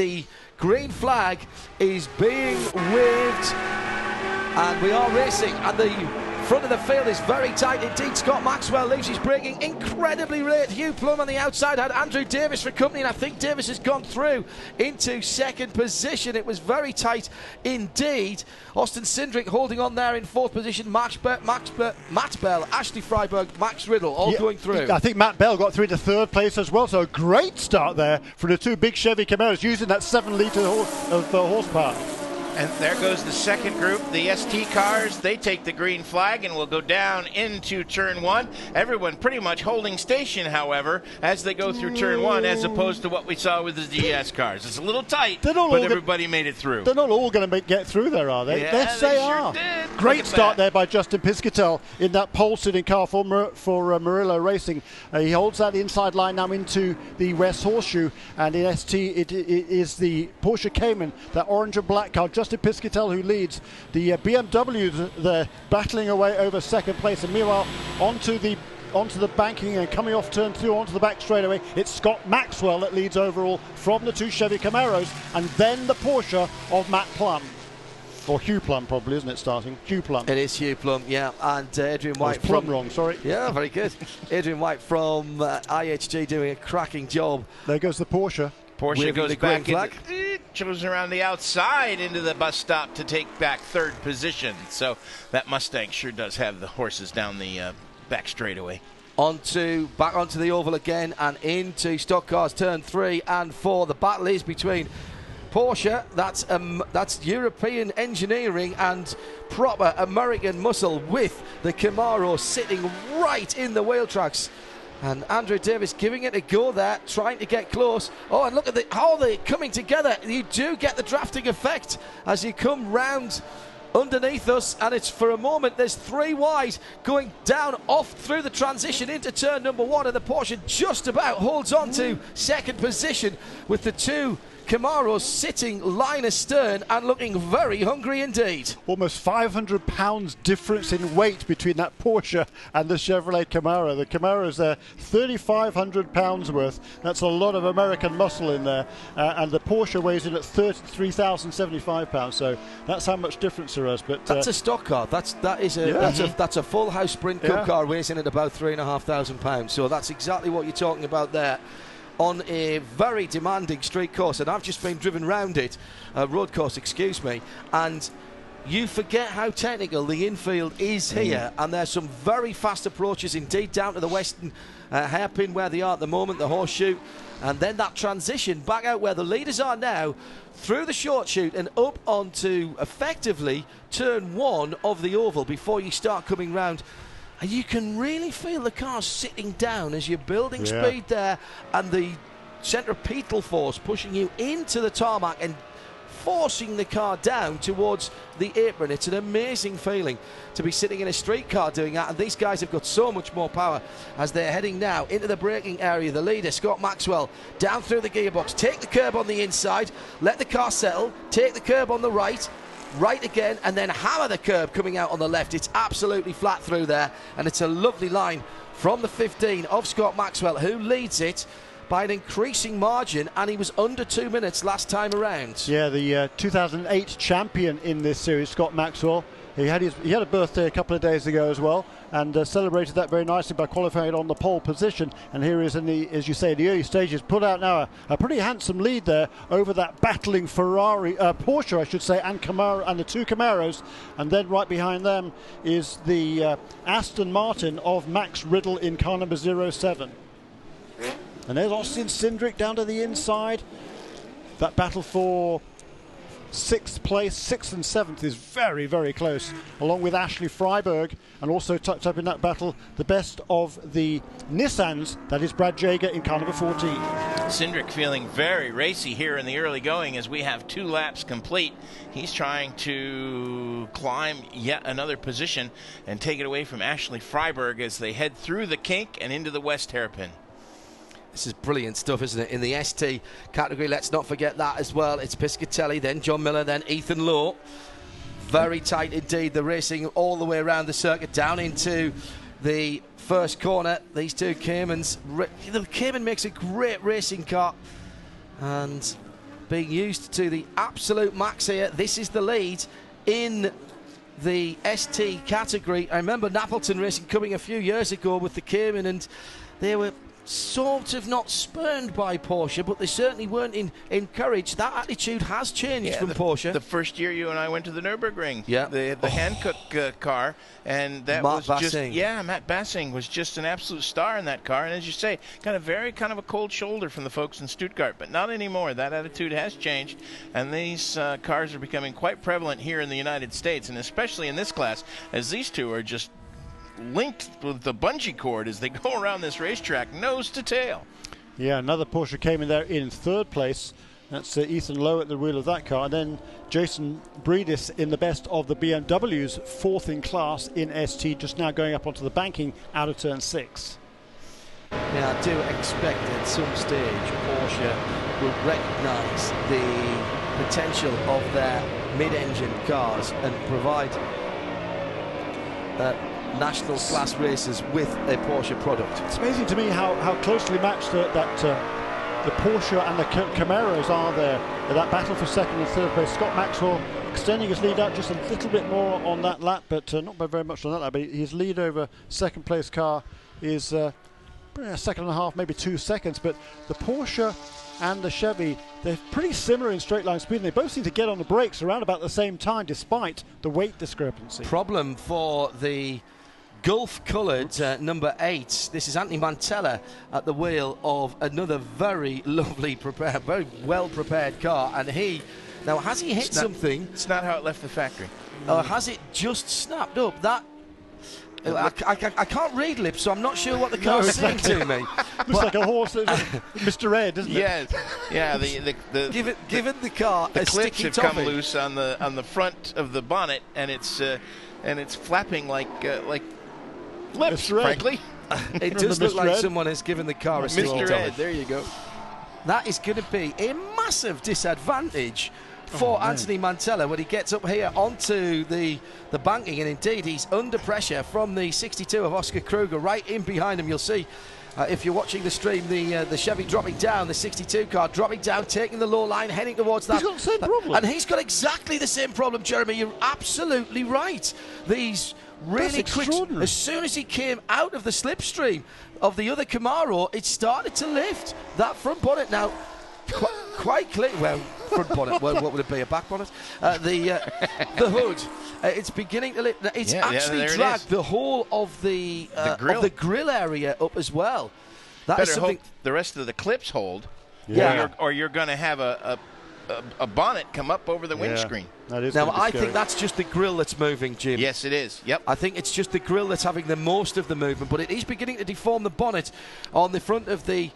the green flag is being waved, and we are racing, and the front of the field is very tight indeed. Scott Maxwell leaves his braking incredibly late. Hugh Plum on the outside had Andrew Davis for company, and I think Davis has gone through into second position. It was very tight indeed. Austin Cindric holding on there in fourth position. Matt Bell, Ashley Freiberg, Max Riddle all going through. I think Matt Bell got through to third place as well, so a great start there for the two big Chevy Camaros using that 7 litre of horsepower. And there goes the second group, the ST cars. They take the green flag and will go down into turn 1. Everyone pretty much holding station, however, as they go through turn 1, as opposed to what we saw with the GS cars. It's a little tight, but everybody made it through. They're not all going to get through there, are they? Yeah, yes, they are. Sure did. Great start there by Justin Piscatel in that pole-sitting car for Murillo Racing. He holds that inside line now into the West Horseshoe, and in ST it is the Porsche Cayman, that orange and black car. Justin Piscatel who leads. The BMW, they're battling away over second place, and meanwhile onto the banking and coming off turn 2 onto the back straightaway, it's Scott Maxwell that leads overall from the two Chevy Camaros, and then the Porsche of Matt Plum. Or Hugh Plum, probably, isn't it, starting? Hugh Plum. It is Hugh Plum, yeah. And Adrian White Plum wrong, sorry. Yeah, very good. Adrian White from IHG doing a cracking job. There goes the Porsche. Porsche goes back goes around the outside into the bus stop to take back third position. So that Mustang sure does have the horses down the back straightaway. Back onto the oval again and into stock cars turn 3 and 4. The battle is between Porsche, that's European engineering and proper American muscle, with the Camaro sitting right in the wheel tracks. And Andrew Davis giving it a go there, trying to get close. Oh, and look at how they're coming together. You do get the drafting effect as you come round underneath us, and it's for a moment, there's 3 wide going down off through the transition into turn number 1, and the Porsche just about holds on to second position with the two Camaros sitting line astern and looking very hungry indeed. Almost 500 pounds difference in weight between that Porsche and the Chevrolet Camaro. The Camaro's there 3,500 pounds worth. That's a lot of American muscle in there. And the Porsche weighs in at 3,075 pounds. So that's how much difference there is. But that's a stock car. That's a full house Sprint Cup car, weighs in at about 3,500 pounds. So that's exactly what you're talking about there, on a very demanding street course. And I've just been driven round it, road course, excuse me, and you forget how technical the infield is here, and there's some very fast approaches indeed down to the western hairpin where they are at the moment, the horseshoe, and then that transition back out where the leaders are now, through the short chute and up onto effectively turn 1 of the oval before you start coming round. And you can really feel the car sitting down as you're building speed there, and the centripetal force pushing you into the tarmac and forcing the car down towards the apron. It's an amazing feeling to be sitting in a street car doing that, and these guys have got so much more power as they're heading now into the braking area. The leader, Scott Maxwell, down through the gearbox, take the curb on the inside, let the car settle, take the curb on the right again, and then hammer the curb coming out on the left. It's absolutely flat through there, and it's a lovely line from the 15 of Scott Maxwell, who leads it by an increasing margin, and he was under 2 minutes last time around. Yeah, the 2008 champion in this series, Scott Maxwell. He had a birthday a couple of days ago as well, and celebrated that very nicely by qualifying on the pole position. And here is in the, as you say, the early stages, put out now a pretty handsome lead there over that battling Porsche, I should say, and Camaro, and the two Camaros. And then right behind them is the Aston Martin of Max Riddle in car number 07. And there's Austin Cindric down to the inside. That battle for 6th place, 6th and 7th is very, very close, along with Ashley Freiberg, and also tucked up in that battle the best of the Nissans, that is Brad Jaeger in car number 14. Cindric feeling very racy here in the early going as we have 2 laps complete. He's trying to climb yet another position and take it away from Ashley Freiberg as they head through the kink and into the west hairpin. This is brilliant stuff, isn't it? In the ST category, let's not forget that as well. It's Piscatelli, then John Miller, then Ethan Lowe. Very tight indeed, the racing all the way around the circuit, down into the first corner. These two Caymans. The Cayman makes a great racing car. And being used to the absolute max here. This is the lead in the ST category. I remember Napleton Racing coming a few years ago with the Cayman, and they were sort of not spurned by Porsche, but they certainly weren't encouraged. That attitude has changed from Porsche. The first year you and I went to the Nürburgring, the Hankook car, and that Matt Bassing. Matt Bassing was just an absolute star in that car, and as you say, kind of a cold shoulder from the folks in Stuttgart, but not anymore. That attitude has changed, and these cars are becoming quite prevalent here in the United States, and especially in this class, as these two are just linked with the bungee cord as they go around this racetrack, nose to tail. Yeah, another Porsche came in there in third place. That's Ethan Lowe at the wheel of that car. And then Jason Breedis in the best of the BMWs, fourth in class in ST, just now going up onto the banking out of turn 6. Yeah, I do expect at some stage Porsche will recognise the potential of their mid-engine cars and provide national class racers with a Porsche product. It's amazing to me how closely matched the Porsche and the Camaros are there. That battle for second and third place. Scott Maxwell extending his lead out just a little bit more on that lap, but not by very much on that lap. But his lead over second place car is a second and a half, maybe 2 seconds. But the Porsche and the Chevy, they're pretty similar in straight line speed, and they both seem to get on the brakes around about the same time, despite the weight discrepancy. Problem for the Gulf-coloured number 8. This is Anthony Mantella at the wheel of another very lovely prepared, very well prepared car, and now has he hit something? It's not how it left the factory. Has it just snapped up? That I can't read lips, so I'm not sure what the car's saying to me. Looks like a horse, Mr. Ed, doesn't it? Yeah. Given the car, the clips have come loose on the front of the bonnet, and it's flapping like lips, frankly. It does look like someone has given the car a sticky Mr. Ed, there you go. That is going to be a massive disadvantage for Anthony Mantella when he gets up here onto the banking, and indeed he's under pressure from the 62 of Oscar Kruger right in behind him. You'll see if you're watching the stream, the Chevy dropping down, the 62 car dropping down, taking the low line, heading towards that. He's got the same problem. And he's got exactly the same problem, Jeremy. You're absolutely right. These really quick, as soon as he came out of the slipstream of the other Camaro, it started to lift. That front bonnet now quite clear. Well, front bonnet, well, what would it be, a back bonnet? The hood, it's beginning to lift. It's actually dragged the whole of the grill area up as well. That is something. Hope the rest of the clips hold, or you're going to have a bonnet come up over the windscreen. That is now, I think that's just the grille that's moving, Jim. Yes, it is. Yep. I think it's just the grille that's having the most of the movement, but it is beginning to deform the bonnet on the front of the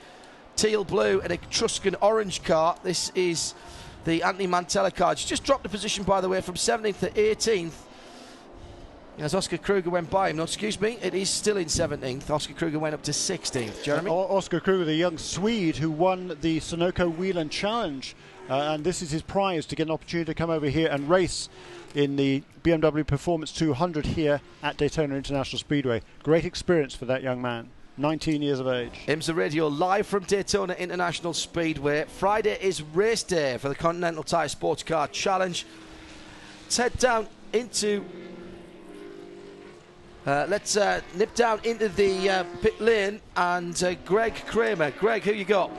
teal blue and Etruscan orange car. This is the Anthony Mantella car. It's just dropped a position, by the way, from 17th to 18th. As Oscar Kruger went by him. No, excuse me, it is still in 17th. Oscar Kruger went up to 16th. Jeremy? Oscar Kruger, the young Swede who won the Sunoco Whelen Challenge. And this is his prize, to get an opportunity to come over here and race in the BMW Performance 200 here at Daytona International Speedway. Great experience for that young man. 19 years of age. IMSA Radio live from Daytona International Speedway. Friday is race day for the Continental Tire SportsCar Challenge. Let's head down into... let's nip down into the pit lane and Greg Kramer. Greg, who you got?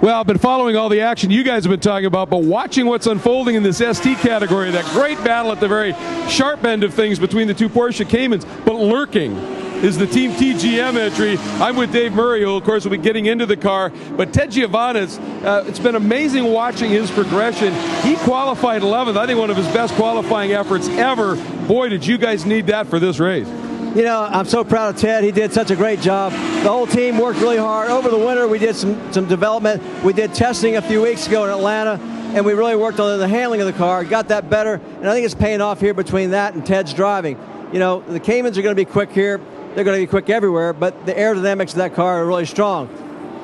Well, I've been following all the action you guys have been talking about, but watching what's unfolding in this ST category, that great battle at the very sharp end of things between the two Porsche Caymans, but lurking is the Team TGM entry. I'm with Dave Murray, who, of course, will be getting into the car. But Ted Giovanna's, it's been amazing watching his progression. He qualified 11th. I think one of his best qualifying efforts ever. Boy, did you guys need that for this race. You know, I'm so proud of Ted. He did such a great job. The whole team worked really hard. Over the winter, we did some development. We did testing a few weeks ago in Atlanta, and we really worked on the handling of the car, got that better, and I think it's paying off here between that and Ted's driving. You know, the Caymans are going to be quick here. They're going to be quick everywhere, but the aerodynamics of that car are really strong.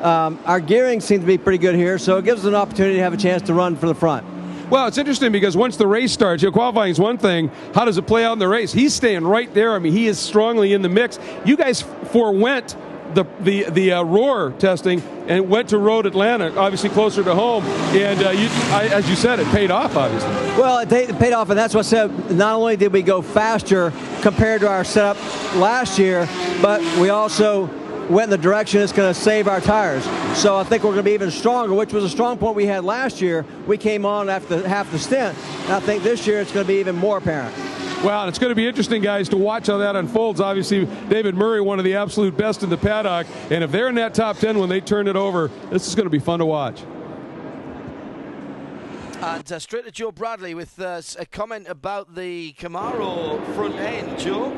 Our gearing seems to be pretty good here, so it gives us an opportunity to have a chance to run for the front. Well, it's interesting because once the race starts, qualifying is one thing. How does it play out in the race? He's staying right there. I mean, he is strongly in the mix. You guys forewent the roar testing and went to Road Atlanta, obviously closer to home. And as you said, it paid off, obviously. Well, it paid off, and that's what said. Not only did we go faster compared to our setup last year, but we also went in the direction it's going to save our tires. So I think we're going to be even stronger, which was a strong point we had last year. We came on after half the stint, and I think this year it's going to be even more apparent. Well, it's going to be interesting, guys, to watch how that unfolds. Obviously, David Murray, one of the absolute best in the paddock, and if they're in that top 10 when they turn it over, this is going to be fun to watch. And straight to Joe Bradley with a comment about the Camaro front end. Joe?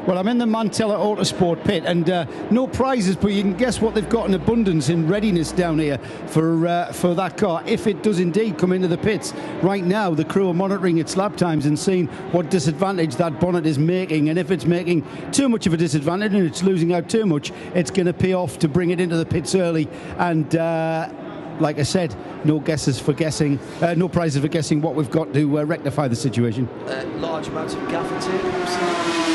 Well, I'm in the Mantella Autosport pit, and no prizes, but you can guess what they've got in abundance in readiness down here for that car, if it does indeed come into the pits. Right now, the crew are monitoring its lap times and seeing what disadvantage that bonnet is making, and if it's making too much of a disadvantage and it's losing out too much, it's going to pay off to bring it into the pits early. And like I said, no prizes for guessing what we've got to rectify the situation. Large amounts of gaffer tape.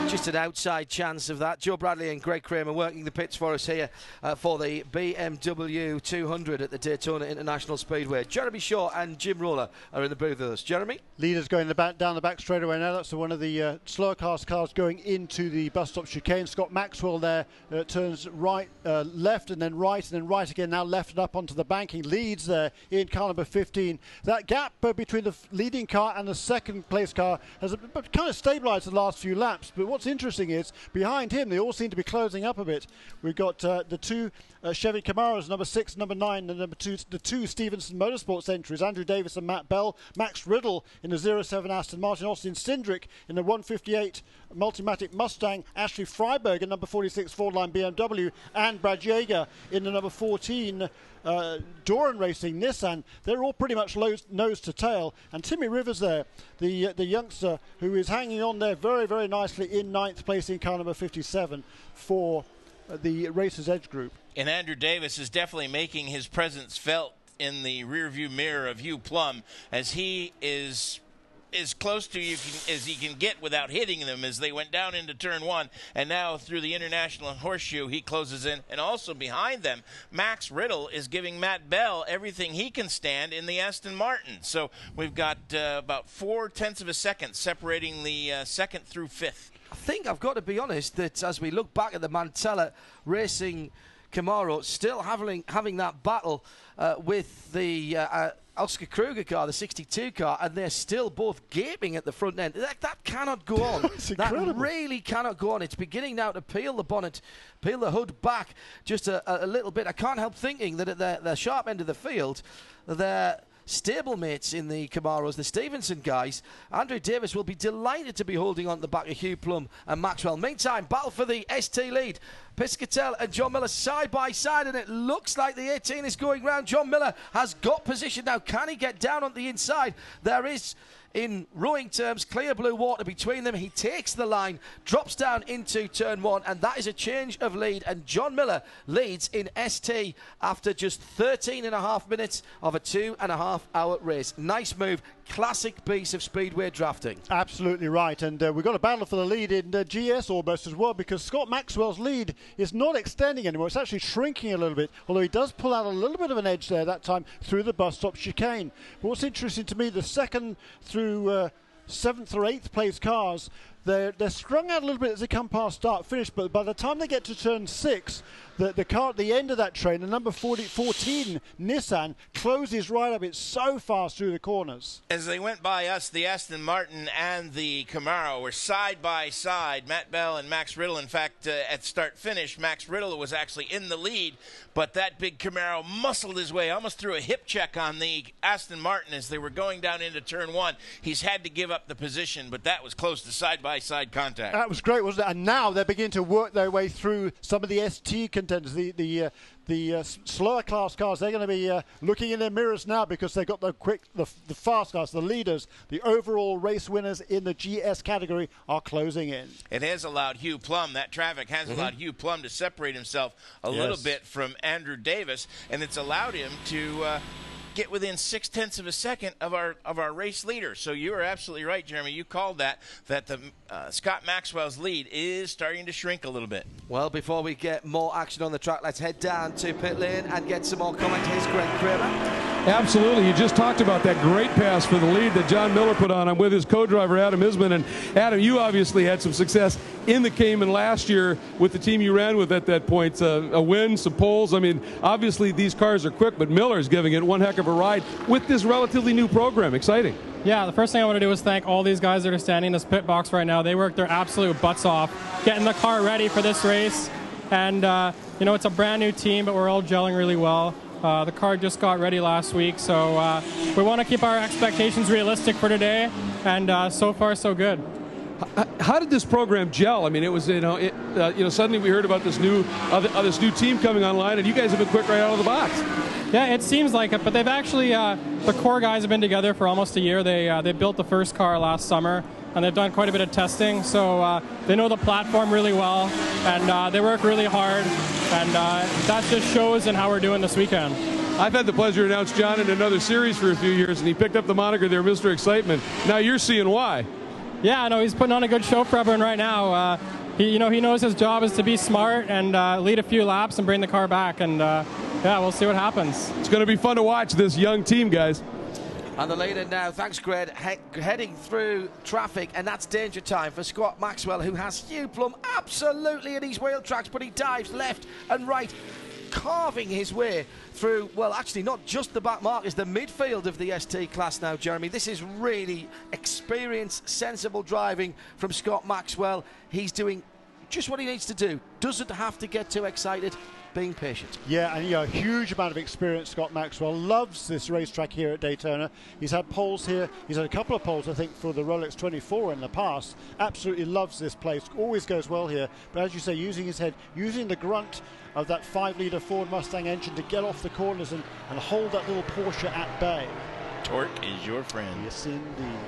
Just an outside chance of that. Joe Bradley and Greg Kramer working the pits for us here for the BMW 200 at the Daytona International Speedway. Jeremy Shaw and Jim Roller are in the booth with us. Jeremy? Leaders going down the back straight away now. That's one of the slower cars going into the bus stop chicane. Scott Maxwell there turns right, left, and then right again. Now left and up onto the banking. Leads there in car number 15. That gap between the leading car and the second place car has kind of stabilised the last few laps. But what's interesting is behind him they all seem to be closing up a bit. We've got the two Chevy Camaros, number 6, number 9, and number 2, the two Stevenson Motorsports entries, Andrew Davis and Matt Bell, Max Riddle in the 07 Aston Martin, Austin Cindric in the 158 Multimatic Mustang, Ashley Freiberg in number 46 Ford-Line BMW, and Brad Yeager in the number 14 Doran Racing Nissan. They're all pretty much nose to tail, and Timmy Rivers there, the youngster who is hanging on there very, very nicely in 9th place in car number 57 for the Racers Edge group. And Andrew Davis is definitely making his presence felt in the rearview mirror of Hugh Plum, as he is as close to you as he can get without hitting them as they went down into turn 1, and now through the International Horseshoe he closes in. And also behind them, Max Riddle is giving Matt Bell everything he can stand in the Aston Martin. So we've got about 0.4 of a second separating the 2nd through 5th. I think I've got to be honest that as we look back at the Mantella Racing Camaro, still having that battle with the Oscar Kruger car, the 62 car, and they're still both gaping at the front end. That cannot go on. That really cannot go on. It's beginning now to peel the bonnet, peel the hood back just a little bit. I can't help thinking that at the sharp end of the field, they're stablemates in the Camaros, the Stevenson guys. Andrew Davis will be delighted to be holding on to the back of Hugh Plum and Maxwell. Meantime, battle for the ST lead. Piscatel and John Miller side by side, and it looks like the 18 is going round. John Miller has got position now. Can he get down on the inside? There is, in rowing terms, clear blue water between them. He takes the line, drops down into turn 1, and that is a change of lead. And John Miller leads in ST after just 13.5 minutes of a 2.5-hour race. Nice move. Classic piece of speedway drafting. Absolutely right, and we've got a battle for the lead in GS almost as well, because Scott Maxwell's lead is not extending anymore. It's actually shrinking a little bit, although he does pull out a little bit of an edge there that time through the bus stop chicane. But what's interesting to me, the 2nd through 7th or 8th place cars, they're strung out a little bit as they come past start finish, but by the time they get to turn 6, the car at the end of that train, the number 14 Nissan, closes right up. It's so fast through the corners. As they went by us, the Aston Martin and the Camaro were side by side. Matt Bell and Max Riddle, in fact, at start-finish, Max Riddle was actually in the lead, but that big Camaro muscled his way, almost threw a hip check on the Aston Martin as they were going down into turn 1. He's had to give up the position, but that was close to side-by-side contact. That was great, wasn't it? And now they're beginning to work their way through some of the ST contenders, the slower class cars. They're going to be looking in their mirrors now, because they've got the fast cars, the leaders, the overall race winners in the GS category are closing in. It has allowed Hugh Plum, that traffic has allowed Hugh Plum to separate himself a little bit from Andrew Davis, and it's allowed him to get within 0.6 of a second of our race leader. So you are absolutely right, Jeremy. You called that the Scott Maxwell's lead is starting to shrink a little bit. Well, before we get more action on the track, let's head down to pit lane and get some more comment. Here's Greg Kramer. Absolutely. You just talked about that great pass for the lead that John Miller put on. I'm with his co-driver, Adam Isman. And Adam, you obviously had some success in the Cayman last year with the team you ran with at that point. A win, some poles. I mean, obviously these cars are quick, but Miller's giving it one heck of a ride with this relatively new program. Exciting. Yeah, the first thing I want to do is thank all these guys that are standing in this pit box right now. They worked their absolute butts off getting the car ready for this race. And, you know, it's a brand new team, but we're all gelling really well. The car just got ready last week, so we want to keep our expectations realistic for today, and so far so good. How did this program gel? I mean, it was suddenly we heard about this new team coming online, and you guys have been quick right out of the box. Yeah, it seems like it, but they've actually the core guys have been together for almost a year. They built the first car last summer, and they've done quite a bit of testing, so they know the platform really well, and they work really hard, and that just shows in how we're doing this weekend. I've had the pleasure to announce John in another series for a few years, and he picked up the moniker there, Mr. Excitement. Now you're seeing why. Yeah, I know he's putting on a good show for everyone right now. He knows his job is to be smart and lead a few laps and bring the car back, and yeah, we'll see what happens. It's going to be fun to watch this young team, guys. And the leader now, thanks Greg, heading through traffic, and that's danger time for Scott Maxwell, who has Hugh Plum absolutely in his wheel tracks, but he dives left and right, carving his way through, well, actually not just the back markers, the midfield of the ST class now, Jeremy. This is really experienced, sensible driving from Scott Maxwell. He's doing just what he needs to do. Doesn't have to get too excited. Being patient. Yeah, and a huge amount of experience. Scott Maxwell loves this racetrack here at Daytona. He's had poles here. He's had a couple of poles, I think, for the Rolex 24 in the past. Absolutely loves this place. Always goes well here. But as you say, using his head, using the grunt of that 5-litre Ford Mustang engine to get off the corners and hold that little Porsche at bay. Torque is your friend. Yes, indeed.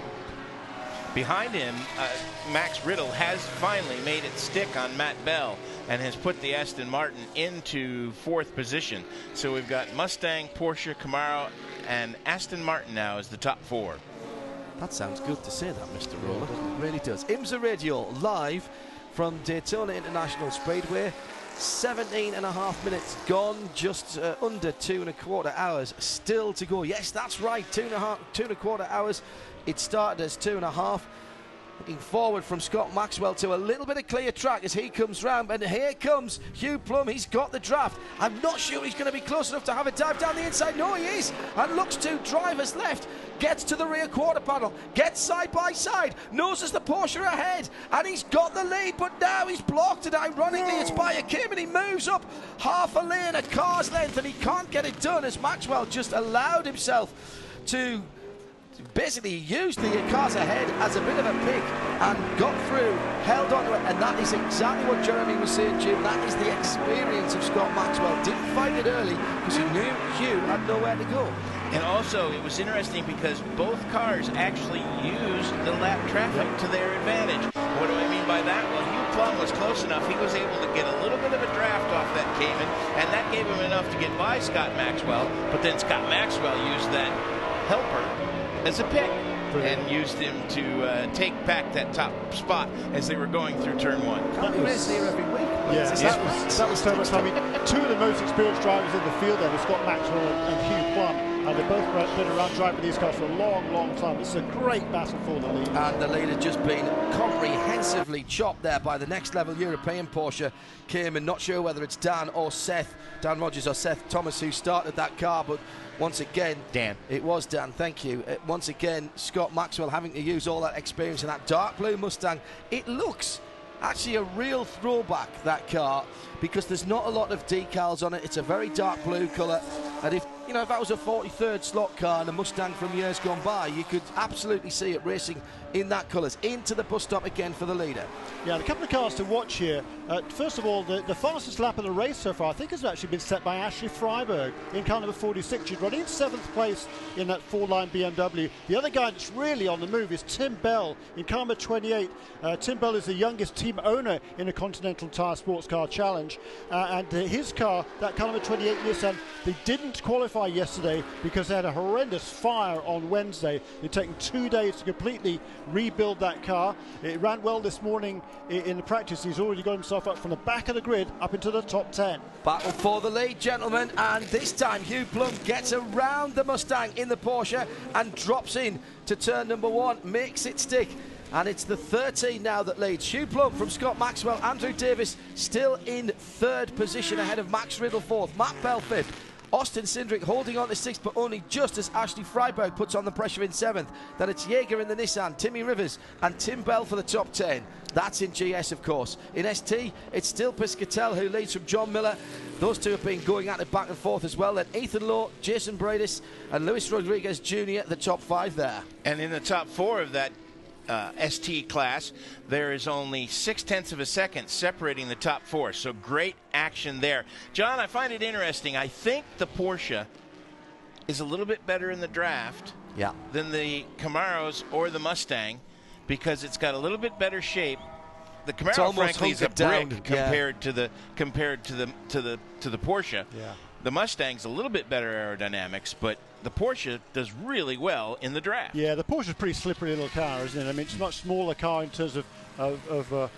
Behind him, Max Riddle has finally made it stick on Matt Bell and has put the Aston Martin into 4th position. So we've got Mustang, Porsche, Camaro, and Aston Martin now as the top 4. That sounds good to say that, Mr. Roller. It really does. IMSA Radio live from Daytona International Speedway. 17.5 minutes gone, just under 2.25 hours still to go. Yes, that's right, 2.25 hours. It started as 2.5. Looking forward from Scott Maxwell to a little bit of clear track as he comes round, and here comes Hugh Plum. He's got the draft. I'm not sure he's going to be close enough to have a dive down the inside. No, he is, and looks to driver's left, gets to the rear quarter panel, gets side by side, noses the Porsche ahead, and he's got the lead, but now he's blocked, and ironically it's by a Kim, and he moves up half a lane at car's length, and he can't get it done as Maxwell just allowed himself to basically used the cars ahead as a bit of a pick and got through, held on to it, and that is exactly what Jeremy was saying, Jim. That is the experience of Scott Maxwell. Didn't fight it early because he knew Hugh had nowhere to go. And also, it was interesting because both cars actually used the lap traffic to their advantage. What do I mean by that? Well, Hugh Plum was close enough. He was able to get a little bit of a draft off that Cayman, and that gave him enough to get by Scott Maxwell. But then Scott Maxwell used that helper as a pick and used him to take back that top spot as they were going through turn 1. Can't race here every week. Yeah, that was so much fun. I mean, two of the most experienced drivers in the field there were Scott Maxwell and Hugh Plum. And they've both been around driving these cars for a long, long time. It's a great battle for the lead. And the lead had just been comprehensively chopped there by the next level European Porsche Cayman. Not sure whether it's Dan Rogers or Seth Thomas who started that car, but once again, Dan. It was Dan, thank you. Once again, Scott Maxwell having to use all that experience in that dark blue Mustang. It looks actually a real throwback, that car, because there's not a lot of decals on it. It's a very dark blue colour, and if that was a 43rd slot car and a Mustang from years gone by, you could absolutely see it racing in that colours. Into the bus stop again for the leader. Yeah, a couple of cars to watch here. First of all, the fastest lap of the race so far, I think, has actually been set by Ashley Freiberg in car number 46. She's running in 7th place in that 4-line BMW. The other guy that's really on the move is Tim Bell in car number 28. Tim Bell is the youngest team owner in a Continental Tire SportsCar Challenge. And his car, that car number 28 Nissan, they didn't qualify qualify yesterday because they had a horrendous fire on Wednesday. It's taken 2 days to completely rebuild that car. It ran well this morning in the practice. He's already got himself up from the back of the grid up into the top 10. Battle for the lead, gentlemen, and this time Hugh Plum gets around the Mustang in the Porsche and drops in to turn number 1, makes it stick. And it's the 13 now that leads. Hugh Plum from Scott Maxwell, Andrew Davis still in 3rd position ahead of Max Riddle 4th, Matt Bell 5th, Austin Cindric holding on to 6th, but only just as Ashley Freiberg puts on the pressure in 7th. Then it's Jaeger in the Nissan, Timmy Rivers and Tim Bell for the top 10. That's in GS, of course. In ST, it's still Piscatell who leads from John Miller. Those two have been going at it back and forth as well. Then Ethan Lowe, Jason Bradis and Luis Rodriguez Jr., the top 5 there. And in the top 4 of that ST class, there is only 0.6 of a second separating the top 4, so great action there. John, I find it interesting. I think the Porsche is a little bit better in the draft than the Camaros or the Mustang because it's got a little bit better shape. The Camaro, frankly, is a brick compared to the Porsche. Yeah. The Mustang's a little bit better aerodynamics, but the Porsche does really well in the draft. Yeah, the Porsche's a pretty slippery little car, isn't it? I mean, it's a much smaller car in terms of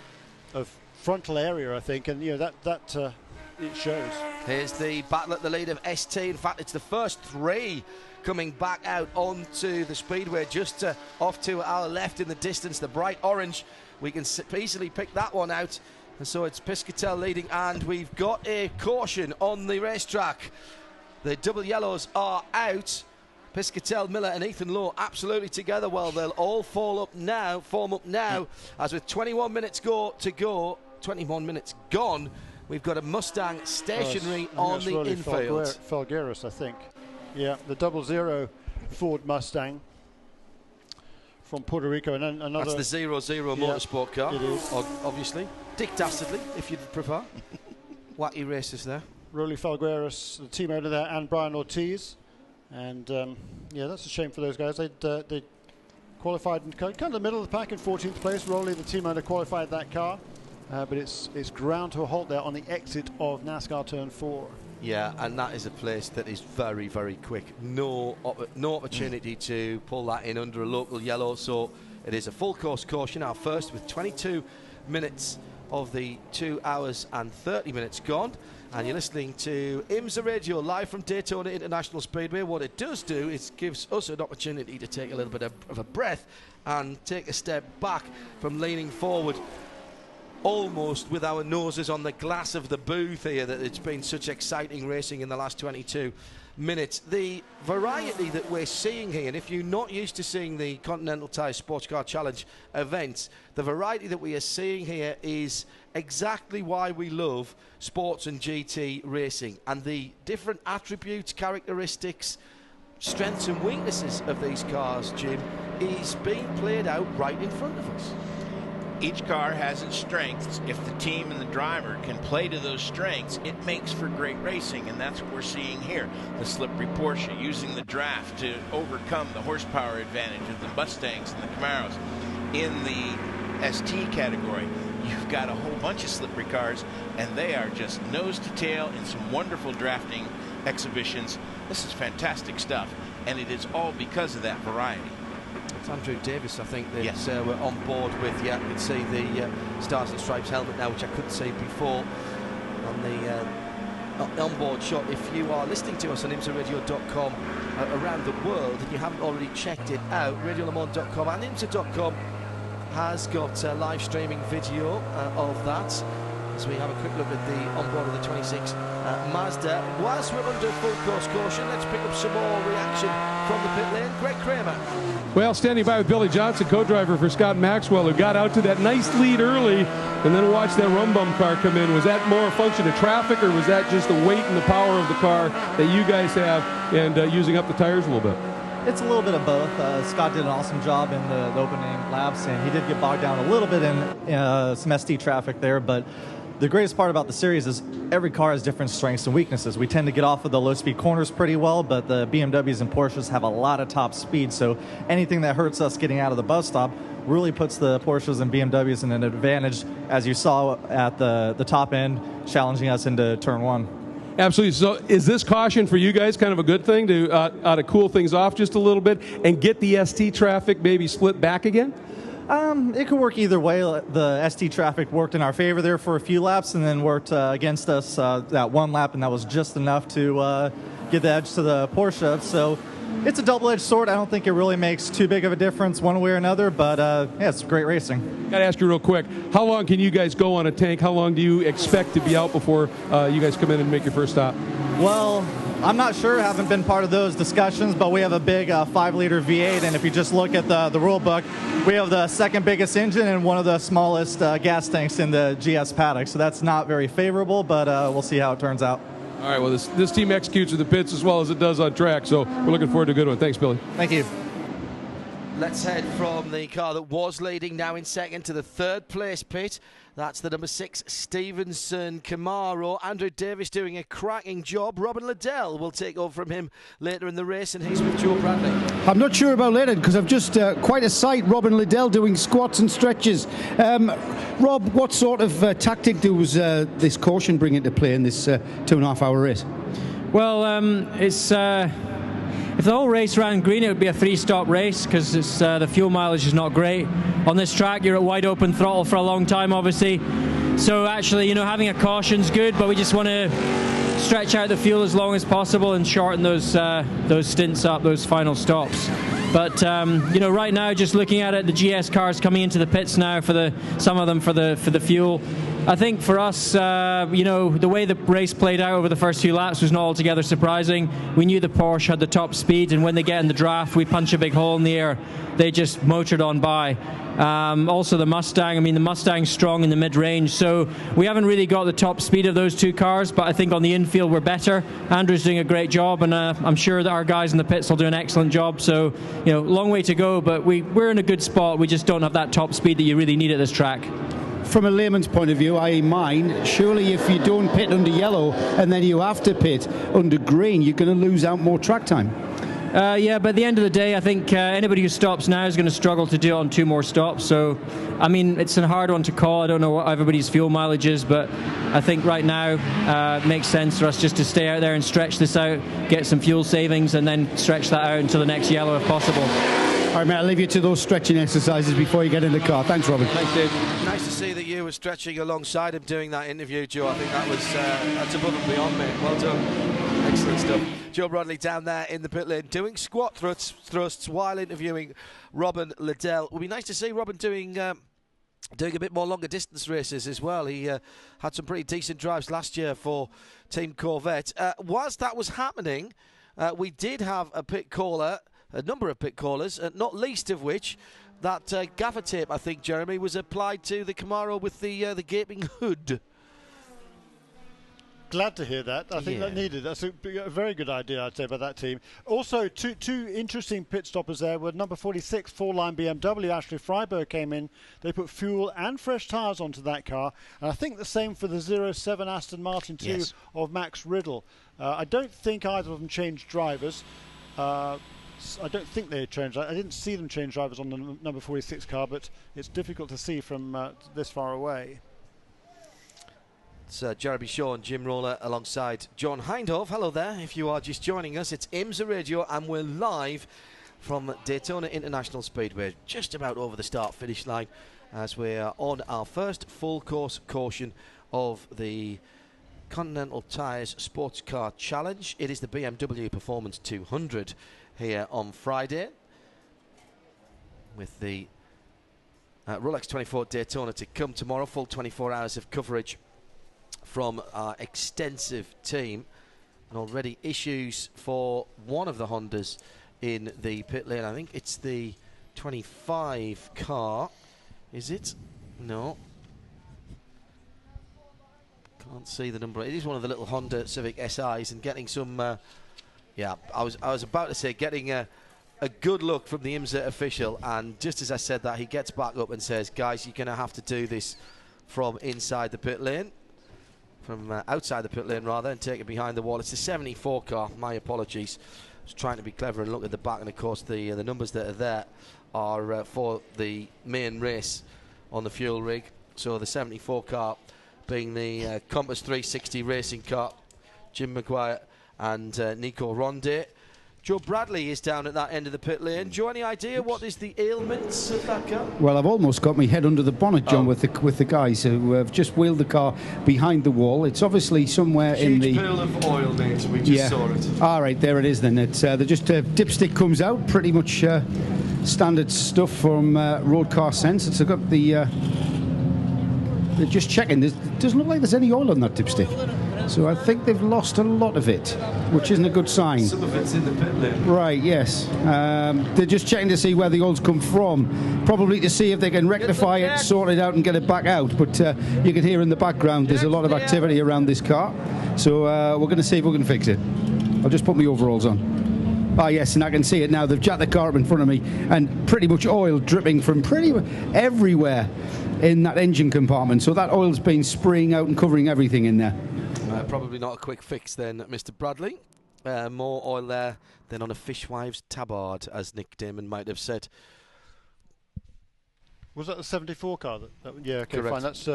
frontal area, I think, and that it shows. Here's the battle at the lead of ST. In fact, it's the first 3 coming back out onto the speedway, just off to our left in the distance, the bright orange. We can easily pick that one out. And so it's Piscatell leading, and we've got a caution on the racetrack. The double yellows are out. Piscatell, Miller and Ethan Lowe absolutely together. Well, they'll all form up now, as with 21 minutes to go, 21 minutes gone, we've got a Mustang stationary on the infield. Falgueras, I think. Yeah, the 00 Ford Mustang from Puerto Rico. And another. That's the 00 motorsport car. It is. Obviously. Dick Dastardly, if you'd prefer. Wacky racers there. Rolly Falgueras, the team owner there, and Brian Ortiz. And yeah, that's a shame for those guys. They qualified in kind of the middle of the pack in 14th place. Rolly, the team owner, qualified that car. But it's ground to a halt there on the exit of NASCAR Turn 4. Yeah, and that is a place that is very, very quick. No opportunity to pull that in under a local yellow. So it is a full course caution, our first, with 22 minutes of the 2 hours and 30 minutes gone. And you're listening to IMSA Radio live from Daytona International Speedway. What it does do is gives us an opportunity to take a little bit of a breath and take a step back from leaning forward, almost with our noses on the glass of the booth here, that it's been such exciting racing in the last 22 minutes. The variety that we're seeing here, and if you're not used to seeing the Continental Tire SportsCar Challenge events, the variety that we are seeing here is exactly why we love sports and GT racing, and the different attributes, characteristics, strengths and weaknesses of these cars, Jim, is being played out right in front of us. Each car has its strengths. If the team and the driver can play to those strengths, it makes for great racing, and that's what we're seeing here. The slippery Porsche using the draft to overcome the horsepower advantage of the Mustangs and the Camaros. In the ST category, you've got a whole bunch of slippery cars, and they are just nose to tail in some wonderful drafting exhibitions. This is fantastic stuff, and it is all because of that variety. It's Andrew Davis, I think, that we're on board with. Yeah, you can see the Stars and Stripes helmet now, which I couldn't see before on the onboard shot. If you are listening to us on IMSARadio.com around the world and you haven't already checked it out, RadioLeMans.com and IMSA.com has got live streaming video of that. As we have a quick look at the onboard of the 26 Mazda. Whilst we're under full course caution, let's pick up some more reaction from the pit lane. Greg Kramer. Well, standing by with Billy Johnson, co-driver for Scott Maxwell, who got out to that nice lead early and then watched that rum-bum car come in. Was that more a function of traffic, or was that just the weight and the power of the car that you guys have and using up the tires a little bit? It's a little bit of both. Scott did an awesome job in the opening laps, and he did get bogged down a little bit in some ST traffic there, but the greatest part about the series is every car has different strengths and weaknesses. We tend to get off of the low-speed corners pretty well, but the BMWs and Porsches have a lot of top speed, so anything that hurts us getting out of the bus stop really puts the Porsches and BMWs in an advantage, as you saw at the top end, challenging us into turn 1. Absolutely. So is this caution for you guys kind of a good thing to cool things off just a little bit and get the ST traffic maybe split back again? It could work either way. The ST traffic worked in our favor there for a few laps and then worked against us that one lap, and that was just enough to get the edge to the Porsche. So it's a double-edged sword. I don't think it really makes too big of a difference one way or another, but yeah, it's great racing. Got to ask you real quick, how long can you guys go on a tank? How long do you expect to be out before you guys come in and make your first stop? Well, I'm not sure. Haven't been part of those discussions, but we have a big 5-liter V8, and if you just look at the rule book, we have the second biggest engine and one of the smallest gas tanks in the GS paddock. So that's not very favorable, but we'll see how it turns out. All right, well, this team executes in the pits as well as it does on track, so we're looking forward to a good one. Thanks, Billy. Thank you. Let's head from the car that was leading now in second to the third place pit. That's the number 6 Stevenson Camaro. Andrew Davis doing a cracking job. Robin Liddell will take over from him later in the race, and he's with Joe Bradley. I'm not sure about later because I've just quite a sight. Robin Liddell doing squats and stretches. Rob, what sort of tactic does this caution bring into play in this 2.5-hour race? Well, it's if the whole race ran green, it would be a 3-stop race because the fuel mileage is not great. On this track, you're at wide open throttle for a long time, obviously. So actually, having a caution's good, but we just want to stretch out the fuel as long as possible and shorten those stints up, those final stops. But right now, just looking at it, the GS cars coming into the pits now some of them for the fuel. I think for us, the way the race played out over the first few laps was not altogether surprising. We knew the Porsche had the top speed, and when they get in the draft, we punch a big hole in the air. They just motored on by. Also the Mustang, the Mustang's strong in the mid-range, so we haven't really got the top speed of those two cars, but I think on the infield we're better. Andrew's doing a great job, and I'm sure that our guys in the pits will do an excellent job. So, long way to go, but we're in a good spot. We just don't have that top speed that you really need at this track. From a layman's point of view, i.e. mine, surely if you don't pit under yellow and then you have to pit under green, you're going to lose out more track time. Yeah, but at the end of the day, I think anybody who stops now is going to struggle to do it on 2 more stops. So, it's a hard one to call. I don't know what everybody's fuel mileage is, but I think right now it makes sense for us just to stay out there and stretch this out, get some fuel savings, and then stretch that out until the next yellow if possible. All right, mate, I'll leave you to those stretching exercises before you get in the car. Thanks, Robin. Thanks, Dave. Nice to see that you were stretching alongside him doing that interview, Joe. I think that was that's above and beyond, mate. Well done. Excellent stuff. Joe Bradley down there in the pit lane doing squat thrusts while interviewing Robin Liddell. It would be nice to see Robin doing a bit more longer distance races as well. He had some pretty decent drives last year for Team Corvette. Whilst that was happening, we did have a number of pit callers, not least of which that gaffer tape, I think, Jeremy, was applied to the Camaro with the gaping hood. Glad to hear that. I think that needed. That's a very good idea, I'd say, by that team. Also, two interesting pit stoppers there were number 46, 4-line BMW. Ashley Freiberg came in. They put fuel and fresh tyres onto that car. And I think the same for the 07 Aston Martin 2 of Max Riddle. I don't think either of them changed drivers. I don't think they changed. I didn't see them change drivers on the number 46 car, but it's difficult to see from this far away. It's Jeremy Shaw and Jim Roller alongside John Hindhaugh. Hello there, if you are just joining us. It's IMSA Radio, and we're live from Daytona International Speedway, just about over the start-finish line, as we are on our first full-course caution of the Continental Tire SportsCar Challenge. It is the BMW Performance 200 here on Friday, with the Rolex 24 Daytona to come tomorrow. Full 24 hours of coverage from our extensive team, and already issues for one of the Hondas in the pit lane. I think it's the 25 car. Is it? No. Can't see the number. It is one of the little Honda Civic SIs, and getting some I was about to say getting a good look from the IMSA official, and just as I said that, he gets back up and says, guys, you're going to have to do this from inside the pit lane, from outside the pit lane rather, and take it behind the wall. It's a 74 car. My apologies. I was trying to be clever and look at the back, and of course the numbers that are there are for the main race on the fuel rig. So the 74 car being the Compass 360 racing car, Jim Maguire and Nico Ronde. Joe Bradley is down at that end of the pit lane. Joe, any idea what is the ailments of that car? Well, I've almost got my head under the bonnet, John, with the guys who have just wheeled the car behind the wall. It's obviously somewhere in the... Huge pool of oil, mate. We just saw it. All right, there it is then. It's just dipstick comes out, pretty much standard stuff from Road Car Sense. It's got the... they're just checking. It doesn't look like there's any oil on that dipstick. So I think they've lost a lot of it, which isn't a good sign. Some of it's in the pit lane. Right, yes. They're just checking to see where the oil's come from, probably to see if they can rectify it, sort it out and get it back out. But you can hear in the background there's a lot of activity around this car. So we're going to see if we can fix it. I'll just put my overalls on. Ah, yes, and I can see it now. They've jacked the car up in front of me, and pretty much oil dripping from pretty much everywhere in that engine compartment. So that oil's been spraying out and covering everything in there. Probably not a quick fix then, Mr. Bradley. More oil there than on a fishwife's tabard, as Nick Damon might have said. Was that the 74 car? Yeah, okay, correct. Fine. That's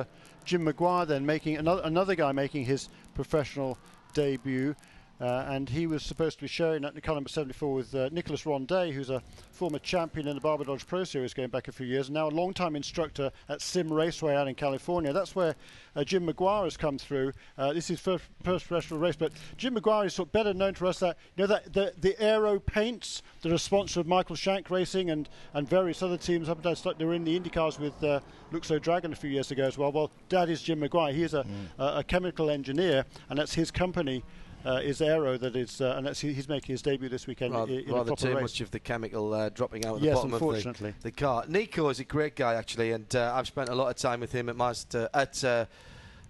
Jim Maguire then making another guy making his professional debut. And he was supposed to be sharing at car number 74 with Nicholas Ronde, who's a former champion in the Barber Dodge Pro Series going back a few years, and now a long-time instructor at Sim Raceway out in California. That's where Jim Maguire has come through. This is his first professional race, but Jim Maguire is sort of better known to us that, you know, that the aero paints that are sponsored of Michael Shank Racing and various other teams up and down. They were in the IndyCars with Luxo Dragon a few years ago as well. Well, Dad is Jim Maguire. He is a chemical engineer, and that's his company. Is Aero that is, and he's making his debut this weekend. Rather too much of the chemical dropping out at the bottom unfortunately. of the car. Nico is a great guy actually, and I've spent a lot of time with him at Mazda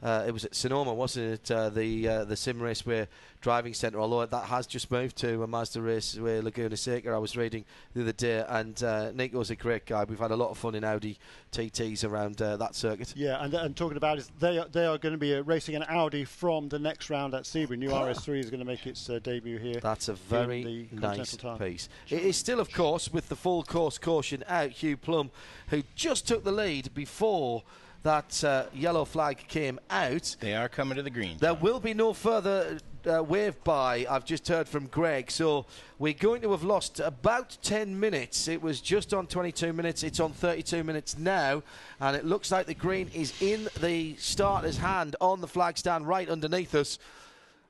it was at Sonoma, wasn't it? The Sim Raceway driving centre, although that has just moved to a Mazda Raceway Laguna Seca. I was reading the other day, and Nico's a great guy. We've had a lot of fun in Audi TTs around that circuit. Yeah, and talking about it, they are going to be racing an Audi from the next round at Sebring. New RS3 is going to make its debut here. That's a very nice piece. It is still, of course, with the full course caution out, Hugh Plum, who just took the lead before that yellow flag came out. They are coming to the green. There will be no further wave by, I've just heard from Greg, so we're going to have lost about 10 minutes. It was just on 22 minutes, it's on 32 minutes now, and it looks like the green is in the starter's hand on the flag stand right underneath us.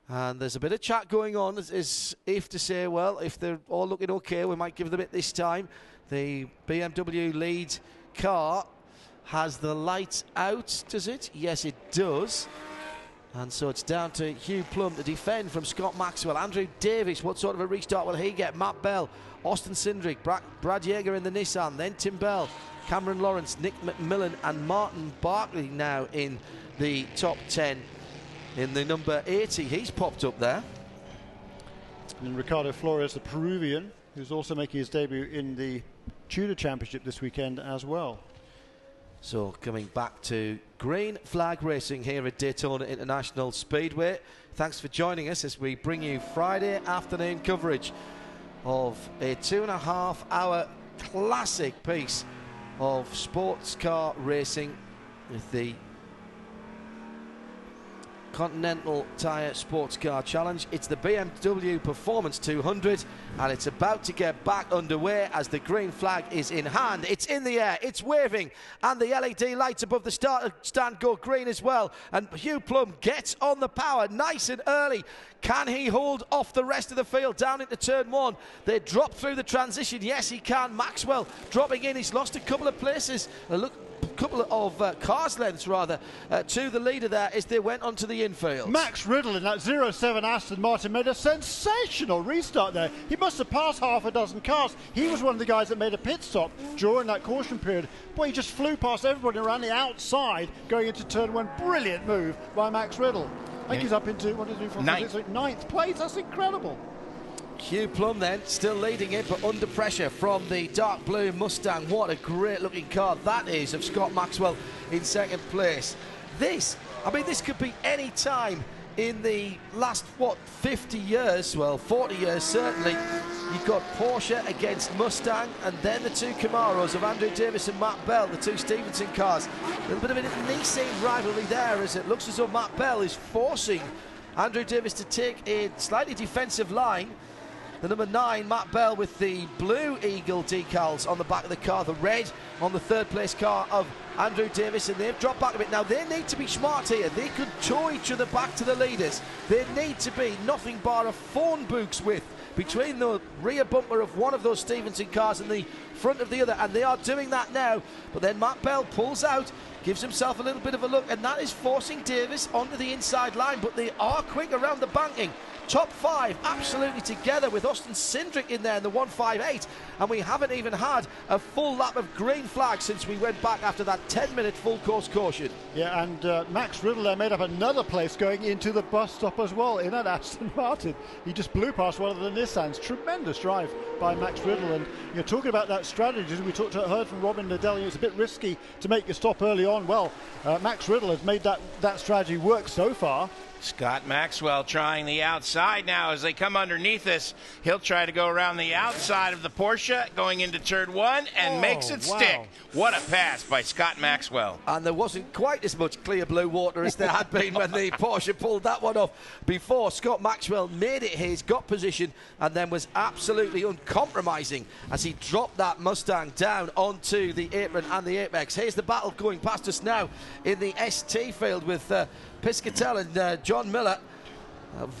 And there's a bit of chat going on as if to say, well, if they're all looking okay, we might give them it this time. The BMW lead car has the lights out, does it? Yes, it does. And so it's down to Hugh Plum to defend from Scott Maxwell. Andrew Davis, what sort of a restart will he get? Matt Bell, Austin Cindric, Brad Yeager in the Nissan, then Tim Bell, Cameron Lawrence, Nick McMillan and Martin Barkley now in the top 10. In the number 80, he's popped up there. And Ricardo Flores, the Peruvian, who's also making his debut in the Tudor Championship this weekend as well. So coming back to green flag racing here at Daytona International Speedway. Thanks for joining us as we bring you Friday afternoon coverage of a 2.5 hour classic piece of sports car racing with the Continental Tire SportsCar Challenge. It's the BMW Performance 200, and it's about to get back underway as the green flag is in hand. It's in the air, it's waving, and the LED lights above the start stand go green as well. And Hugh Plum gets on the power nice and early. Can he hold off the rest of the field down into turn one? They drop through the transition. Yes, he can. Maxwell dropping in. He's lost a couple of places. Couple of cars lengths rather to the leader there as they went onto the infield. Max Riddle in that 07 Aston Martin made a sensational restart there. He must have passed half a dozen cars. He was one of the guys that made a pit stop during that caution period. Boy, he just flew past everybody around the outside going into turn one. Brilliant move by Max Riddle. I think he's up into ninth place. That's incredible. Hugh Plum then still leading it, but under pressure from the dark blue Mustang. What a great looking car that is of Scott Maxwell in second place. This could be any time in the last 50 years, well 40 years certainly. You've got Porsche against Mustang, and then the two Camaros of Andrew Davis and Matt Bell, the two Stevenson cars. A little bit of a Nissan rivalry there, as it looks as though Matt Bell is forcing Andrew Davis to take a slightly defensive line. The number 9, Matt Bell, with the blue Eagle decals on the back of the car, the red on the third place car of Andrew Davis, and they've dropped back a bit. Now they need to be smart here. They could tow each other back to the leaders. They need to be nothing but a phone book's width between the rear bumper of one of those Stevenson cars and the front of the other, and they are doing that now. But then Matt Bell pulls out, gives himself a little bit of a look, and that is forcing Davis onto the inside line. But they are quick around the banking. Top 5 absolutely together, with Austin Cindric in there in the 158, and we haven't even had a full lap of green flag since we went back after that 10-minute full course caution. Yeah, and Max Riddle there made up another place going into the bus stop as well in that Aston Martin. He just blew past one of the Nissans. Tremendous drive by Max Riddle. And you're talking about that strategy, as we heard from Robin Liddell, it's a bit risky to make your stop early on. Well, Max Riddle has made that strategy work so far. Scott Maxwell trying the outside now as they come underneath us. He'll try to go around the outside of the Porsche going into turn 1 and makes it stick. What a pass by Scott Maxwell. And there wasn't quite as much clear blue water as there had been when the Porsche pulled that one off before. Scott Maxwell made it his, got position, and then was absolutely uncompromising as he dropped that Mustang down onto the apron and the apex. Here's the battle going past us now in the ST field with Piscatell and John Miller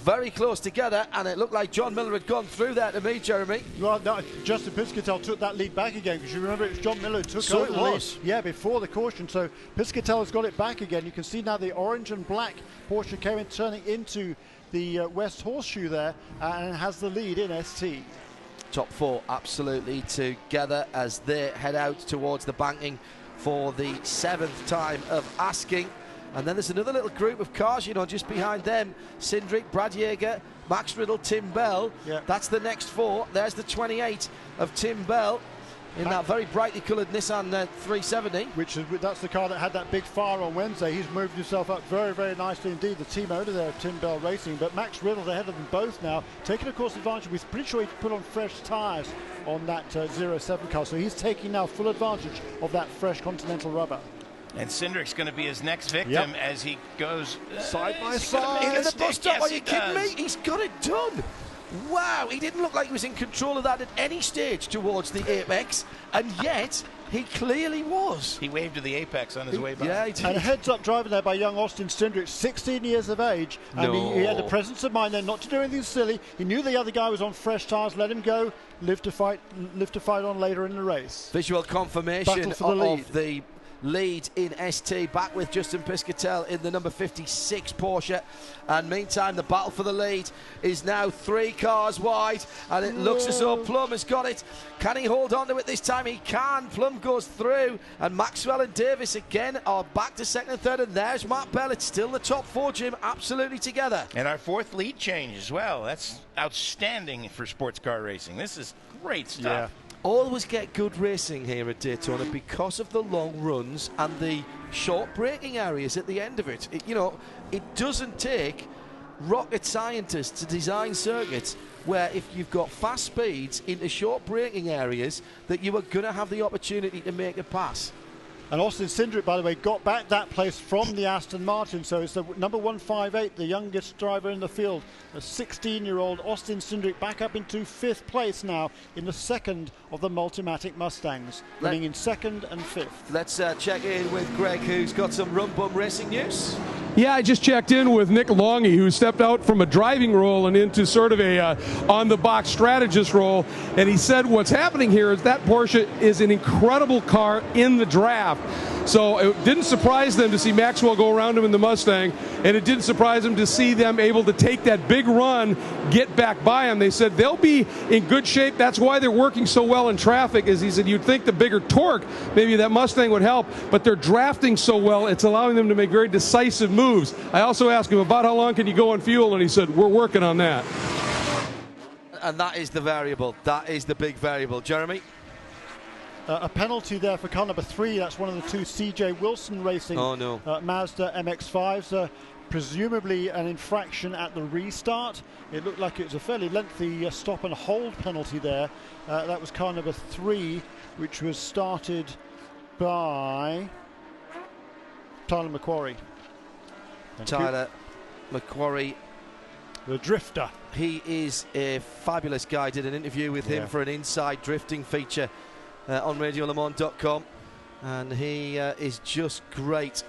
very close together, and it looked like John Miller had gone through there to me, Jeremy. Well, no, Justin Piscatell took that lead back again, because you remember it was John Miller who took over the lead. Yeah, before the caution. So Piscatell has got it back again. You can see now the orange and black Porsche Cayman turning into the West Horseshoe there, and has the lead in ST. Top 4 absolutely together as they head out towards the banking for the 7th time of asking. And then there's another little group of cars, just behind them. Cindric, Brad Yeager, Max Riddle, Tim Bell. Yeah. That's the next 4. There's the 28 of Tim Bell in that very brightly coloured Nissan 370. That's the car that had that big fire on Wednesday. He's moved himself up very, very nicely indeed. The team owner there, Tim Bell Racing. But Max Riddle's ahead of them both now, taking, of course, advantage. We're pretty sure he put on fresh tyres on that 07 car. So he's taking now full advantage of that fresh Continental rubber. And Cindric's going to be his next victim as he goes side by side. Into the bus stop. Are you kidding me? He's got it done. Wow, he didn't look like he was in control of that at any stage towards the apex, and yet he clearly was. He waved to the apex on his way by. Yeah, he did. And a heads-up driving there by young Austin Cindric, 16 years of age, and he had the presence of mind there not to do anything silly. He knew the other guy was on fresh tyres, let him go, live to fight on later in the race. Visual confirmation of the lead in ST, back with Justin Piscatell in the number 56 Porsche. And meantime, the battle for the lead is now 3 cars wide, and it looks as though Plum has got it. Can he hold on to it this time? He can. Plum goes through, and Maxwell and Davis again are back to second and third, and there's Matt Bell. It's still the top 4, Jim, absolutely together. And our 4th lead change as well. That's outstanding for sports car racing. This is great stuff. Yeah. Always get good racing here at Daytona because of the long runs and the short braking areas at the end of it. It doesn't take rocket scientists to design circuits where if you've got fast speeds into short braking areas that you are going to have the opportunity to make a pass. And Austin Cindric, by the way, got back that place from the Aston Martin. So it's the number 158, the youngest driver in the field, a 16-year-old Austin Cindric, back up into 5th place now in the 2nd of the Multimatic Mustangs, running in 2nd and 5th. Let's check in with Greg, who's got some Rum Bum racing news. Yeah, I just checked in with Nick Longy, who stepped out from a driving role and into sort of a on-the-box strategist role. And he said what's happening here is that Porsche is an incredible car in the draft. So it didn't surprise them to see Maxwell go around him in the Mustang, and it didn't surprise them to see them able to take that big run, get back by him. They said they'll be in good shape. That's why they're working so well in traffic, as he said, you'd think the bigger torque, maybe that Mustang would help, but they're drafting so well, it's allowing them to make very decisive moves. I also asked him about how long can you go on fuel, and he said, we're working on that. And that is the variable. That is the big variable. Jeremy? A penalty there for car number 3. That's one of the 2 CJ Wilson Racing Mazda MX-5s. Presumably an infraction at the restart. It looked like it was a fairly lengthy stop and hold penalty there. That was car number 3, which was started by Tyler McQuarrie. Tyler McQuarrie the drifter. He is a fabulous guy. Did an interview with him for an inside drifting feature on RadioLeMans.com, and he is just great.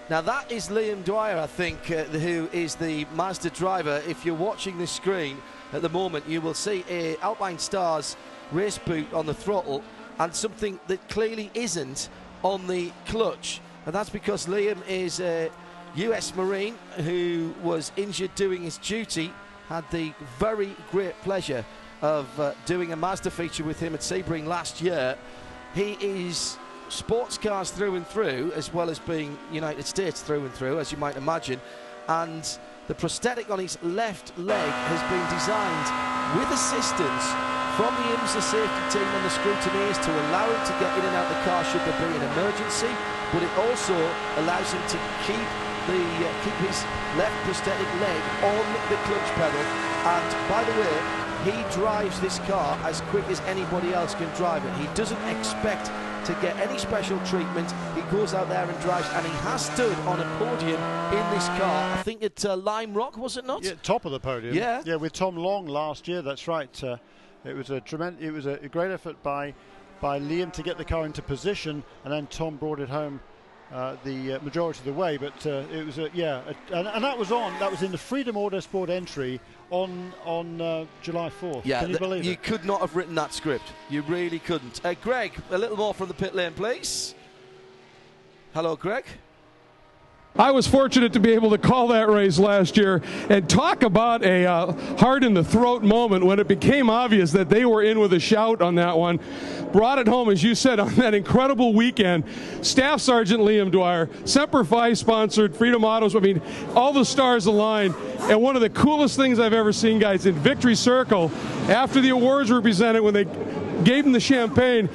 Now that is Liam Dwyer, I think, who is the Mazda driver. If you're watching the screen at the moment, you will see a Alpine Stars race boot on the throttle and something that clearly isn't on the clutch, and that's because Liam is a US Marine who was injured doing his duty. Had the very great pleasure of doing a Mazda feature with him at Sebring last year. He is sports cars through and through, as well as being United States through and through, as you might imagine, and the prosthetic on his left leg has been designed with assistance from the IMSA safety team and the scrutineers to allow him to get in and out the car should there be an emergency, but it also allows him to keep his left prosthetic leg on the clutch pedal. And by the way, he drives this car as quick as anybody else can drive it. He doesn't expect to get any special treatment. He goes out there and drives, and he has stood on a podium in this car, I think at Lime Rock, was it not? Yeah, top of the podium. Yeah, with Tom Long last year. That's right. It was a great effort by Liam to get the car into position, and then Tom brought it home the majority of the way. But it was and that was in the Freedom Autosport entry on July 4th. Yeah, can you believe it? You could not have written that script. You really couldn't. Greg, a little more from the pit lane, please. Hello, Greg. I was fortunate to be able to call that race last year, and talk about a heart in the throat moment when it became obvious that they were in with a shout on that one. Brought it home, as you said, on that incredible weekend. Staff Sergeant Liam Dwyer, Semper Fi sponsored, Freedom Autos. I mean, all the stars aligned. And one of the coolest things I've ever seen, guys, in Victory Circle, after the awards were presented, when they gave him the champagne,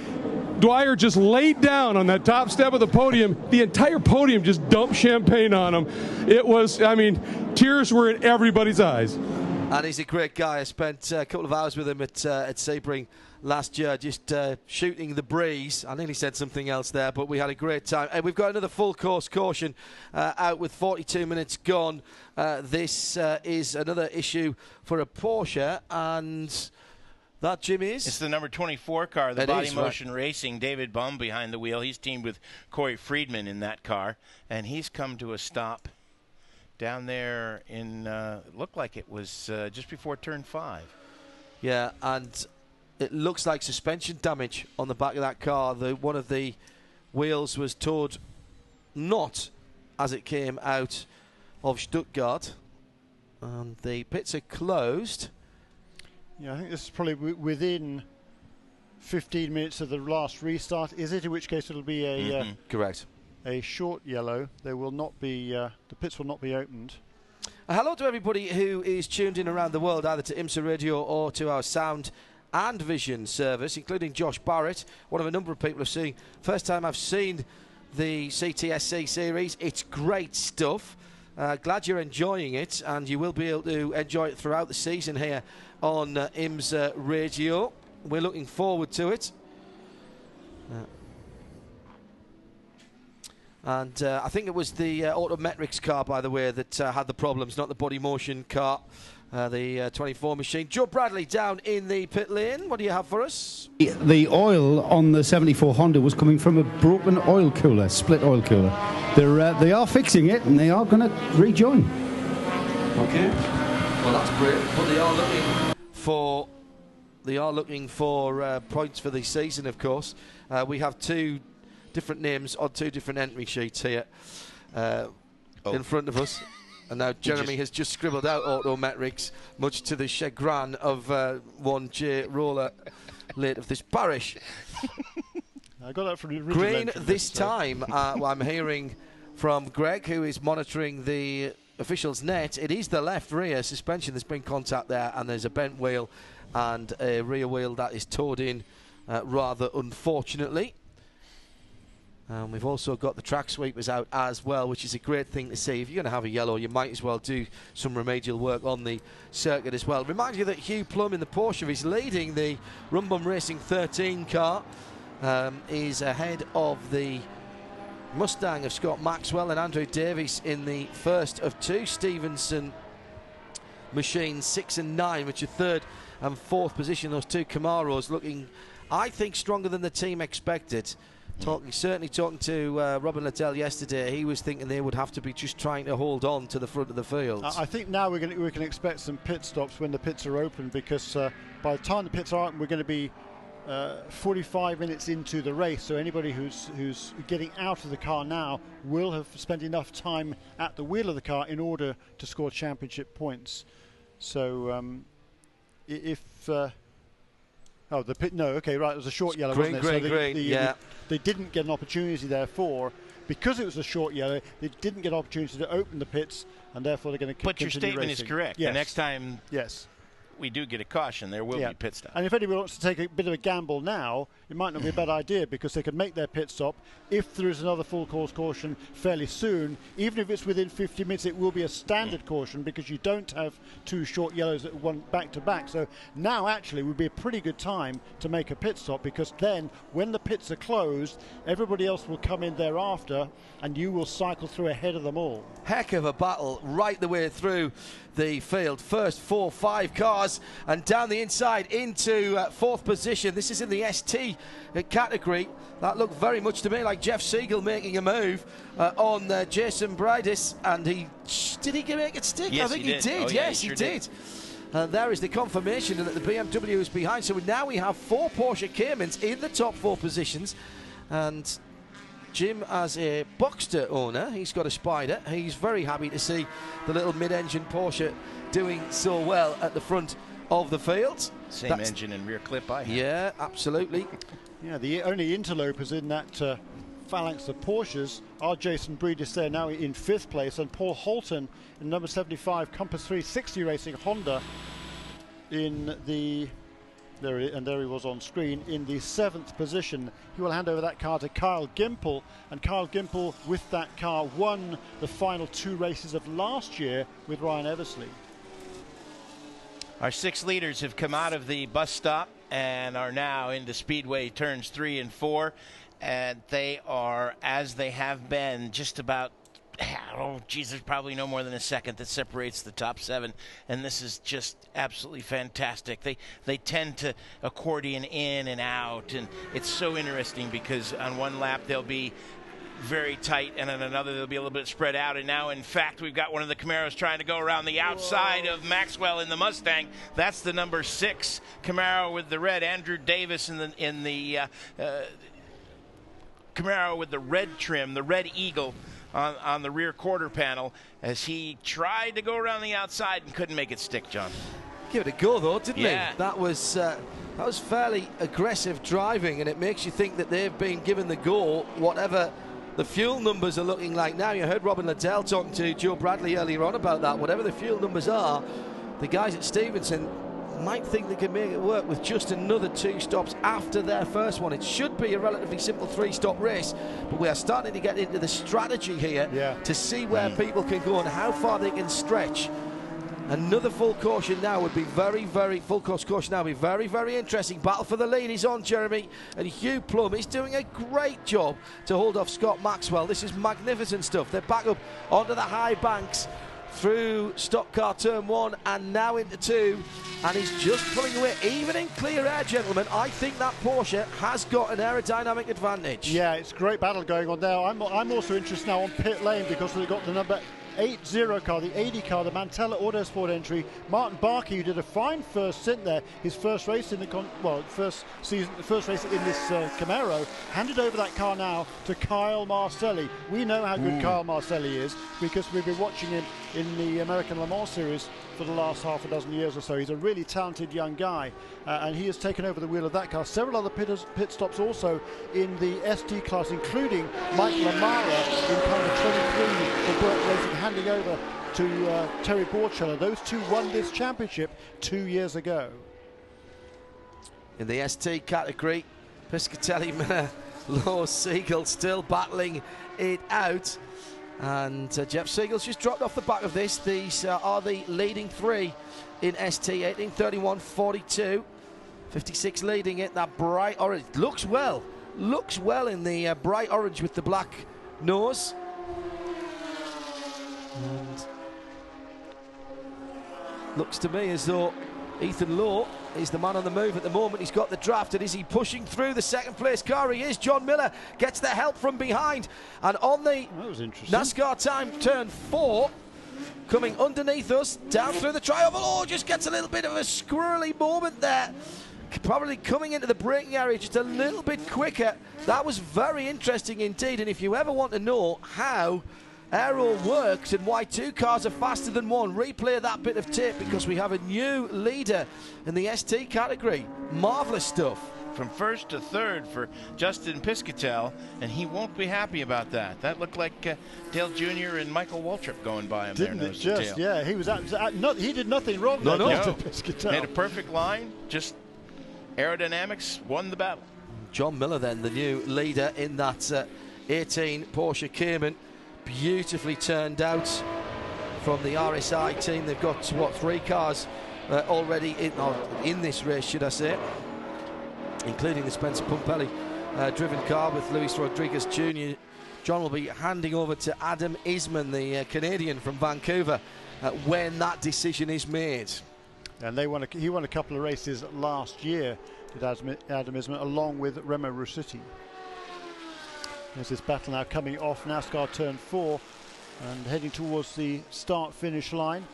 Dwyer just laid down on that top step of the podium. The entire podium just dumped champagne on him. It was, I mean, tears were in everybody's eyes. And he's a great guy. I spent a couple of hours with him at Sebring last year, just shooting the breeze. I nearly said something else there, but we had a great time. And we've got another full course caution out with 42 minutes gone. This is another issue for a Porsche, and that, Jim, is? It's the number 24 car, the Body Motion Racing. David Bum behind the wheel. He's teamed with Corey Friedman in that car, and he's come to a stop down there in, it looked like it was just before turn 5. Yeah, and it looks like suspension damage on the back of that car. One of the wheels was towed not as it came out of Stuttgart, and the pits are closed. Yeah, I think this is probably within 15 minutes of the last restart, is it? In which case it'll be a correct, a short yellow. There will not be the pits will not be opened. Hello to everybody who is tuned in around the world, either to IMSA Radio or to our sound and vision service, including Josh Barrett, one of a number of people have seen. First time I've seen the CTSC series. It's great stuff. Glad you're enjoying it, and you will be able to enjoy it throughout the season here on IMSA Radio. We're looking forward to it. And I think it was the Autometrics car, by the way, that had the problems, not the Body Motion car, the 24 machine. Joe Bradley down in the pit lane. What do you have for us? The oil on the 74 Honda was coming from a broken oil cooler, split oil cooler. They are fixing it, and they are going to rejoin. Okay. Well, that's great. But they are looking for points for the season, of course. We have two different names on two different entry sheets here in front of us. And now Jeremy has just scribbled out Autometrics, much to the chagrin of one J. Roller, late of this parish. I got that from the Green this time. I'm hearing from Greg, who is monitoring the officials' net. It is the left rear suspension. There's been contact there, and there's a bent wheel and a rear wheel that is towed in rather unfortunately. And we've also got the track sweepers out as well, which is a great thing to see. If you're going to have a yellow, you might as well do some remedial work on the circuit as well. Remind you that Hugh Plum in the Porsche is leading the Rumbum Racing 13 car, is ahead of the Mustang of Scott Maxwell and Andrew Davies in the first of two. Stevenson machines, 6 and 9, which are third and fourth position. Those two Camaros looking, I think, stronger than the team expected. Certainly talking to Robin Liddell yesterday, he was thinking they would have to be just trying to hold on to the front of the field. I think now we can expect some pit stops when the pits are open, because by the time the pits are open, we're going to be 45 minutes into the race. So anybody who's getting out of the car now will have spent enough time at the wheel of the car in order to score championship points. So if oh, the pit. No, okay, right. It was a short yellow, wasn't it? Green, yeah. They didn't get an opportunity, therefore, because it was a short yellow. They didn't get an opportunity to open the pits, and therefore they're going to continue racing. But your statement is correct. Yes. The next time, yes, we do get a caution, there will be pit stop. And if anybody wants to take a bit of a gamble now, it might not be a bad idea, because they could make their pit stop. If there is another full course caution fairly soon, even if it's within 50 minutes, it will be a standard caution, because you don't have two short yellows at one back to back. So now actually would be a pretty good time to make a pit stop, because then when the pits are closed, everybody else will come in thereafter and you will cycle through ahead of them all. Heck of a battle right the way through the field. First 4-5 cars, and down the inside into fourth position. This is in the ST category. That looked very much to me like Jeff Siegel making a move on Jason Bridis, and did he make it stick? Yes, I think he he did. did. Oh, yes, yeah, he sure did. And there is the confirmation that the BMW is behind. So now we have 4 Porsche Caymans in the top 4 positions, and Jim, as a Boxster owner, he's got a Spider. He's very happy to see the little mid-engine Porsche doing so well at the front of the field. Same engine and rear clip I have. Yeah, absolutely. Yeah, the only interlopers in that phalanx of Porsches are Jason Bridis there now in 5th place, and Paul Holton in number 75 Compass 360 Racing Honda in the there he was on screen in the 7th position. He will hand over that car to Kyle Gimple, and Kyle Gimple with that car won the final 2 races of last year with Ryan Eversley. Our 6 leaders have come out of the bus stop and are now into Speedway turns 3 and 4, and they are, as they have been, just about, oh geez, there's probably no more than a second that separates the top 7, and this is just absolutely fantastic. They tend to accordion in and out, and it's so interesting because on one lap they'll be very tight, and on another they'll be a little bit spread out. And now, in fact, we've got one of the Camaros trying to go around the outside of Maxwell in the Mustang. That's the number 6 Camaro with the red. Andrew Davis in the Camaro with the red trim, the red eagle on the rear quarter panel, as he tried to go around the outside and couldn't make it stick, John. Give it a go though, didn't Yeah. he? That was fairly aggressive driving, and it makes you think that they've been given the go, whatever the fuel numbers are looking like now. You heard Robin Liddell talking to Joe Bradley earlier on about that. Whatever the fuel numbers are, the guys at Stevenson might think they can make it work with just another 2 stops after their first one. It should be a relatively simple 3-stop race, but we are starting to get into the strategy here to see where people can go and how far they can stretch. Another full caution now would be very, full course caution now would be very, very interesting. Battle for the lead is on, Jeremy, and Hugh Plum is doing a great job to hold off Scott Maxwell. This is magnificent stuff. They're back up onto the high banks through stock car turn 1 and now into 2, and he's just pulling away. Even in clear air, gentlemen, I think that Porsche has got an aerodynamic advantage. Yeah, it's a great battle going on there. I'm also interested now on pit lane, because they've got the number 80 car, the 80 car, the Mantella Autosport entry. Martin Barkey, who did a fine first stint there, his first race in the first race in this Camaro, handed over that car now to Kyle Marcelli. We know how good Kyle Marcelli is, because we've been watching him in the American Le Mans series for the last half a dozen years or so. He's a really talented young guy, and he has taken over the wheel of that car. Several other pit stops also in the ST class, including Mike Lamara in car 23 for Burt Racing, handing over to Terry Borcheller. Those two won this championship 2 years ago. In the ST category, Piscatelli, Miller, Lowe, Siegel still battling it out. And Jeff Siegel's just dropped off the back of this. These are the leading 3 in ST, 18, 31, 42. 56 leading it, that bright orange. Looks well in the bright orange with the black nose. And Looks to me as though Ethan Lowe is the man on the move at the moment. He's got the draft, and is he pushing through the second place car? He is. John Miller gets the help from behind, and on the NASCAR time turn 4, coming underneath us, down through the trioval. Oh, just gets a little bit of a squirrely moment there. Probably coming into the braking area just a little bit quicker. That was very interesting indeed, and if you ever want to know how aero works and why 2 cars are faster than 1, replay that bit of tape, because we have a new leader in the ST category. Marvellous stuff. From first to third for Justin Piscatell, and he won't be happy about that. That looked like Dale Jr. and Michael Waltrip going by him. Didn't there, it just? Yeah, he was he did nothing wrong. No. Piscatell made a perfect line. Just aerodynamics won the battle. John Miller then, the new leader in that 18 Porsche Cayman. Beautifully turned out from the RSI team. They've got, what, 3 cars already in this race, should I say, including the Spencer Pumpelly driven car with Luis Rodriguez Jr. John will be handing over to Adam Isman, the Canadian from Vancouver, when that decision is made. And he won a couple of races last year, did Adam Isman, along with Remo Ruscitti. There's this battle now coming off NASCAR turn 4 and heading towards the start-finish line,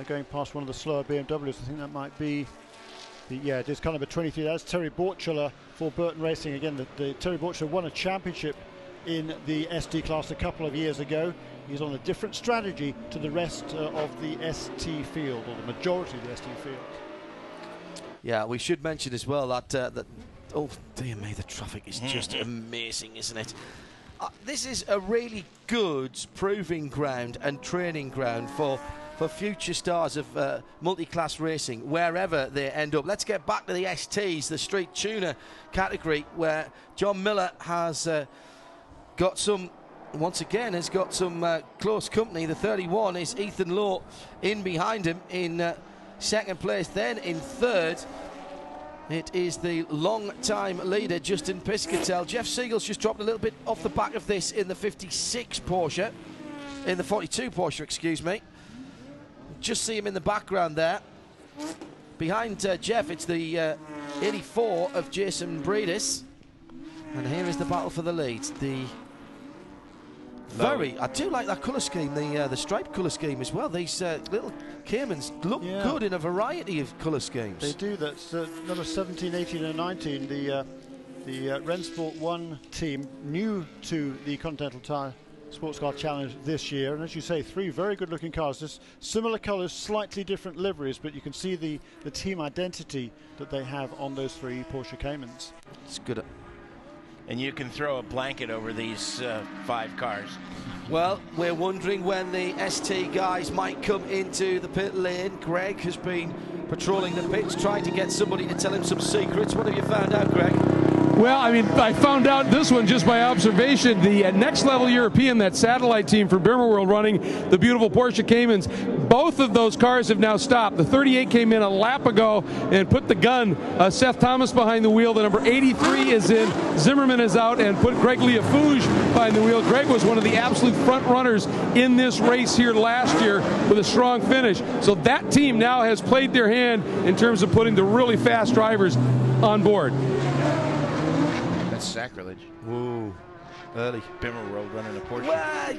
going past one of the slower BMWs. I think that might be it is kind of a 23. That's Terry Borchula for Burton Racing. Again, the Terry Borchula won a championship in the ST class a couple of years ago. He's on a different strategy to the rest of the ST field, or the majority of the ST field. Yeah, we should mention as well that oh dear me, the traffic is just amazing, isn't it? This is a really good proving ground and training ground for future stars of multi-class racing, wherever they end up. Let's get back to the STs, the street tuner category, where John Miller has got some, once again, has got some close company. The 31 is Ethan Lowe in behind him in second place. Then in third, it is the long-time leader, Justin Piscatell. Jeff Siegel's just dropped a little bit off the back of this in the 56 Porsche, in the 42 Porsche, excuse me. Just see him in the background there. Behind Jeff, it's the 84 of Jason Breedis. And here is the battle for the lead. I do like that colour scheme, the striped colour scheme as well. These little Caymans look good in a variety of colour schemes. They do. That's number 17, 18 and 19. The Rennsport 1 team, new to the Continental Tire SportsCar Challenge this year. And as you say, 3 very good looking cars. Just similar colours, slightly different liveries, but you can see the team identity that they have on those 3 Porsche Caymans. It's good. And you can throw a blanket over these 5 cars. Well, we're wondering when the ST guys might come into the pit lane. Greg has been patrolling the pits, trying to get somebody to tell him some secrets. What have you found out, Greg? Well, I mean, I found out this one just by observation. The Next Level European, that satellite team for Bimmer World running the beautiful Porsche Caymans, both of those cars have now stopped. The 38 came in a lap ago and put the gun, Seth Thomas behind the wheel. The number 83 is in, Zimmerman is out, and put Greg Liafouge behind the wheel. Greg was one of the absolute front runners in this race here last year with a strong finish. So that team now has played their hand in terms of putting the really fast drivers on board. That's sacrilege. Whoa, early. Bimmer World running a Porsche. Well,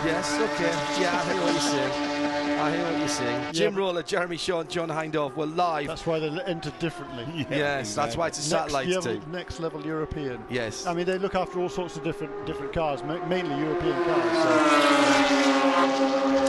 yes, okay. Yeah, I hear what you're saying. I hear what you're saying. Jim Roller, Jeremy Shaw, John Hindorf were live. That's why they entered differently. Yes, exactly. That's why it's a satellite team. Next level European. Yes. I mean, they look after all sorts of different cars, mainly European cars.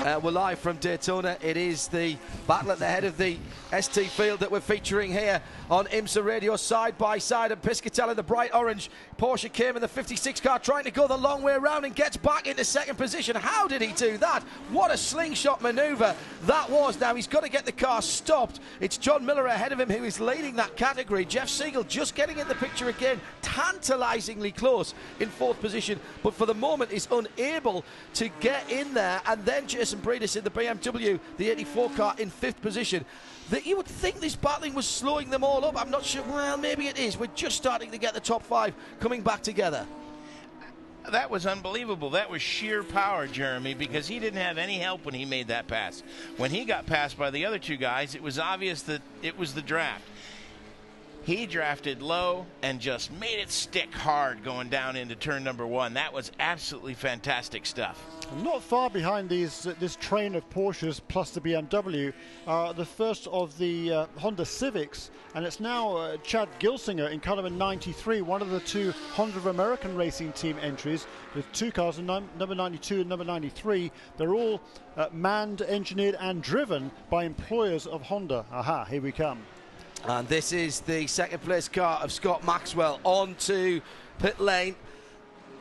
So. We're live from Daytona. It is the battle at the head of the ST field that we're featuring here on IMSA Radio, side by side. And Piscatell in the bright orange Porsche Cayman, the 56 car, trying to go the long way around and gets back into second position. How did he do that? What a slingshot maneuver that was. Now he's got to get the car stopped. It's John Miller ahead of him who is leading that category. Jeff Siegel just getting in the picture again, tantalizingly close in fourth position, but for the moment is unable to get in there. And then Jason Breedis in the BMW, the 84 car, in fifth position. That you would think this battling was slowing them all up. I'm not sure. Well, maybe it is. We're just starting to get the top 5 coming back together. That was unbelievable. That was sheer power, Jeremy, because he didn't have any help when he made that pass. When he got passed by the other two guys, it was obvious that it was the draft. He drafted low and just made it stick hard going down into turn number 1. That was absolutely fantastic stuff. Not far behind this train of Porsches plus the BMW, the first of the Honda Civics, and it's now Chad Gilsinger in car number 93, one of the two Honda of American Racing Team entries, with two cars, number 92 and number 93. They're all manned, engineered and driven by employers of Honda. Aha, here we come. And this is the second place car of Scott Maxwell onto pit lane.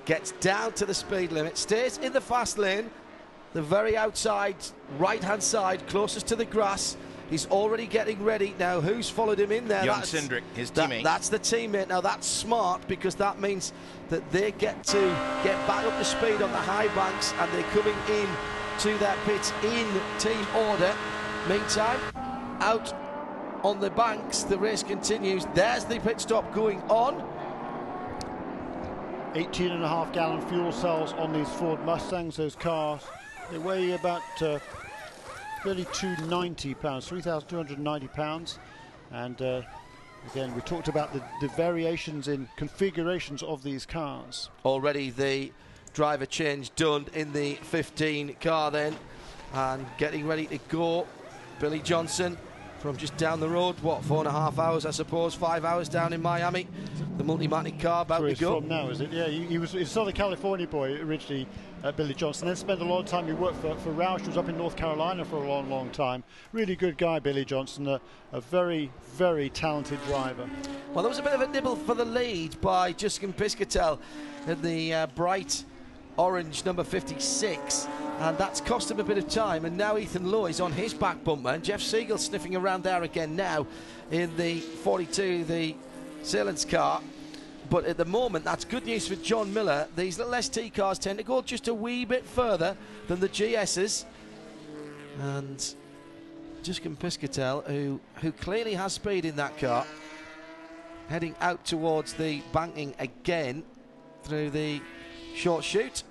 Gets down to the speed limit, stays in the fast lane, the very outside right-hand side, closest to the grass. He's already getting ready. Now, who's followed him in there? Young Cindric, his teammate. That's the teammate. Now, that's smart because that means that they get to get back up to speed on the high banks and they're coming in to their pits in team order. Meantime, out on the banks, the race continues. There's the pit stop going on. 18.5 gallon fuel cells on these Ford Mustangs. Those cars, they weigh about 3,290 pounds, 3,290 pounds. And again, we talked about the variations in configurations of these cars. Already the driver change done in the 15 car then, and getting ready to go. Billy Johnson from just down the road, what, 4.5 hours, I suppose, 5 hours down in Miami. The Multimatic car about to go. From now, is it? Yeah, he was a Southern California boy originally, Billy Johnson. Then spent a lot of time, he worked for Roush, was up in North Carolina for a long, long time. Really good guy, Billy Johnson, a very, very talented driver. Well, there was a bit of a nibble for the lead by Justin Piscatel in the bright orange number 56, and that's cost him a bit of time. And now Ethan Lowe is on his back bumper, and Jeff Siegel sniffing around there again now in the 42, the Salence car. But at the moment, that's good news for John Miller. These little ST cars tend to go just a wee bit further than the GS's, and Justin Piscatel, who clearly has speed in that car, heading out towards the banking again through the short chute.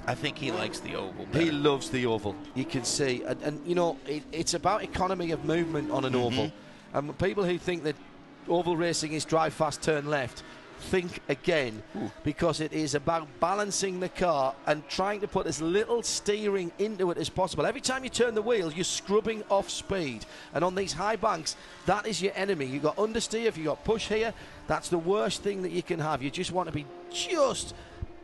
I think he likes the oval better. He loves the oval, you can see. And you know, it's about economy of movement on an oval. And people who think that oval racing is drive fast, turn left, think again. Because it is about balancing the car and trying to put as little steering into it as possible. Every time you turn the wheel, you're scrubbing off speed. And on these high banks, that is your enemy. You've got understeer, if you've got push here, that's the worst thing that you can have. You just want to be just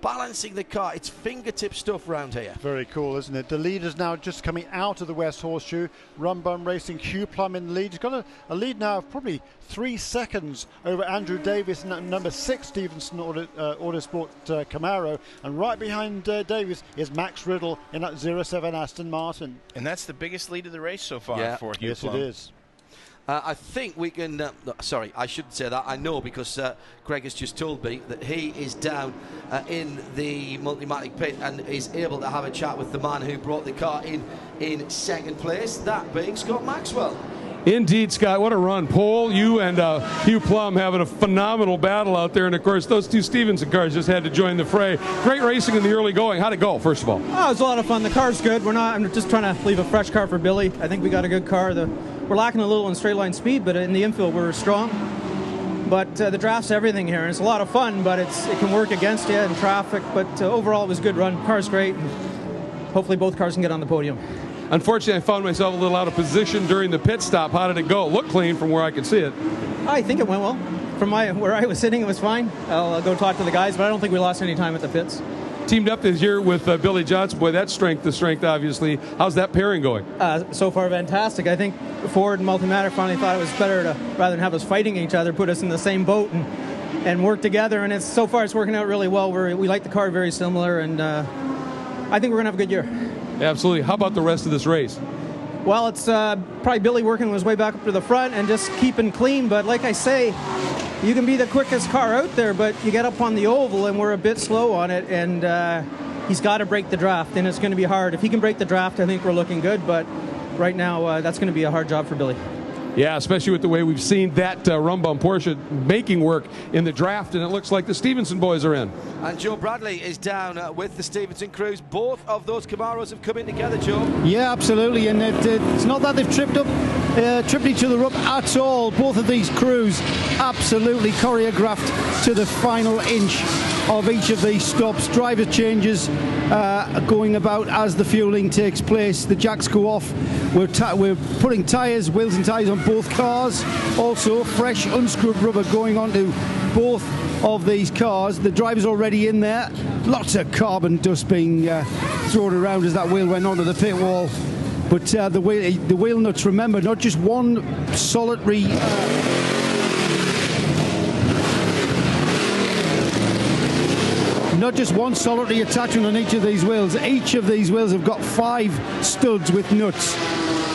balancing the car. It's fingertip stuff around here. Very cool, isn't it? The lead is now just coming out of the West Horseshoe. Rum Bum Racing, Hugh Plum in the lead. He's got a lead now of probably 3 seconds over Andrew Davis and number 6 Stevenson Autosport Camaro. And right behind Davis is Max Riddle in that 07 Aston Martin. And that's the biggest lead of the race so far for Hugh Plum. Yes, it is. I think we can, sorry, I shouldn't say that. I know because Greg has just told me that he is down in the Multimatic pit and is able to have a chat with the man who brought the car in second place, that being Scott Maxwell. Indeed, Scott, what a run. Paul, you and Hugh Plum having a phenomenal battle out there. And, of course, those two Stevenson cars just had to join the fray. Great racing in the early going. How'd it go, first of all? Oh, it was a lot of fun. The car's good. I'm just trying to leave a fresh car for Billy. I think we got a good car. We're lacking a little in straight line speed, but in the infield we're strong. But the draft's everything here, and it's a lot of fun, but it can work against you in traffic. But overall, it was a good run. Car's great, and hopefully both cars can get on the podium. Unfortunately, I found myself a little out of position during the pit stop. How did it go? It looked clean from where I could see it. I think it went well. From where I was sitting, it was fine. I'll go talk to the guys, but I don't think we lost any time at the pits. Teamed up this year with Billy Johnson. Boy, that's strength to strength, obviously. How's that pairing going? So far, fantastic. I think Ford and Multimatic finally thought it was better to, rather than have us fighting each other, put us in the same boat and work together. And so far, it's working out really well. We like the car very similar, and I think we're going to have a good year. Absolutely. How about the rest of this race? Well, it's probably Billy working his way back up to the front and just keeping clean. But like I say, you can be the quickest car out there, but you get up on the oval and we're a bit slow on it. And he's got to break the draft, and it's going to be hard. If he can break the draft, I think we're looking good. But right now, that's going to be a hard job for Billy. Yeah, especially with the way we've seen that Rum Bum Porsche making work in the draft, and it looks like the Stevenson boys are in. And Joe Bradley is down with the Stevenson crews. Both of those Camaros have come in together, Joe. Yeah, absolutely, and it's not that they've tripped each other up at all. Both of these crews absolutely choreographed to the final inch of each of these stops. Driver changes going about as the fueling takes place. The jacks go off. We're putting tyres, wheels and tyres on both cars. Also, fresh unscrewed rubber going onto both of these cars. The driver's already in there. Lots of carbon dust being thrown around as that wheel went onto the pit wall. But the wheel nuts, remember, not just one solitary attachment on each of these wheels. Each of these wheels have got 5 studs with nuts.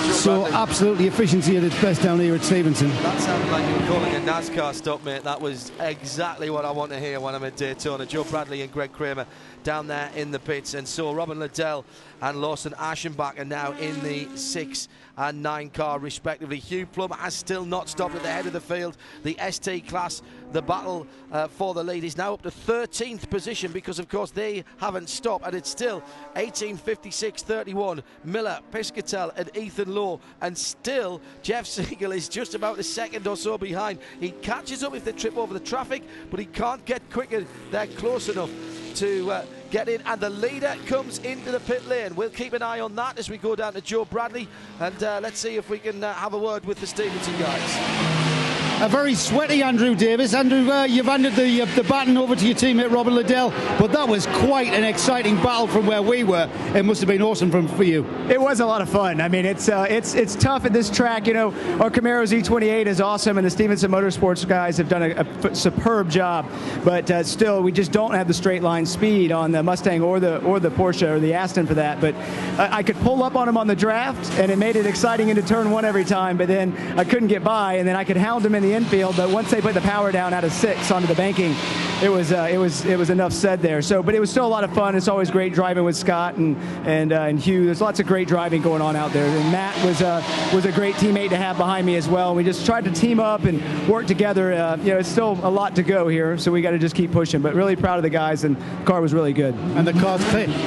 So absolutely efficiency at its best down here at Stevenson. That sounded like you were calling a NASCAR stop, mate. That was exactly what I want to hear when I'm at Daytona. Joe Bradley and Greg Kramer down there in the pits. And so Robin Liddell and Lawson Aschenbach are now in the 6 and 9 car respectively. Hugh Plum has still not stopped at the head of the field. The ST class, the battle for the lead is now up to 13th position because of course they haven't stopped, and it's still 18:56.31. Miller, Piscatel and Ethan Lowe, and still Jeff Siegel is just about a second or so behind. He catches up if they trip over the traffic, but he can't get quicker. They're close enough to get in, and the leader comes into the pit lane. We'll keep an eye on that as we go down to Joe Bradley, and let's see if we can have a word with the Stevenson guys. A very sweaty Andrew Davis. Andrew, you've handed the baton over to your teammate Robin Liddell, but that was quite an exciting battle from where we were. It must have been awesome for you. It was a lot of fun. I mean, it's tough at this track. You know, our Camaro's E28 is awesome, and the Stevenson Motorsports guys have done a superb job. But still, we just don't have the straight line speed on the Mustang or the Porsche or the Aston for that. But I could pull up on them on the draft, and it made it exciting into turn 1 every time. But then I couldn't get by, and then I could hound them in the infield, but once they put the power down out of 6 onto the banking, it was enough said there. So, but it was still a lot of fun. It's always great driving with Scott and Hugh. There's lots of great driving going on out there. And Matt was a great teammate to have behind me as well. We just tried to team up and work together. You know, it's still a lot to go here, so we got to just keep pushing. But really proud of the guys, and the car was really good. And the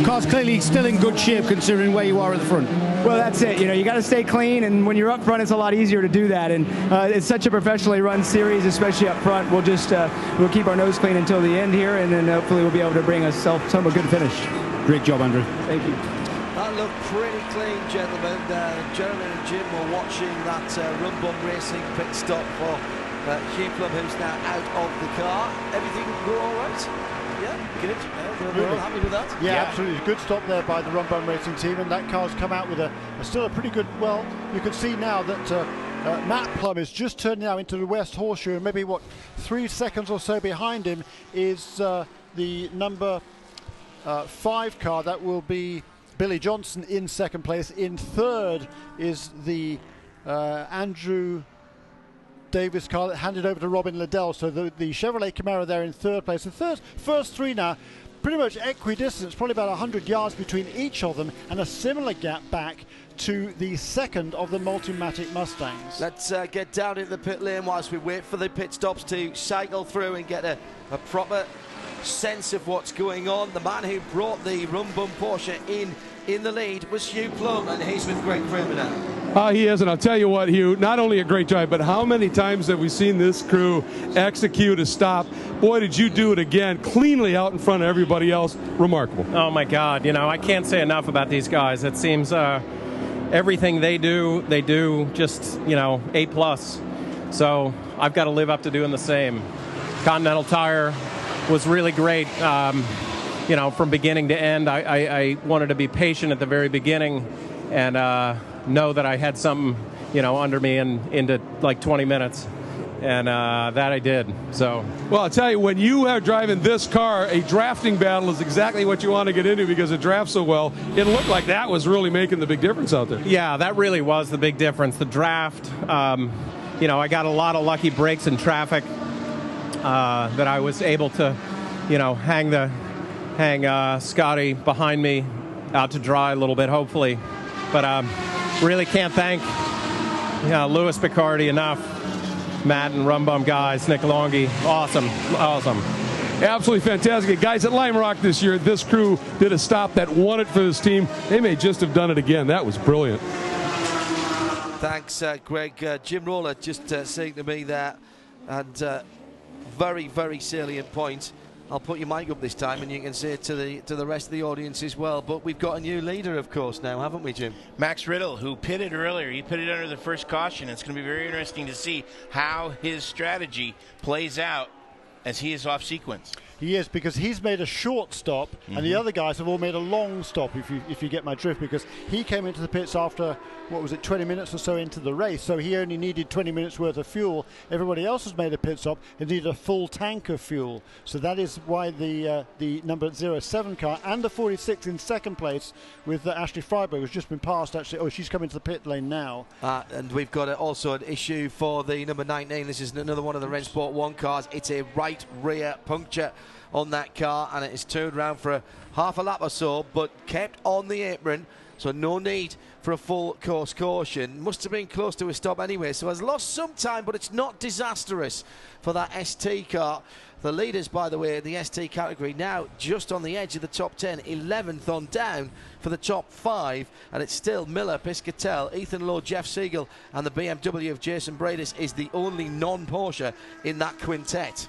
car's clearly still in good shape considering where you are at the front. Well, that's it. You know, you got to stay clean, and when you're up front, it's a lot easier to do that. And it's such a professionally run series, especially up front. We'll just we'll keep our nose clean until the end here, and then hopefully we'll be able to bring us some a good finish. Great job, Andrew. Thank you. That looked pretty clean, gentlemen. Jeremy and Jim were watching that Rum Bum Racing pit stop for Hugh Plum, who's now out of the car. Everything go all right? Yeah, good. We're all happy with that? Yeah, absolutely. Good stop there by the Rum Bum Racing team, and that car's come out with still a pretty good, well, you can see now that Matt Plum is just turning now into the West Horseshoe, and maybe 3 seconds or so behind him is the number 5 car. That will be Billy Johnson in second place. In third is the Andrew Davis car that handed over to Robin Liddell. So the Chevrolet Camaro there in third place. The first 3 now pretty much equidistant, probably about 100 yards between each of them, and a similar gap back to the second of the Multimatic Mustangs. Let's get down into the pit lane whilst we wait for the pit stops to cycle through and get a proper sense of what's going on. The man who brought the Rum Bum Porsche in the lead was Hugh Plum, and he's with Greg Kramer now. He is, and I'll tell you what, Hugh, not only a great drive, but how many times have we seen this crew execute a stop? Boy, did you do it again, cleanly out in front of everybody else. Remarkable. Oh, my God. You know, I can't say enough about these guys. It seems everything they do just, you know, A+. So I've got to live up to doing the same. Continental Tire was really great. You know, from beginning to end, I wanted to be patient at the very beginning and know that I had something, you know, under me and into like 20 minutes. And that I did. So, well, I'll tell you, when you are driving this car, a drafting battle is exactly what you want to get into because it drafts so well. It looked like that was really making the big difference out there. Yeah, that really was the big difference. The draft, you know, I got a lot of lucky breaks in traffic that I was able to, you know, hang Scotty behind me out to dry a little bit, hopefully. But really can't thank Yeah, Louis Picardi, enough. Matt and Rumbum guys, Nick Longy, awesome. Absolutely fantastic. Guys, at Lime Rock this year, this crew did a stop that won it for this team. They may just have done it again. That was brilliant. Thanks, Greg. Jim Roller just saying to me that, and very, very salient point. I'll put your mic up this time, and you can say it to the rest of the audience as well. But we've got a new leader, of course, now, haven't we, Jim? Max Riddle, who pitted earlier. He pitted under the first caution. It's going to be very interesting to see how his strategy plays out as he is off sequence. He is, because he's made a short stop, and the other guys have all made a long stop, if you get my drift, because he came into the pits after, 20 minutes or so into the race, so he only needed 20 minutes worth of fuel. Everybody else has made a pit stop and needed a full tank of fuel. So that is why the number 07 car and the 46 in second place with Ashley Freiberg has just been passed, actually. Oh, she's coming to the pit lane now. And we've got also an issue for the number 19. This is another one of the Rennsport 1 cars. It's a right rear puncture on that car, and it is turned around for half a lap or so, but kept on the apron, so no need for a full course caution. Must have been close to a stop anyway, so has lost some time, but it's not disastrous for that ST car. The leaders, by the way, the ST category now just on the edge of the top 10, 11th on down for the top 5, and it's still Miller, Piscatell, Ethan Lowe, Jeff Siegel, and the BMW of Jason Bradis is the only non-Porsche in that quintet.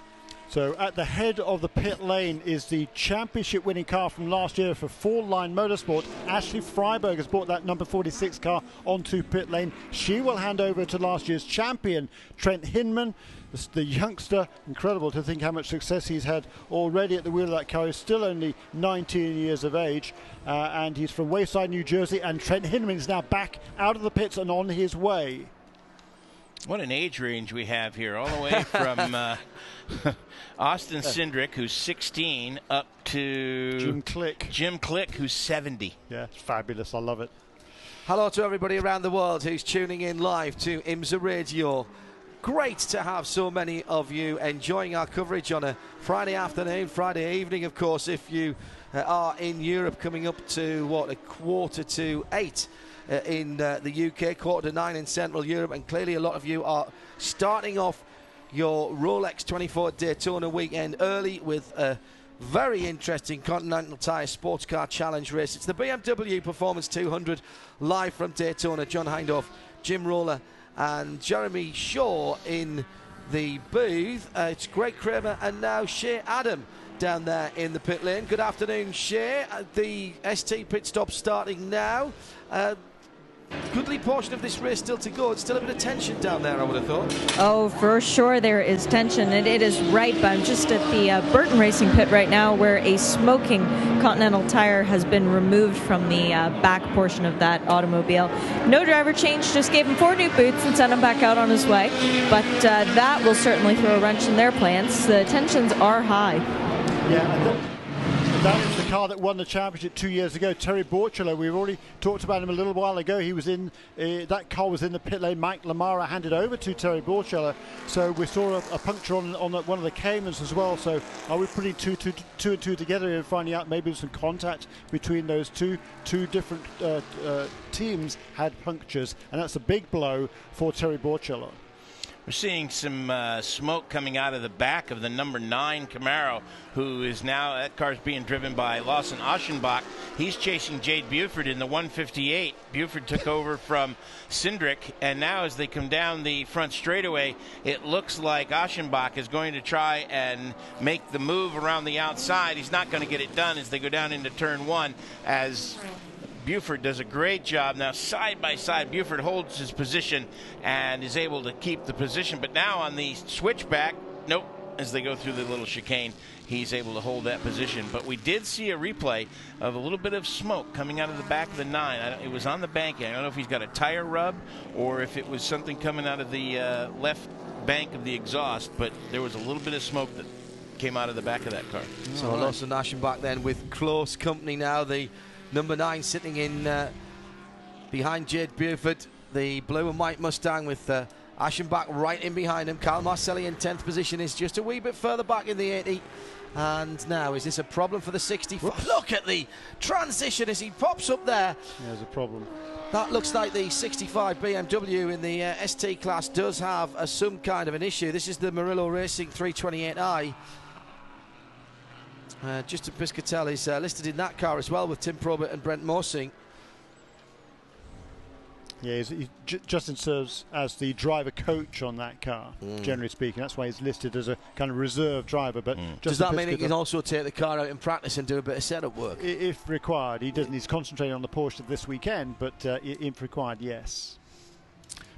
So at the head of the pit lane is the championship winning car from last year for Four Line Motorsport. Ashley Freiberg has brought that number 46 car onto pit lane. She will hand over to last year's champion, Trent Hinman, the youngster. Incredible to think how much success he's had already at the wheel of that car. He's still only 19 years of age, and he's from Wayside, New Jersey, and Trent Hinman is now back out of the pits and on his way. What an age range we have here, all the way from Austin Cindric, who's 16, up to Jim Click, who's 70. Yeah, it's fabulous. I love it. Hello to everybody around the world who's tuning in live to IMSA Radio. Great to have so many of you enjoying our coverage on a Friday afternoon, Friday evening, of course, if you are in Europe, coming up to, a 7:45 in the UK, 8:45 in Central Europe, and clearly a lot of you are starting off your Rolex 24 Daytona weekend early with a very interesting Continental Tire SportsCar Challenge race. It's the BMW Performance 200 live from Daytona. John Hindhaugh, Jim Roller and Jeremy Shaw in the booth. It's Greg Kramer and now Shea Adam down there in the pit lane. Good afternoon, Shea. The ST pit stop starting now. Goodly portion of this race still to go. It's still a bit of tension down there, I would have thought. Oh, for sure there is tension, and it is right. But I'm just at the Burton Racing pit right now, where a smoking Continental Tire has been removed from the back portion of that automobile. No driver change, just gave him 4 new boots and sent him back out on his way. But that will certainly throw a wrench in their plans. The tensions are high. Yeah. That is the car that won the championship 2 years ago, Terry Borcholo. We've already talked about him a little while ago. He was in that car was in the pit lane. Mike Lamara handed over to Terry Borcholo. So we saw a puncture on one of the Caymans as well. So are we putting two and two together and finding out maybe there's some contact between those two different teams had punctures, and that's a big blow for Terry Borcholo. We're seeing some smoke coming out of the back of the number 9 Camaro, who is now, that car's being driven by Lawson Aschenbach. He's chasing Jade Buford in the 158. Buford took over from Cindric, and now as they come down the front straightaway, it looks like Aschenbach is going to try and make the move around the outside. He's not going to get it done as they go down into turn 1, as Buford does a great job. Now side by side, Buford holds his position and is able to keep the position, but now on the switchback, nope, as they go through the little chicane, he's able to hold that position. But we did see a replay of a little bit of smoke coming out of the back of the 9. It was on the bank end. I don't know if he's got a tire rub or if it was something coming out of the left bank of the exhaust, but there was a little bit of smoke that came out of the back of that car. So Lawson Aschenbach then with close company now. The number 9 sitting in behind Jade Buford, the blue and white Mustang with Aschenbach right in behind him. Karl Marcelli in 10th position is just a wee bit further back in the 80. And now, is this a problem for the 65? Whoops. Look at the transition as he pops up there. Yeah, there's a problem. That looks like the 65 BMW in the ST class does have some kind of an issue. This is the Murillo Racing 328i. Justin Piscatell is listed in that car as well with Tim Probert and Brent Morsing. Yeah, Justin serves as the driver coach on that car, generally speaking. That's why he's listed as a kind of reserve driver. But does that mean he can also take the car out in practice and do a bit of setup work? If required. He doesn't. He's concentrating on the Porsche this weekend, but if required, yes.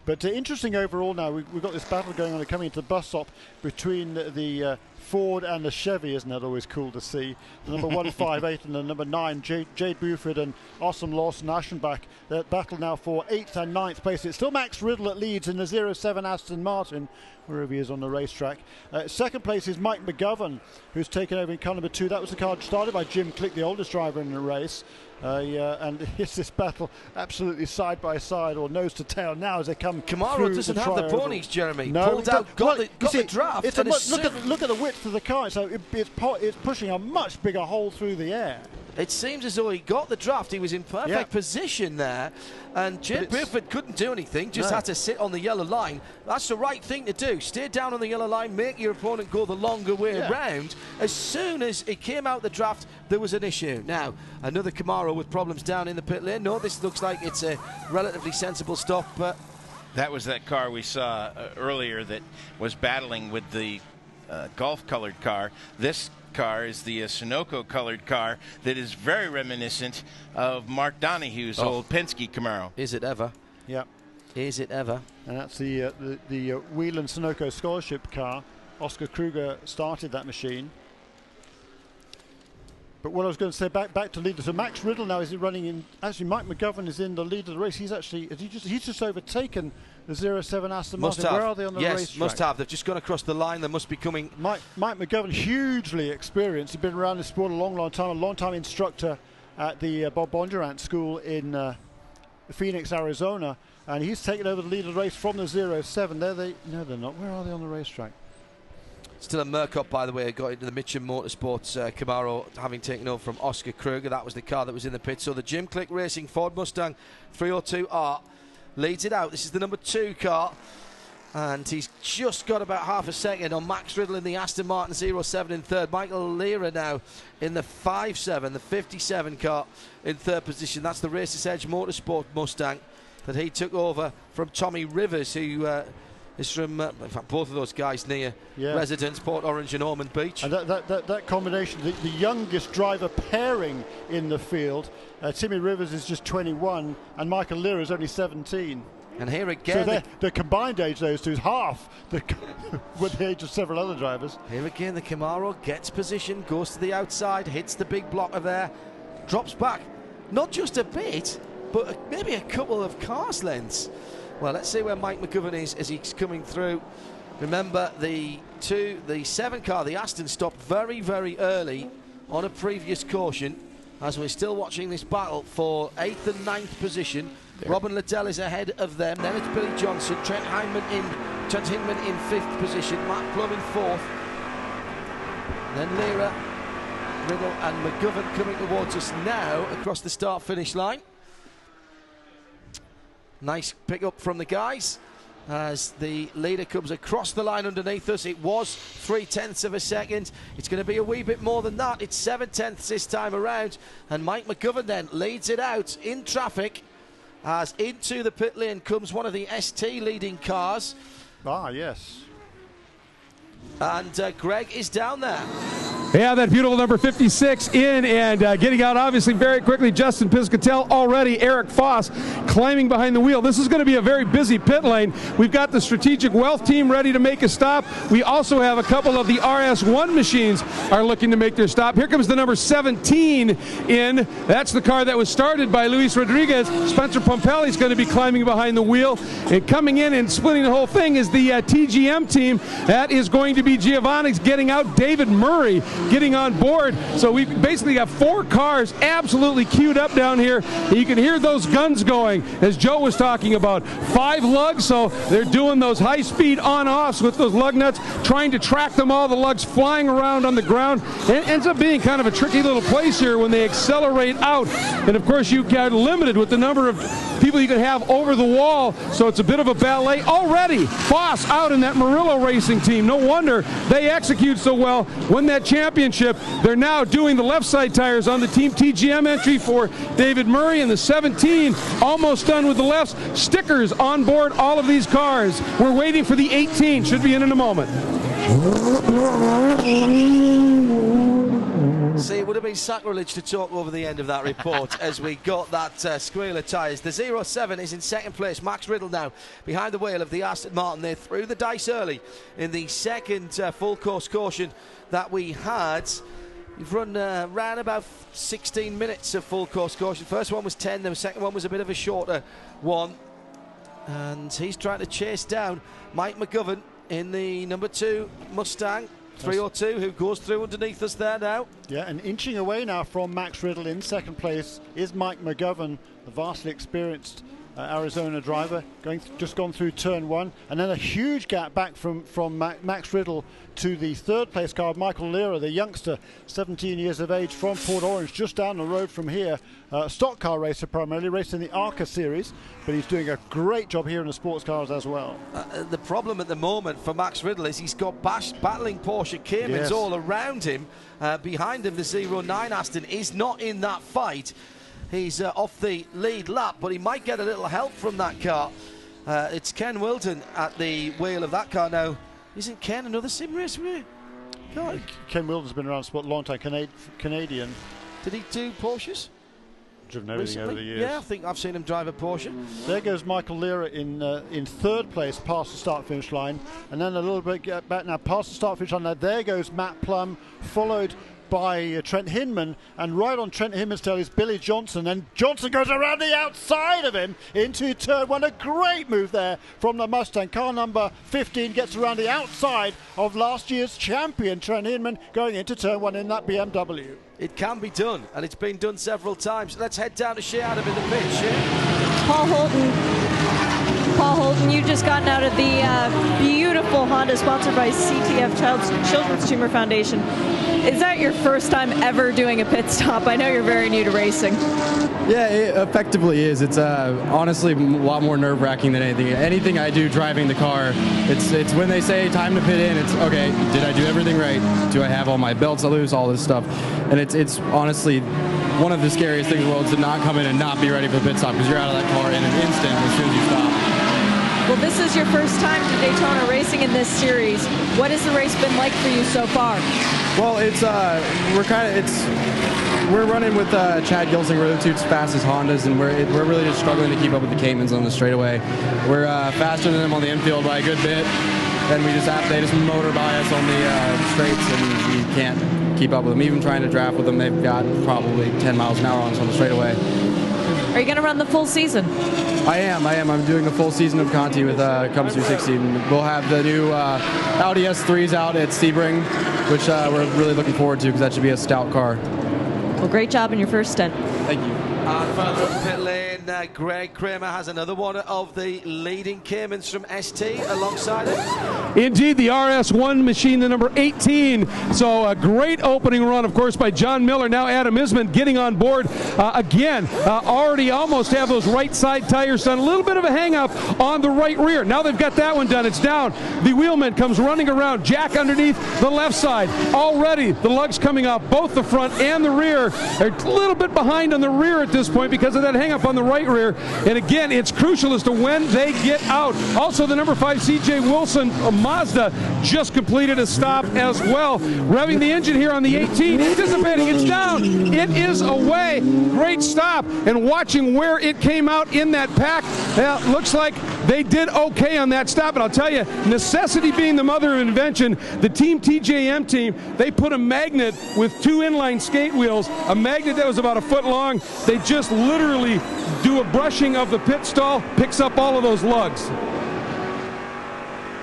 But interesting overall now. We've got this battle going on coming into the bus stop between the Ford and the Chevy. Isn't that always cool to see? The number 158 and the number 9, Jade Buford and Awesome Lawson Aschenbach. That battle now for 8th and 9th place. It's still Max Riddle that leads in the 07 Aston Martin, wherever he is on the racetrack. Second place is Mike McGovern, who's taken over in car number 2. That was the car started by Jim Click, the oldest driver in the race. And it's this battle absolutely side by side or nose to tail now as they come. Camaro doesn't have the ponies, Jeremy. No, pulled out, got the draft. It's look at the width of the car. So it's pushing a much bigger hole through the air. It seems as though he got the draft. He was in perfect position there, and Jim Buford couldn't do anything. Just had to sit on the yellow line. That's the right thing to do. Stay down on the yellow line. Make your opponent go the longer way around. As soon as it came out the draft, there was an issue. Now another Camaro with problems down in the pit lane. No, this looks like it's a relatively sensible stop. But that was that car we saw earlier that was battling with the Golf-colored car. This car is the Sunoco colored car that is very reminiscent of Mark Donahue's old Penske Camaro. Is it ever? Yeah. Is it ever? And that's the Whelan Sunoco scholarship car. Oscar Kruger started that machine. But what I was going to say, back to leader. So Max Riddle now is running in. Actually, Mike McGovern is in the lead of the race. He's just overtaken the 07 Aston Martin. Where are they on the racetrack? Yes, must have. They've just gone across the line. They must be coming. Mike McGovern, hugely experienced. He's been around the sport a long time instructor at the Bob Bondurant School in Phoenix, Arizona, and he's taken over the lead of the race from the 07. No, they're not. Where are they on the racetrack? Still a Murkoff, by the way, got into the Mitchum Motorsports Camaro, having taken over from Oscar Kruger. That was the car that was in the pit. So the Jim Click Racing Ford Mustang 302R leads it out. This is the number 2 car, and he's just got about half a second on Max Riddle in the Aston Martin 07 in third. Michael Lira now in the 5.7, the 57 car in third position. That's the Racers Edge Motorsport Mustang that he took over from Tommy Rivers, who is from, in fact, both of those guys near residence, Port Orange and Ormond Beach. And that combination, the youngest driver pairing in the field, Timmy Rivers is just 21 and Michael Lira is only 17. And here again, so the combined age, those two, is half with the age of several other drivers. Here again, the Camaro gets position, goes to the outside, hits the big blocker there, drops back, not just a bit, but maybe a couple of cars lengths. Well, let's see where Mike McGovern is as he's coming through. Remember, the 7 car, the Aston, stopped very, very early on a previous caution, as we're still watching this battle for 8th and 9th position. Robin Liddell is ahead of them. Then it's Billy Johnson, Trent Hinman in 5th position, Matt Plum in 4th. Then Lira, Riddle and McGovern coming towards us now across the start-finish line. Nice pick up from the guys as the leader comes across the line underneath us. It was 0.3 of a second. It's going to be a wee bit more than that. It's 0.7 this time around. And Mike McGovern then leads it out in traffic as into the pit lane comes one of the ST leading cars. Ah, yes. And Greg is down there. Yeah, that beautiful number 56 in and getting out obviously very quickly. Justin Piscatell already. Eric Foss climbing behind the wheel. This is going to be a very busy pit lane. We've got the Strategic Wealth team ready to make a stop. We also have a couple of the RS1 machines are looking to make their stop. Here comes the number 17 in. That's the car that was started by Luis Rodriguez. Spencer Pompelli is going to be climbing behind the wheel. And coming in and splitting the whole thing is the TGM team. That is going to be Giovanni's getting out. David Murray getting on board. So we basically got 4 cars absolutely queued up down here. You can hear those guns going, as Joe was talking about. 5 lugs, so they're doing those high-speed on-offs with those lug nuts, trying to track them all, the lugs flying around on the ground. It ends up being kind of a tricky little place here when they accelerate out. And of course, you get limited with the number of people you can have over the wall, so it's a bit of a ballet. Already, Foss out in that Murillo Racing team. No wonder they execute so well, win that championship. They're now doing the left side tires on the Team TGM entry for David Murray, and the 17 almost done with the lefts. Stickers on board all of these cars. We're waiting for the 18, should be in a moment. See, it would have been sacrilege to talk over the end of that report as we got that squeal of tyres. The 07 is in second place. Max Riddle now behind the wheel of the Aston Martin. They threw the dice early in the second full course caution that we had. You've run around about 16 minutes of full course caution. First one was 10, the second one was a bit of a shorter one. And he's trying to chase down Mike McGovern in the number 2 Mustang 302, who goes through underneath us there now. Yeah, and inching away now from Max Riddle in second place is Mike McGovern, the vastly experienced Arizona driver, just gone through turn 1, and then a huge gap back from Max Riddle to the third place car, Michael Lira, the youngster, 17 years of age, from Port Orange, just down the road from here. Stock car racer primarily, raced in the ARCA series, but he's doing a great job here in the sports cars as well. The problem at the moment for Max Riddle is he's got battling Porsche Caymans all around him. Behind him, the 09 Aston is not in that fight. He's off the lead lap, but he might get a little help from that car. It's Ken Wilton at the wheel of that car now. Isn't Ken another sim race with you? Ken Wilton's been around sport a long time, Canadian. Did he do Porsches? Driven everything over the years. Yeah, I think I've seen him drive a Porsche. There goes Michael Lira in third place past the start-finish line, and then a little bit back now past the start-finish line. Now there goes Matt Plum, followed by Trent Hinman, and right on Trent Hinman's tail is Billy Johnson, and Johnson goes around the outside of him into turn 1. A great move there from the Mustang. Car number 15 gets around the outside of last year's champion Trent Hinman, going into turn 1 in that BMW. It can be done, and it's been done several times. Let's head down to Shea Adam in the pit. Shea? Paul Holton, you've just gotten out of the beautiful Honda sponsored by CTF Children's Tumor Foundation. Is that your first time ever doing a pit stop? I know you're very new to racing. Yeah, it effectively is. It's honestly a lot more nerve-wracking than anything. Anything I do driving the car, it's when they say time to pit in, it's okay, did I do everything right? Do I have all my belts loose, all this stuff? And it's honestly one of the scariest things in the world to not come in and not be ready for the pit stop, because you're out of that car in an instant as soon as you stop. Well, this is your first time to Daytona racing in this series. What has the race been like for you so far? Well, we're running with Chad Gilsing. We're the 2 fastest Hondas, and we're really just struggling to keep up with the Caymans on the straightaway. We're faster than them on the infield by a good bit, and they just motor by us on the straights, and we can't keep up with them. Even trying to draft with them, they've got probably 10 miles an hour on us on the straightaway. Are you going to run the full season? I am. I'm doing the full season of Conti with Cubs 360. And we'll have the new Audi S3s out at Sebring, which we're really looking forward to, because that should be a stout car. Well, great job in your first stint. Thank you. And further up pit lane, Greg Kramer has another one of the leading Caymans from ST alongside him. Indeed, the RS1 machine, the number 18. So a great opening run, of course, by John Miller. Now Adam Isman getting on board again. Already almost have those right side tires done. A little bit of a hang up on the right rear. Now they've got that one done. It's down. The wheelman comes running around. Jack underneath the left side. Already the lugs coming off both the front and the rear. They're a little bit behind on the rear at this point because of that hang up on the right rear. And again, it's crucial as to when they get out. Also, the number 5 CJ Wilson Mazda just completed a stop as well. Revving the engine here on the 18, anticipating it's down. It is away. Great stop. And watching where it came out in that pack, looks like they did okay on that stop. And I'll tell you, necessity being the mother of invention, the Team TJM team, they put a magnet with 2 inline skate wheels, a magnet that was about a foot long. They just literally do a brushing of the pit stall, picks up all of those lugs.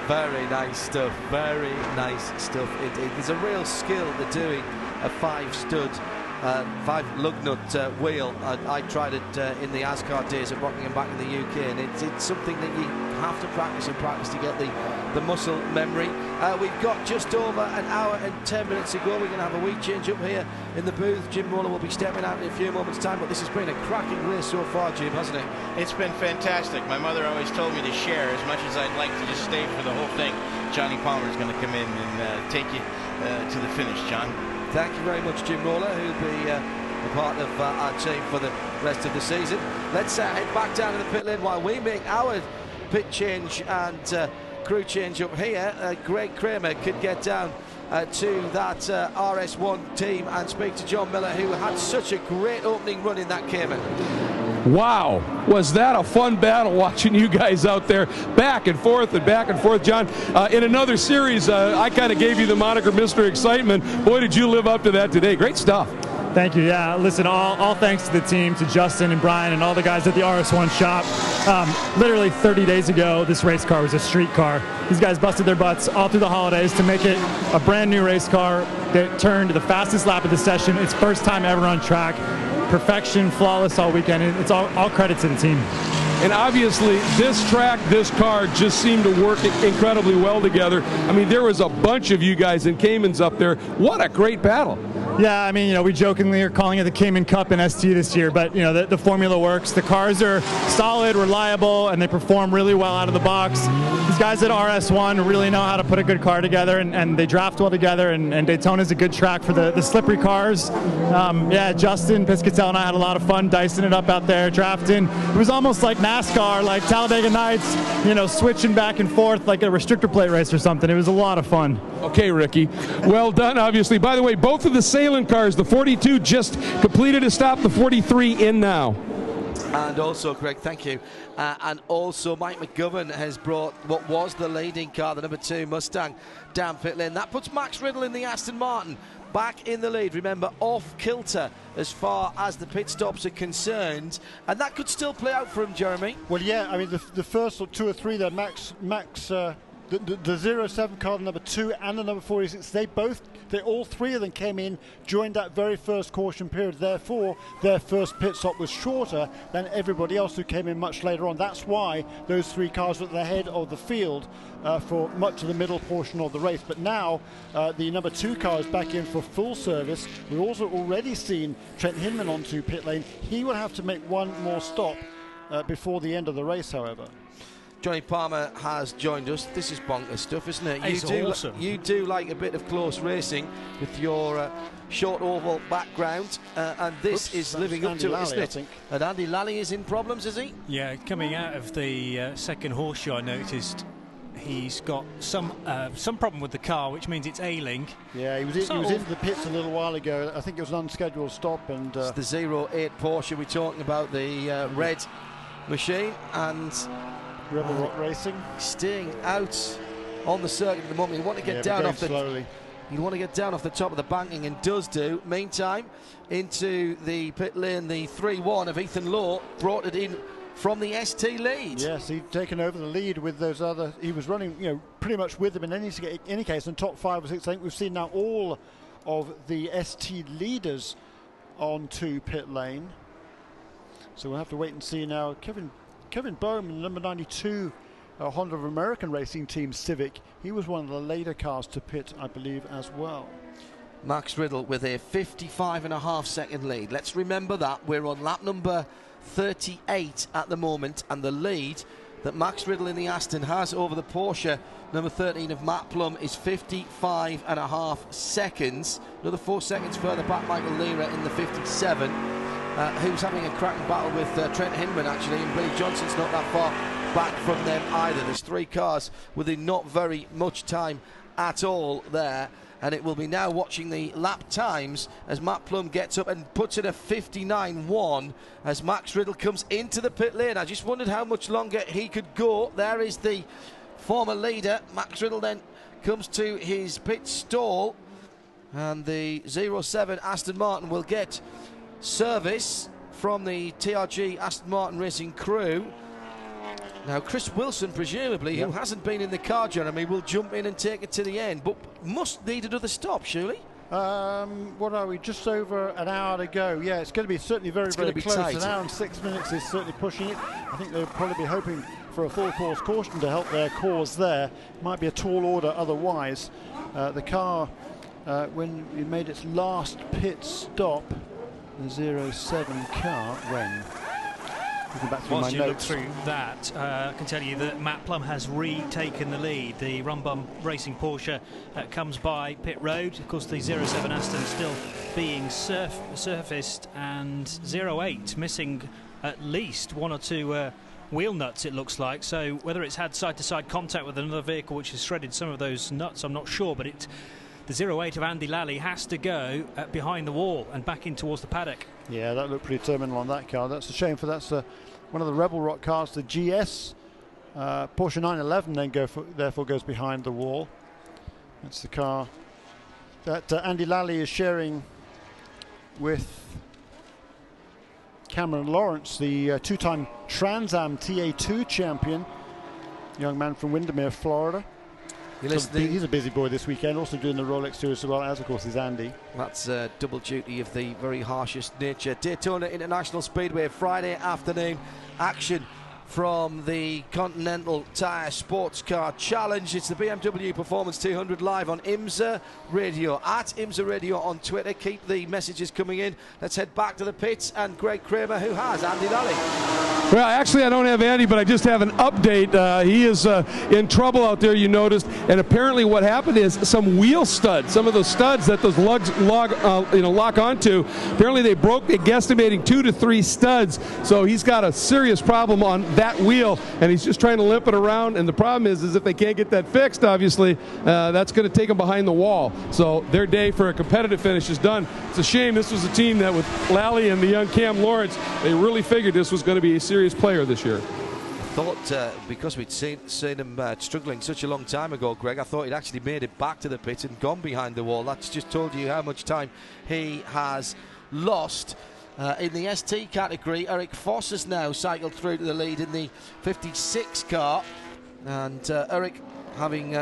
Very nice stuff. Very nice stuff. There's a real skill to doing a 5-stud, 5 lug nut wheel. I tried it in the ASCAR days at Rockingham back in the UK, and it's something that you have to practice and practice to get the muscle memory. We've got just over an hour and 10 minutes to go. We're going to have a wee change up here in the booth. Jim Roller will be stepping out in a few moments' time, but this has been a cracking race so far, Jim, hasn't it? It's been fantastic. My mother always told me to share as much as I'd like to just stay for the whole thing. Johnny Palmer's going to come in and take you to the finish, John. Thank you very much, Jim Roller, who'll be a part of our team for the rest of the season. Let's head back down to the pit lane while we make our pit change and crew change up here. Greg Kramer could get down to that RS1 team and speak to John Miller, who had such a great opening run in that Cayman. Wow, was that a fun battle watching you guys out there back and forth, John. In another series, I kind of gave you the moniker Mr. Excitement. Boy, did you live up to that today. Great stuff. Thank you. Yeah, listen, all thanks to the team, to Justin and Brian and all the guys at the RS1 shop. Literally 30 days ago, this race car was a street car. These guys busted their butts all through the holidays to make it a brand new race car that turned the fastest lap of the session. Its first time ever on track. Perfection, flawless all weekend. It's all credit to the team. And obviously, this track, this car just seemed to work incredibly well together. I mean, there was a bunch of you guys in Caymans up there. What a great battle. Yeah, I mean, we jokingly are calling it the Cayman Cup in ST this year, but, the formula works. The cars are solid, reliable, and they perform really well out of the box. These guys at RS1 really know how to put a good car together, and they draft well together, and Daytona's a good track for the slippery cars. Yeah, Justin Piscatell and I had a lot of fun dicing it up out there, drafting. It was almost like NASCAR, like Talladega Nights, switching back and forth like a restrictor plate race or something. It was a lot of fun. Okay, Ricky. Well done, obviously. By the way, both of the sailing cars, the 42 just completed a stop, the 43 in now. And also, Greg, thank you. And also, Mike McGovern has brought what was the leading car, the number 2 Mustang, down pit lane. That puts Max Riddle in the Aston Martin back in the lead. Remember, off kilter as far as the pit stops are concerned, and that could still play out for him, Jeremy. Well, yeah, I mean, the first 2 or 3 there, Max. The 07 car, the number 2 and the number 46, all 3 of them came in during that very first caution period. Therefore, their first pit stop was shorter than everybody else who came in much later on. That's why those 3 cars were at the head of the field for much of the middle portion of the race. But now the number 2 car is back in for full service. We've also already seen Trent Hinman onto pit lane. He will have to make one more stop before the end of the race, however. Johnny Palmer has joined us. This is bonkers stuff, isn't it? It's awesome. You do like a bit of close racing with your short oval background, and this is living up to it, isn't it? And Andy Lally is in problems, is he? Yeah, coming out of the second horseshoe, I noticed he's got some problem with the car, which means it's ailing. Yeah, he was in the pits a little while ago. I think it was an unscheduled stop. And it's the 08 Porsche we're talking about, the red machine, and Rebel Rock Racing staying out on the circuit at the moment. You want to get down off slowly. You want to get down off the top of the banking, and does do. Meantime, into the pit lane, the 3-1 of Ethan Lowe brought it in from the ST lead. Yes, he'd taken over the lead with those other. He was running, pretty much with them in any case. In top 5 or 6, I think we've seen now all of the ST leaders onto pit lane. So we'll have to wait and see now. Kevin Bowman, number 92 Honda of American Racing Team Civic. He was one of the later cars to pit, I believe, as well. Max Riddle with a 55.5 second lead. Let's remember that we're on lap number 38 at the moment, and the lead that Max Riddle in the Aston has over the Porsche number 13 of Matt Plum is 55.5 seconds. Another 4 seconds further back, Michael Lira in the 57. Who's having a cracking battle with Trent Hinman, actually, and Billy Johnson's not that far back from them either. There's 3 cars within not very much time at all there, and it will be now watching the lap times as Matt Plum gets up and puts in a 59.1 as Max Riddle comes into the pit lane. I just wondered how much longer he could go. There is the former leader. Max Riddle then comes to his pit stall, and the 07 Aston Martin will get service from the TRG Aston Martin Racing crew. Now, Chris Wilson, presumably, who hasn't been in the car, Jeremy, will jump in and take it to the end, but must need another stop, surely? What are we? Just over an hour to go. Yeah, it's going to be certainly very close. Tight. An hour and 6 minutes is certainly pushing it. I think they'll probably be hoping for a full course caution to help their cause there. Might be a tall order otherwise. The car, when it made its last pit stop, the 07 car, when? Once you look through that, I can tell you that Matt Plum has retaken the lead. The Rum Bum Racing Porsche comes by pit road. Of course, the 07 Aston still being surfaced, and 08 missing at least one or two wheel nuts, it looks like. So whether it's had side-to-side contact with another vehicle which has shredded some of those nuts, I'm not sure, but the 08 of Andy Lally has to go behind the wall and back in towards the paddock. Yeah, that looked pretty terminal on that car. That's a shame, for that's one of the Rebel Rock cars, the GS. Porsche 911 then therefore goes behind the wall. That's the car that Andy Lally is sharing with Cameron Lawrence, the two-time Trans Am TA2 champion, young man from Windermere, Florida. He's a busy boy this weekend, also doing the Rolex Series as well, as of course is Andy. That's double duty of the very harshest nature. Daytona International Speedway, Friday afternoon action from the Continental Tire SportsCar Challenge. It's the BMW Performance 200 live on IMSA Radio, at IMSA Radio on Twitter. Keep the messages coming in. Let's head back to the pits and Greg Kramer, who has Andy Lally. Well, actually, I don't have Andy, but I just have an update. He is in trouble out there, you noticed, and apparently what happened is some wheel studs, some of those studs that those lugs lock onto, apparently they broke, they're guesstimating 2 to 3 studs, so he's got a serious problem on that wheel, and he's just trying to limp it around, and the problem is if they can't get that fixed, obviously, that's going to take them behind the wall. So their day for a competitive finish is done. It's a shame. This was a team that, with Lally and the young Cam Lawrence, they really figured this was going to be a serious player this year. I thought, because we'd seen him struggling such a long time ago, Greg, I thought he'd actually made it back to the pit and gone behind the wall. That's just told you how much time he has lost. In the ST category, Eric Foss has now cycled through to the lead in the 56 car, and Eric having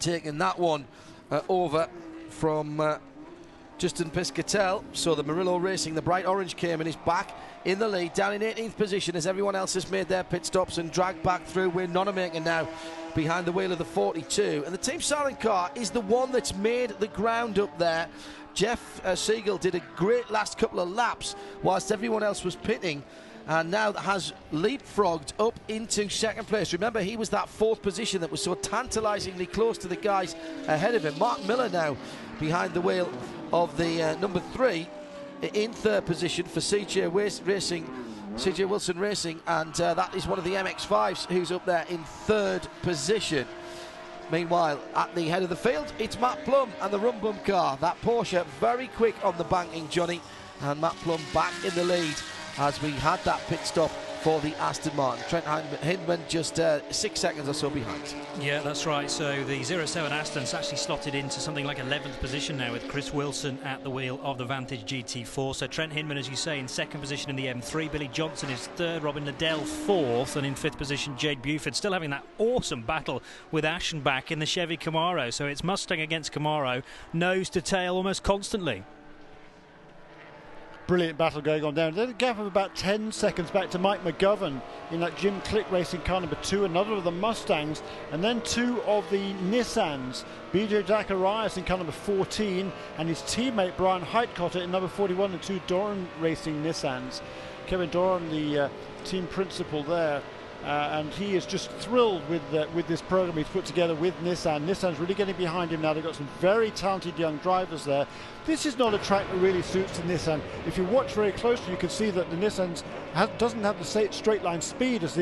taken that one over from Justin Piscatel. So the Murillo Racing, the bright orange Cayman, is back in the lead, down in 18th position as everyone else has made their pit stops and dragged back through. We're Nonamaker now behind the wheel of the 42, and the Team Silent car is the one that's made the ground up there. Jeff Siegel did a great last couple of laps whilst everyone else was pitting, and now has leapfrogged up into second place. Remember, he was that 4th position that was so tantalisingly close to the guys ahead of him. Mark Miller now behind the wheel of the number 3 in 3rd position for CJ Wilson Racing, and that is one of the MX-5s who's up there in 3rd position. Meanwhile, at the head of the field, it's Matt Plum and the Rum Bum car. That Porsche very quick on the banking, Johnny, and Matt Plum back in the lead as we had that pit stop for the Aston Martin. Trent Hindman just 6 seconds or so behind. Yeah, that's right. So the 07 Aston's actually slotted into something like 11th position now, with Chris Wilson at the wheel of the Vantage GT4. So Trent Hindman, as you say, in 2nd position in the M3. Billy Johnson is 3rd, Robin Liddell 4th, and in 5th position Jade Buford, still having that awesome battle with Aschenbach in the Chevy Camaro. So it's Mustang against Camaro, nose to tail almost constantly. Brilliant battle going on down. There's a gap of about 10 seconds back to Mike McGovern in that Jim Click Racing car number 2, another of the Mustangs, and then 2 of the Nissans. BJ Zacharias in car number 14, and his teammate Brian Heitkotter in number 41, the 2 Doran Racing Nissans. Kevin Doran, the team principal there, and he is just thrilled with this program he's put together with Nissan. Nissan's really getting behind him now. They've got some very talented young drivers there. This is not a track that really suits the Nissan. If you watch very closely, you can see that the Nissan doesn't have the straight line speed as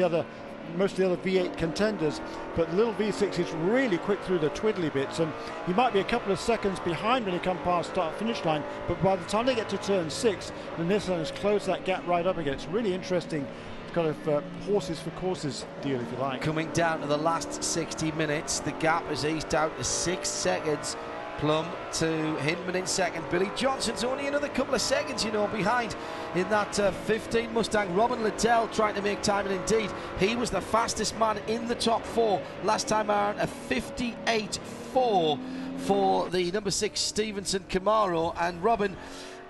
most of the other V8 contenders, but the little V6 is really quick through the twiddly bits, and he might be a couple of seconds behind when he comes past start-finish line, but by the time they get to turn 6, the Nissan has closed that gap right up again. It's really interesting kind of horses for courses deal, if you like. Coming down to the last 60 minutes, the gap has eased out to 6 seconds Plum to Hinman in second. Billy Johnson's only another couple of seconds, behind in that 15 Mustang. Robin Liddell trying to make time, and indeed he was the fastest man in the top 4 last time around, a 58.4 for the number 6 Stevenson Camaro. And Robin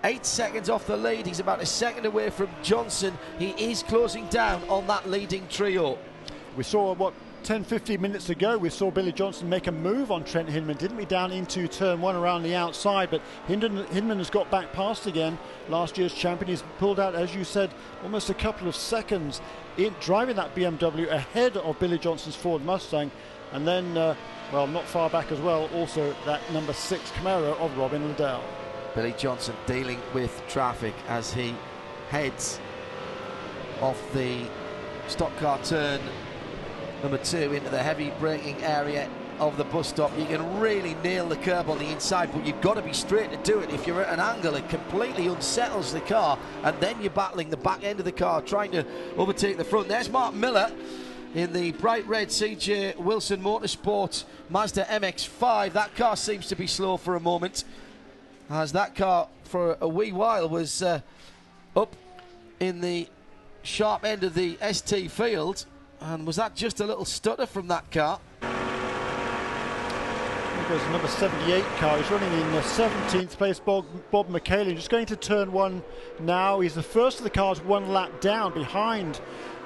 8 seconds off the lead. He's about a second away from Johnson. He is closing down on that leading trio. We saw 10-15 minutes ago, we saw Billy Johnson make a move on Trent Hinman, didn't we, down into turn 1 around the outside, but Hinman has got back past again. Last year's champion, he's pulled out, as you said, almost a couple of seconds in driving that BMW ahead of Billy Johnson's Ford Mustang, and then, not far back as well, also that number 6 Camaro of Robin Liddell. Billy Johnson dealing with traffic as he heads off the stock car turn number 2 into the heavy braking area of the bus stop. You can really nail the curb on the inside, but you've got to be straight to do it. If you're at an angle, it completely unsettles the car, and then you're battling the back end of the car, trying to overtake the front. There's Mark Miller in the bright red CJ Wilson Motorsport Mazda MX-5. That car seems to be slow for a moment, as that car for a wee while was up in the sharp end of the ST field. And was that just a little stutter from that car? There goes the number 78 car. He's running in the 17th place, Bob McCaley. Just going to turn 1 now. He's the first of the cars 1 lap down behind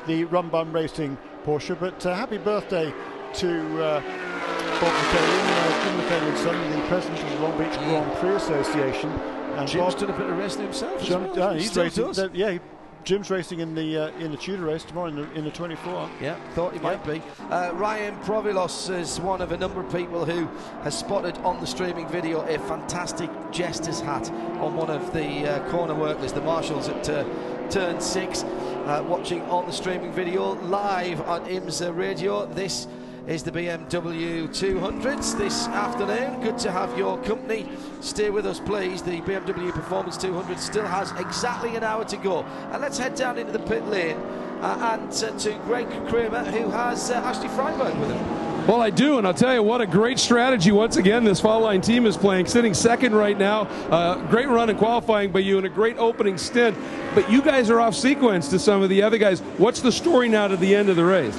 the Rum Bum Racing Porsche. But happy birthday to Bob McCaley, Jim McCaley and son, the president of the Long Beach Grand Prix Association. And Jim's done a bit of racing himself. He's racing. Jim's racing in the Tudor race tomorrow in the 24. Yeah, thought he might be. Ryan Provilos is one of a number of people who has spotted on the streaming video a fantastic jester's hat on one of the corner workers, the marshals at turn 6. Watching on the streaming video live on IMSA radio. This is the BMW 200s this afternoon. Good to have your company. Stay with us, please. The BMW Performance 200 still has exactly an hour to go. And let's head down into the pit lane and to Greg Kramer, who has Ashley Freiberg with him. Well, I do, and I'll tell you what a great strategy once again this Fall Line team is playing, sitting second right now. Great run in qualifying by you and a great opening stint. But you guys are off sequence to some of the other guys. What's the story now to the end of the race?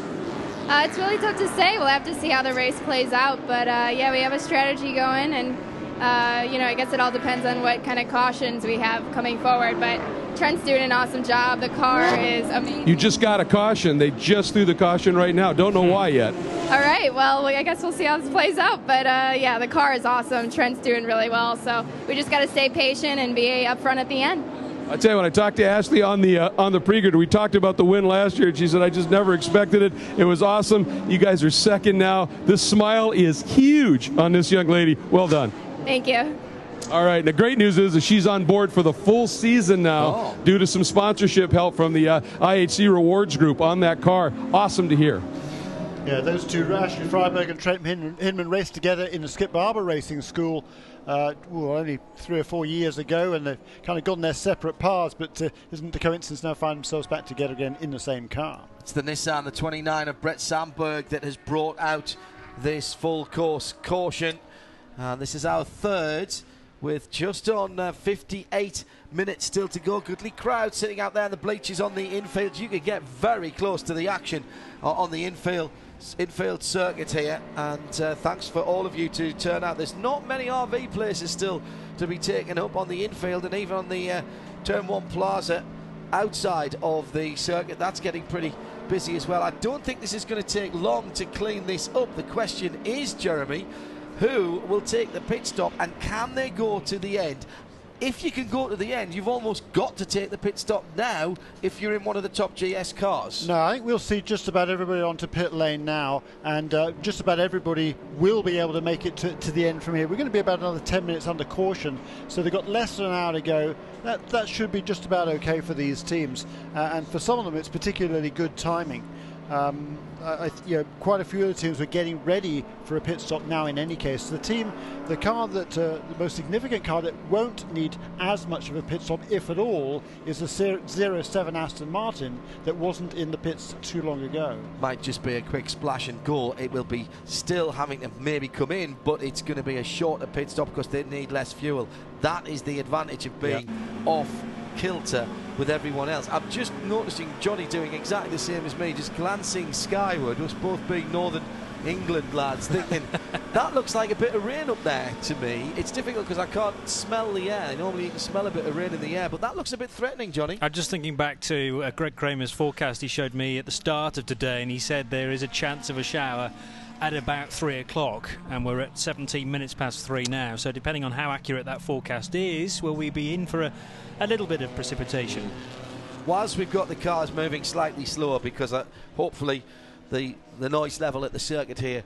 It's really tough to say. We'll have to see how the race plays out. But, yeah, we have a strategy going, and, I guess it all depends on what kind of cautions we have coming forward. But Trent's doing an awesome job. The car is amazing. You just got a caution. They just threw the caution right now. Don't know why yet. All right. Well, I guess we'll see how this plays out. But, yeah, the car is awesome. Trent's doing really well. So we just got to stay patient and be up front at the end. I tell you, when I talked to Ashley on the pre-grid, we talked about the win last year, and she said, I just never expected it. It was awesome. You guys are second now. This smile is huge on this young lady. Well done. Thank you. All right. The great news is that she's on board for the full season now due to some sponsorship help from the IHC Rewards Group on that car. Awesome to hear. Yeah, those two, Ashley Freiberg and Trent Hinman, raced together in the Skip Barber Racing School only 3 or 4 years ago, and they've kind of gone their separate paths, but isn't the coincidence now find themselves back together again in the same car. It's the Nissan, the 29 of Brett Sandberg, that has brought out this full course caution. This is our third, with just on 58 minutes still to go. Goodly crowd sitting out there in the bleachers on the infield. You can get very close to the action on the infield circuit here, and thanks for all of you to turn out. There's not many RV places still to be taken up on the infield, and even on the Turn 1 Plaza outside of the circuit, that's getting pretty busy as well. I don't think this is going to take long to clean this up. The question is, Jeremy, who will take the pit stop, and can they go to the end? If you can go to the end, you've almost got to take the pit stop now if you're in one of the top GS cars. No, I think we'll see just about everybody onto pit lane now, and just about everybody will be able to make it to the end from here. We're going to be about another 10 minutes under caution, so they've got less than an hour to go. That should be just about okay for these teams, and for some of them it's particularly good timing. Quite a few of the teams were getting ready for a pit stop now in any case. The car that, the most significant car that won't need as much of a pit stop, if at all, is the 07 Aston Martin that wasn't in the pits too long ago. Might just be a quick splash and go. It will be still having to maybe come in, but it's going to be a shorter pit stop because they need less fuel. That is the advantage of being off kilter with everyone else. I'm just noticing Johnny doing exactly the same as me, just glancing skyward, us both being Northern England lads, thinking that looks like a bit of rain up there to me. It's difficult because I can't smell the air. Normally you can smell a bit of rain in the air, but that looks a bit threatening, Johnny. I'm just thinking back to Greg Kramer's forecast he showed me at the start of today, and he said there is a chance of a shower at about 3 o'clock, and we're at 17 minutes past 3 now, so depending on how accurate that forecast is, will we be in for a little bit of precipitation? Whilst we've got the cars moving slightly slower, because hopefully the noise level at the circuit here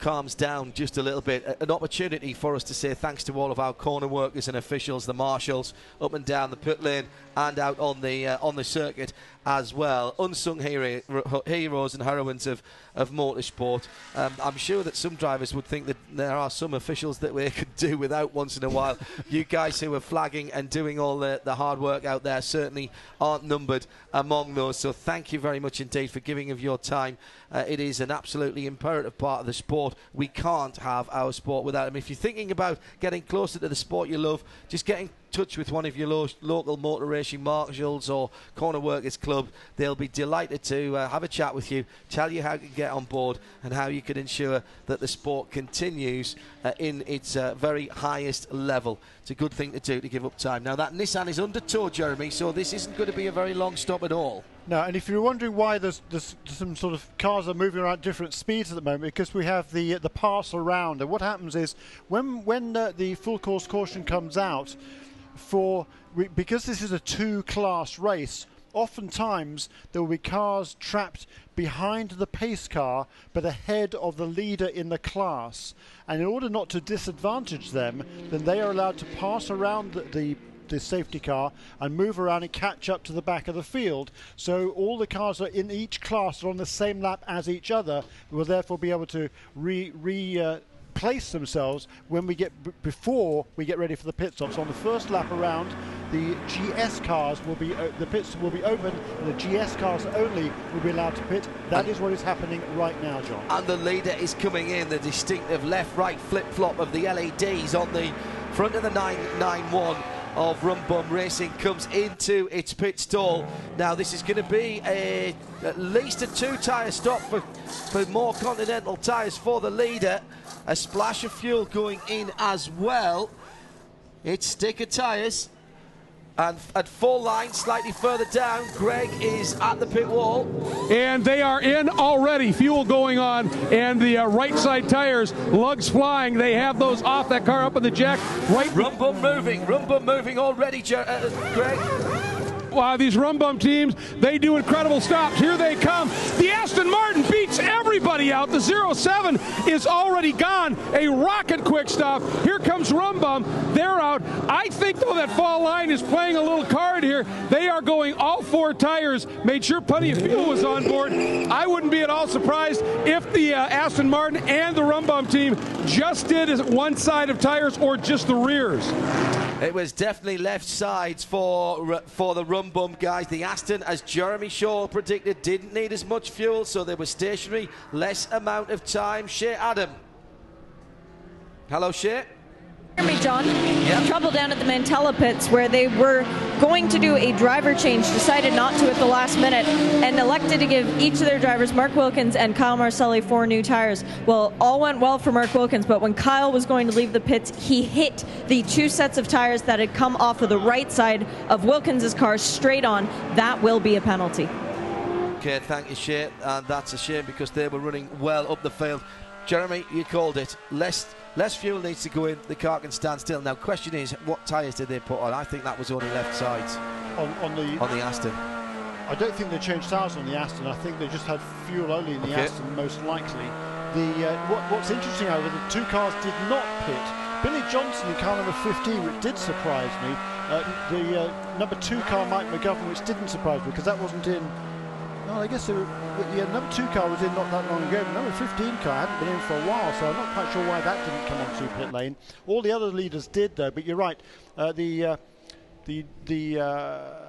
calms down just a little bit, an opportunity for us to say thanks to all of our corner workers and officials, the marshals up and down the pit lane and out on the circuit as well. Unsung heroes and heroines of motorsport. I'm sure that some drivers would think that there are some officials that we could do without once in a while. You guys who are flagging and doing all the hard work out there certainly aren't numbered among those, so thank you very much indeed for giving of your time. It is an absolutely imperative part of the sport. We can't have our sport without them. If you're thinking about getting closer to the sport you love, just get in touch with one of your local motor racing marshals or corner workers club. They'll be delighted to have a chat with you, tell you how you can get on board and how you can ensure that the sport continues in its very highest level. It's a good thing to do, to give up time. Now that Nissan is under tow, Jeremy, so this isn't going to be a very long stop at all. No, and if you're wondering why there's some sort of cars are moving around different speeds at the moment, because we have the pass around, and what happens is when the full course caution comes out, because this is a two-class race, oftentimes there will be cars trapped behind the pace car but ahead of the leader in the class, and in order not to disadvantage them, then they are allowed to pass around the safety car and move around and catch up to the back of the field. So all the cars are in each class are on the same lap as each other, will therefore be able to place themselves when before we get ready for the pit stops. So on the first lap around, the GS cars will be the pits will be open, and the GS cars only will be allowed to pit. That is what is happening right now, John. And the leader is coming in, the distinctive left-right flip-flop of the LEDs on the front of the 991 of Rum Bum Racing comes into its pit stall. Now this is going to be at least a 2-tyre stop for more Continental tyres for the leader. A splash of fuel going in as well. It's sticker tyres. And at full line, slightly further down, Greg is at the pit wall. And they are in already. Fuel going on, and the right side tires, lugs flying. They have those off that car up in the jack. Right. Rum Bum moving already, Greg. Wow, these Rum Bum teams, they do incredible stops. Here they come. The Aston Martin beats everybody out. The 07 is already gone. A rocket quick stop. Here comes Rum Bum. They're out. I think, though, that fall line is playing a little card here. They are going all 4 tires. Made sure plenty of fuel was on board. I wouldn't be at all surprised if the Aston Martin and the Rum Bum team just did one side of tires or just the rears. It was definitely left sides for the Rum Bum guys. The Aston, as Jeremy Shaw predicted, didn't need as much fuel, so they were stationary, less amount of time. Shea Adam. Hello, Shea. Hear me, John. Yep. Trouble down at the Mantella pits, where they were going to do a driver change, decided not to at the last minute, and elected to give each of their drivers, Mark Wilkins and Kyle Marcelli, 4 new tires. Well, all went well for Mark Wilkins, but when Kyle was going to leave the pits, he hit the 2 sets of tires that had come off of the right side of Wilkins' car straight on. That will be a penalty. Okay, thank you, Shea. And that's a shame because they were running well up the field. Jeremy, you called it. Less fuel needs to go in, the car can stand still. Now, question is, what tyres did they put on? I think that was only left sides on the Aston. I don't think they changed tyres on the Aston. I think they just had fuel only in the Aston, most likely. What's interesting, however, the 2 cars did not pit. Billy Johnson in car number 15, which did surprise me. The number 2 car, Mike McGovern, which didn't surprise me because that wasn't in No, I guess number 2 car was in not that long ago. The number 15 car hadn't been in for a while, so I'm not quite sure why that didn't come onto pit lane. All the other leaders did, though. But you're right. The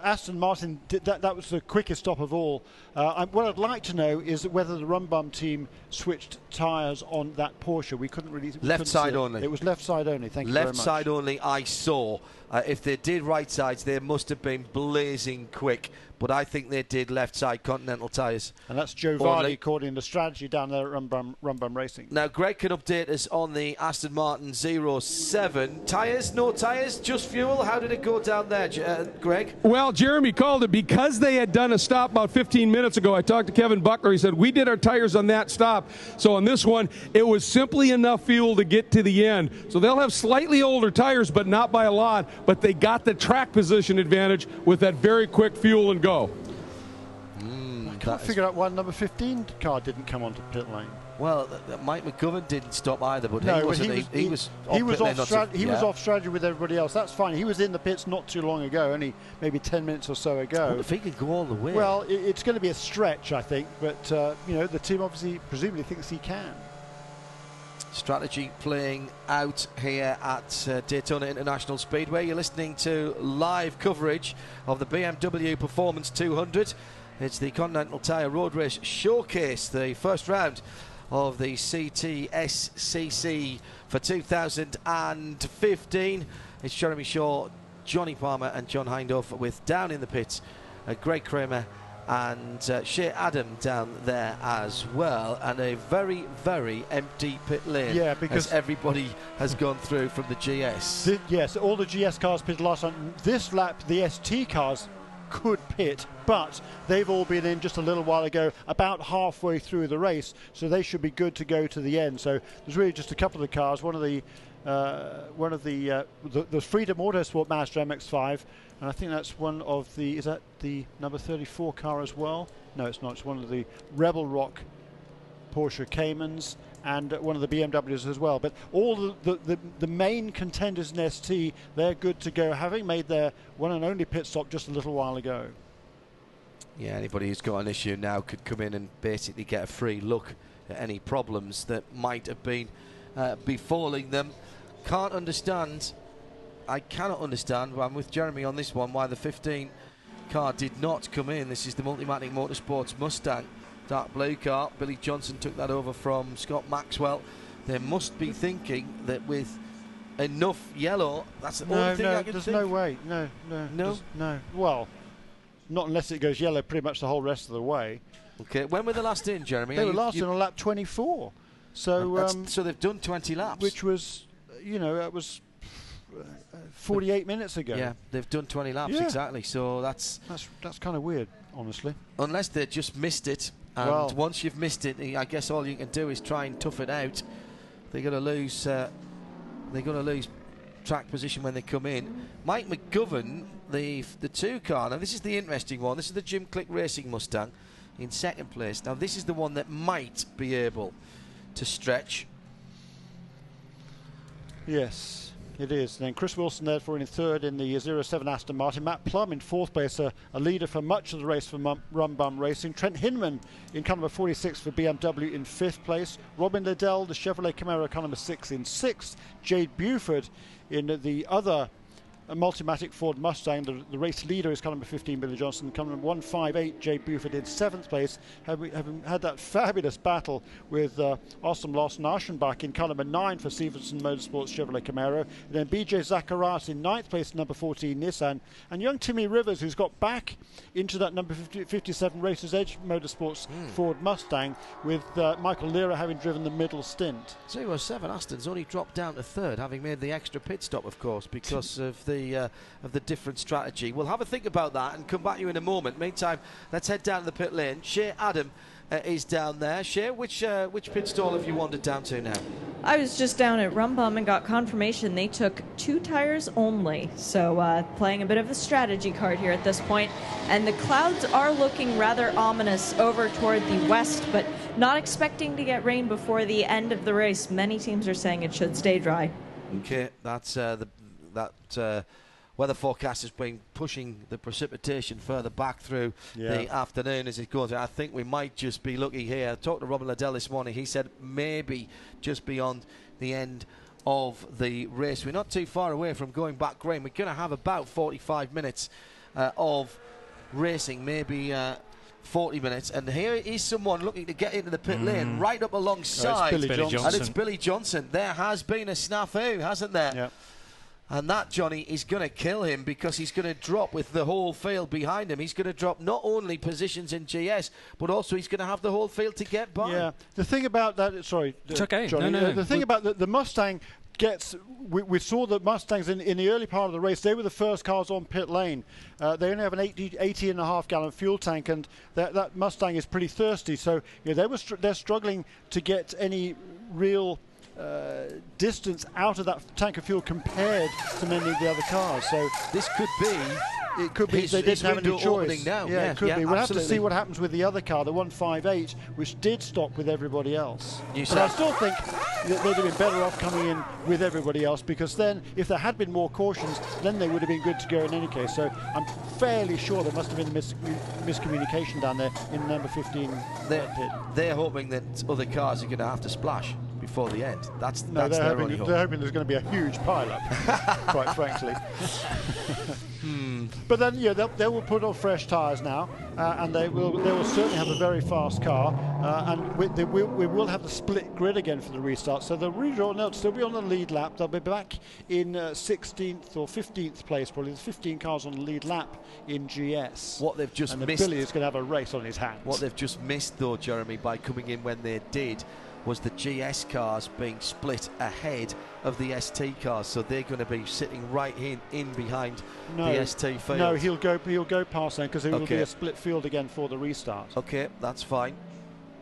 Aston Martin that was the quickest stop of all. What I'd like to know is whether the Rum Bum team switched tyres on that Porsche. We couldn't really left side only. It was left side only. Thank you very much. Left side only. I saw. If they did right sides, they must have been blazing quick. But I think they did left side Continental tyres. And that's Joe Varley according to strategy down there at Rum Bum Racing. Now, Greg can update us on the Aston Martin 07. Tyres, no tyres, just fuel. How did it go down there, Greg? Well, Jeremy called it because they had done a stop about 15 minutes ago. I talked to Kevin Buckler. He said, we did our tyres on that stop. So on this one, it was simply enough fuel to get to the end. So they'll have slightly older tyres, but not by a lot. But they got the track position advantage with that very quick fuel and go. I can't figure out why number 15 car didn't come onto pit lane. Well, Mike McGovern didn't stop either, but no, he was off strategy with everybody else. That's fine. He was in the pits not too long ago, only maybe 10 minutes or so ago. I wonder if he could go all the way. Well, it's going to be a stretch, I think, but the team obviously presumably thinks he can. Strategy playing out here at Daytona International Speedway. You're listening to live coverage of the BMW Performance 200. It's the Continental Tire Road Race Showcase, the first round of the CTSCC for 2015. It's Jeremy Shaw, Johnny Palmer and John Hindhaugh with down in the pits Greg Kramer and Shea Adam down there as well, and a very, very empty pit lane. Yeah, because everybody has gone through from the GS. Yes, all the GS cars pitted last time. This lap, the ST cars could pit, but they've all been in just a little while ago, about halfway through the race, so they should be good to go to the end. So there's really just a couple of the cars. One of the Freedom Autosport Master MX-5, and I think that's one of the, is that the number 34 car as well? No, it's not. It's one of the Rebel Rock Porsche Caymans and one of the BMWs as well. But all the main contenders in ST, they're good to go, having made their one and only pit stop just a little while ago. Yeah, anybody who's got an issue now could come in and basically get a free look at any problems that might have been befalling them. I cannot understand, I'm with Jeremy on this one, why the 15 car did not come in. This is the Multimatic Motorsports Mustang, dark blue car. Billy Johnson took that over from Scott Maxwell. They must be thinking that with enough yellow, that's the only thing I can there's think. no way. No. Well, not unless it goes yellow pretty much the whole rest of the way. Okay, when were they last in, Jeremy? They were last in on lap 24. So so they've done 20 laps. Which was, that was 48 minutes ago. Yeah, they've done 20 laps, exactly. So that's kind of weird, honestly. Unless they just missed it, and once you've missed it, I guess all you can do is try and tough it out. They're going to lose. They're going to lose track position when they come in. Mike McGovern, the 2 car. Now this is the interesting one. This is the Jim Click Racing Mustang in second place. Now this is the one that might be able to stretch. Yes, it is. And then Chris Wilson, therefore, in third in the 07 Aston Martin. Matt Plum in fourth place, a leader for much of the race for Rum Bum Racing. Trent Hinman in car number 46 for BMW in fifth place. Robin Liddell, the Chevrolet Camaro, car number 6 in sixth. Jade Buford in the other Multimatic Ford Mustang, the race leader, is car number 15, Billy Johnson. Car number 158, Jay Buford in 7th place, having had that fabulous battle with Awesome Loss and Aschenbach in car number 9 for Stevenson Motorsports Chevrolet Camaro. And then BJ Zacharias in 9th place, number 14 Nissan. And young Timmy Rivers, who's got back into that number 57 Racers Edge Motorsports Ford Mustang, with Michael Lira having driven the middle stint. 07 Aston's only dropped down to third, having made the extra pit stop, of course, because of the different strategy. We'll have a think about that and come back to you in a moment. Meantime, let's head down to the pit lane. Shea Adam is down there. Shea, which pit stall have you wandered down to now? I was just down at Rum Bum and got confirmation they took 2 tires only. So playing a bit of a strategy card here at this point. And the clouds are looking rather ominous over toward the west, but not expecting to get rain before the end of the race. Many teams are saying it should stay dry. Okay, that's that weather forecast has been pushing the precipitation further back through the afternoon as it goes. I think we might just be lucky here. I talked to Robin Liddell this morning. He said maybe just beyond the end of the race. We're not too far away from going back green. We're going to have about 45 minutes of racing, maybe 40 minutes. And here is someone looking to get into the pit lane right up alongside. It's Billy Johnson. And it's Billy Johnson. There has been a snafu, hasn't there? Yep. And that, Johnny, is going to kill him because he's going to drop with the whole field behind him. He's going to drop not only positions in GS, but also he's going to have the whole field to get by. Yeah. The thing about that, sorry, it's okay. Johnny, No. The thing about the Mustang gets, we saw the Mustangs in the early part of the race. They were the first cars on pit lane. They only have an 80.5 gallon fuel tank, and that Mustang is pretty thirsty. So they're struggling to get any real distance out of that tank of fuel compared to many of the other cars. So this could be. It could be they didn't have any choice. Now. Yeah, it could be. We'll absolutely. have to see what happens with the other car, the 158, which did stop with everybody else. But said. I still think that they'd have been better off coming in with everybody else, because then, if there had been more cautions, then they would have been good to go in any case. So I'm fairly sure there must have been miscommunication down there in number 15 pit. They're hoping that other cars are going to have to splash before the end. That's they're their only hope. They're hoping there's going to be a huge pile-up, quite frankly. But then, they will put on fresh tyres now, and they will certainly have a very fast car, and we will have the split grid again for the restart. So they'll still be on the lead lap. They'll be back in 16th or 15th place, probably. There's 15 cars on the lead lap in GS. What they've just missed. Billy is going to have a race on his hands. What they've just missed, though, Jeremy, by coming in when they did, was the GS cars being split ahead of the ST cars, so they're going to be sitting right in behind the ST field. No, he'll go past them, because it will be a split field again for the restart. Okay, that's fine.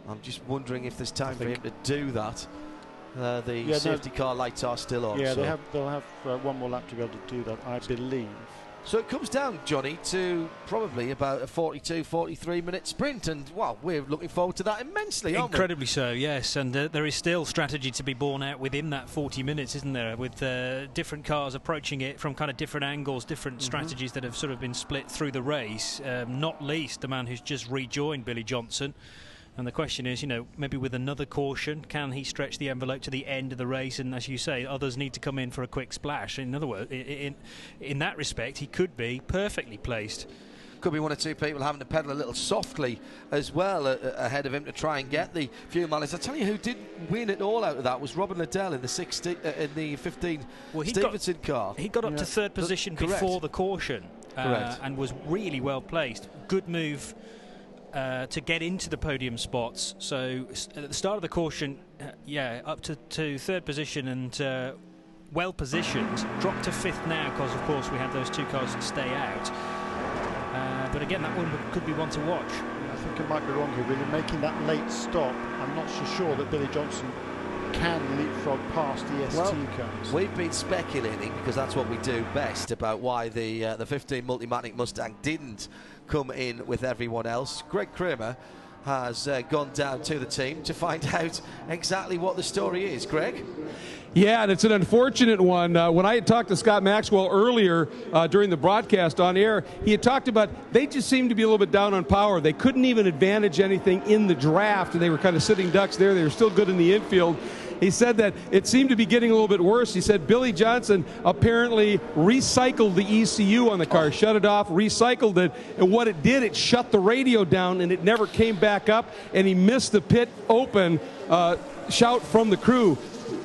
I'm just wondering if there's time for him to do that. The safety car lights are still on. Yeah, they'll have one more lap to be able to do that, I believe. So it comes down, Johnny, to probably about a 42, 43-minute sprint, and, well, we're looking forward to that immensely, aren't we? Incredibly so, yes, and there is still strategy to be borne out within that 40 minutes, isn't there, with different cars approaching it from kind of different angles, different strategies that have sort of been split through the race, not least the man who's just rejoined, Billy Johnson. And the question is, maybe with another caution, can he stretch the envelope to the end of the race? And as you say, others need to come in for a quick splash. In other words, in that respect, he could be perfectly placed. Could be one or two people having to pedal a little softly as well ahead of him to try and get the fuel mileage. I tell you, who did win it all out of that was Robin Liddell in the 15 Stevenson car. He got up to third position before the caution, and was really well placed. Good move to get into the podium spots. So at the start of the caution, up to third position and well positioned. Dropped to fifth now because, of course, we had those two cars stay out. But again, that one could be one to watch. I think it might be wrong here, really, making that late stop. I'm not so sure that Billy Johnson can leapfrog past the ST cars. We've been speculating, because that's what we do best, about why the 15 Multimatic Mustang didn't come in with everyone else. Greg Kramer has gone down to the team to find out exactly what the story is. Greg? Yeah, and it's an unfortunate one. When I had talked to Scott Maxwell earlier during the broadcast on air, he had talked about they just seemed to be a little bit down on power. They couldn't even advantage anything in the draft, and they were kind of sitting ducks there. They were still good in the infield. He said that it seemed to be getting a little bit worse. He said Billy Johnson apparently recycled the ECU on the car, shut it off, recycled it, and what it did, it shut the radio down, and it never came back up, and he missed the pit open shout from the crew.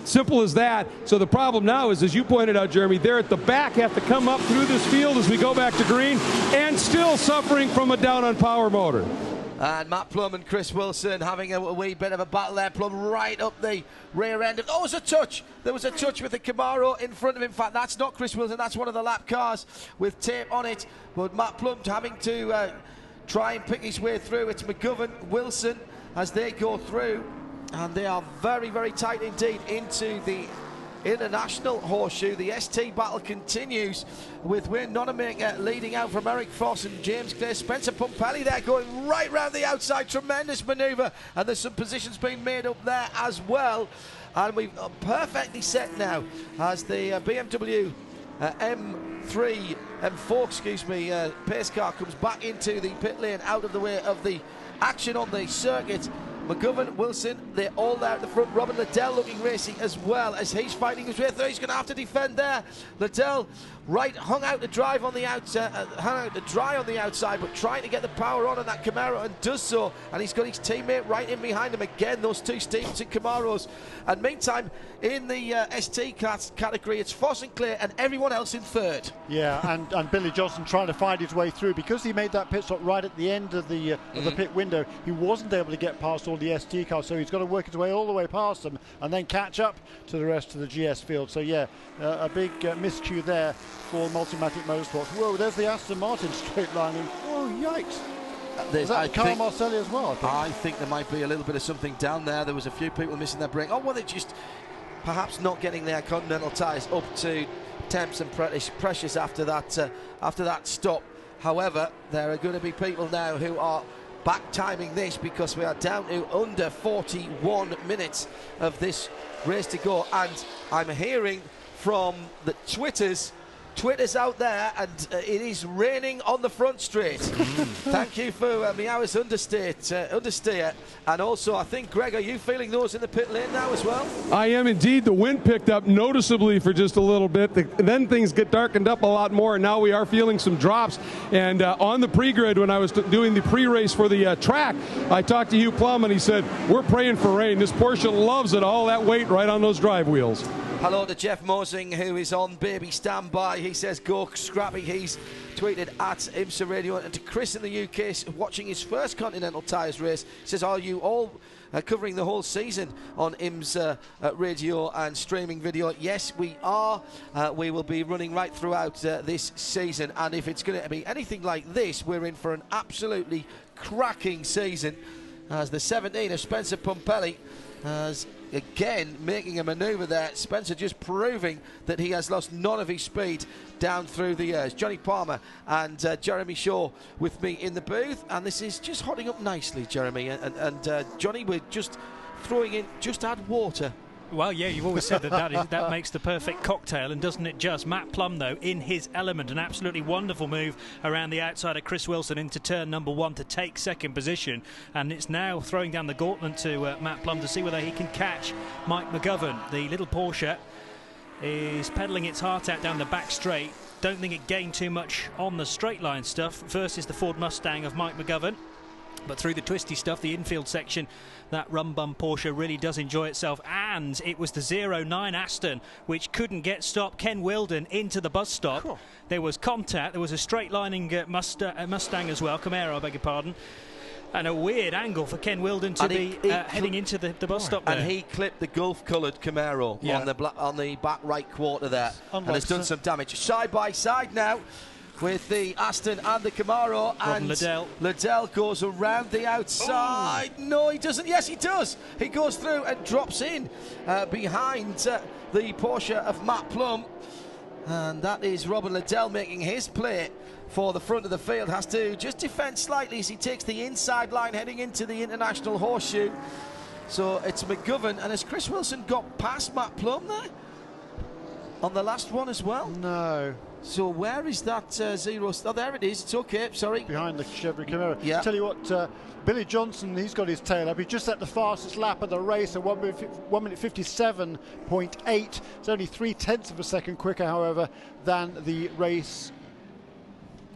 Simple as that. So the problem now is, as you pointed out, Jeremy, they're at the back, have to come up through this field as we go back to green, and still suffering from a down on power motor. And Matt Plum and Chris Wilson having a wee bit of a battle there. Plum right up the rear end. Oh, it was a touch. There was a touch with the Camaro in front of him. In fact, that's not Chris Wilson. That's one of the lap cars with tape on it. But Matt Plum having to try and pick his way through. It's McGovern, Wilson as they go through. And they are very, very tight indeed into the International Horseshoe. The ST battle continues with Wayne Nonamaker leading out from Eric Foss and James Clay. Spencer Pumpelly there going right round the outside. Tremendous manoeuvre, and there's some positions being made up there as well. And we've perfectly set now as the BMW M4, excuse me, pace car comes back into the pit lane, out of the way of the action on the circuit. McGovern, Wilson, they're all there at the front. Robin Liddell looking racing as well as he's fighting his way through. He's going to have to defend there. Liddell, right, hung out to drive on the outside, hung out to dry on the outside, but trying to get the power on that Camaro, and does so. And he's got his teammate right in behind him again. Those two Stevenson Camaros. And meantime, in the ST category, it's Foss and Clay and everyone else in third. Yeah, and Billy Johnson trying to find his way through because he made that pit stop right at the end of the pit window. He wasn't able to get past all the ST cars, so he's got to work his way all the way past them and then catch up to the rest of the GS field. So yeah, a big miscue there for Multimatic Motorsports. Whoa, there's the Aston Martin straight lining. Oh, yikes. Is that Carl Marcelli as well? I think there might be a little bit of something down there. There was a few people missing their brake. Oh, well, they're just perhaps not getting their Continental tyres up to temps and pressures after that stop. However, there are going to be people now who are back timing this because we are down to under 41 minutes of this race to go, and I'm hearing from the Twitters out there, and it is raining on the front straight. Thank you for Meowers understeer. And also, I think, Greg, are you feeling those in the pit lane now as well? I am indeed. The wind picked up noticeably for just a little bit. Then things get darkened up a lot more, and now we are feeling some drops. And on the pre-grid, when I was doing the pre-race for the track, I talked to Hugh Plum, and he said, we're praying for rain. This Porsche loves it, all that weight right on those drive wheels. Hello to Jeff Mosing, who is on baby standby. He says, go Scrappy. He's tweeted at IMSA Radio. And to Chris in the UK, watching his first Continental Tires race, says, are you all covering the whole season on IMSA Radio and streaming video? Yes, we are. We will be running right throughout this season. And if it's going to be anything like this, we're in for an absolutely cracking season, as the 17 of Spencer Pumpelly has again making a manoeuvre there. Spencer just proving that he has lost none of his speed down through the years. Johnny Palmer and Jeremy Shaw with me in the booth, and this is just hotting up nicely, Jeremy, and Johnny, we're just throwing in, just add water. Well, yeah, you've always said that makes the perfect cocktail, and doesn't it just? Matt Plum, though, in his element, an absolutely wonderful move around the outside of Chris Wilson into turn number 1 to take second position, and it's now throwing down the gauntlet to Matt Plum to see whether he can catch Mike McGovern. The little Porsche is pedalling its heart out down the back straight. Don't think it gained too much on the straight line stuff versus the Ford Mustang of Mike McGovern. But through the twisty stuff, the infield section, that rum-bum Porsche really does enjoy itself. And it was the 09 Aston which couldn't get stopped. Ken Wilden into the bus stop. Cool. There was contact. There was a straight-lining Mustang as well, Camaro, I beg your pardon. And a weird angle for Ken Wilden to be heading into the bus stop there. And he clipped the Gulf-coloured Camaro on the back right quarter there. And has done some damage. Side by side now with the Aston and the Camaro, and Liddell goes around the outside. Oh. No, he doesn't. Yes, he does. He goes through and drops in behind the Porsche of Matt Plum, and that is Robin Liddell making his play for the front of the field. Has to just defend slightly as he takes the inside line heading into the International Horseshoe. So it's McGovern, and has Chris Wilson got past Matt Plum there on the last one as well? No. So where is that zero? Oh, there it is. It's okay. Sorry. Behind the Chevy Camaro. Yeah. Tell you what, Billy Johnson, he's got his tail up. He just set the fastest lap of the race at 1 minute 57.8. It's only 0.3 of a second quicker, however, than the race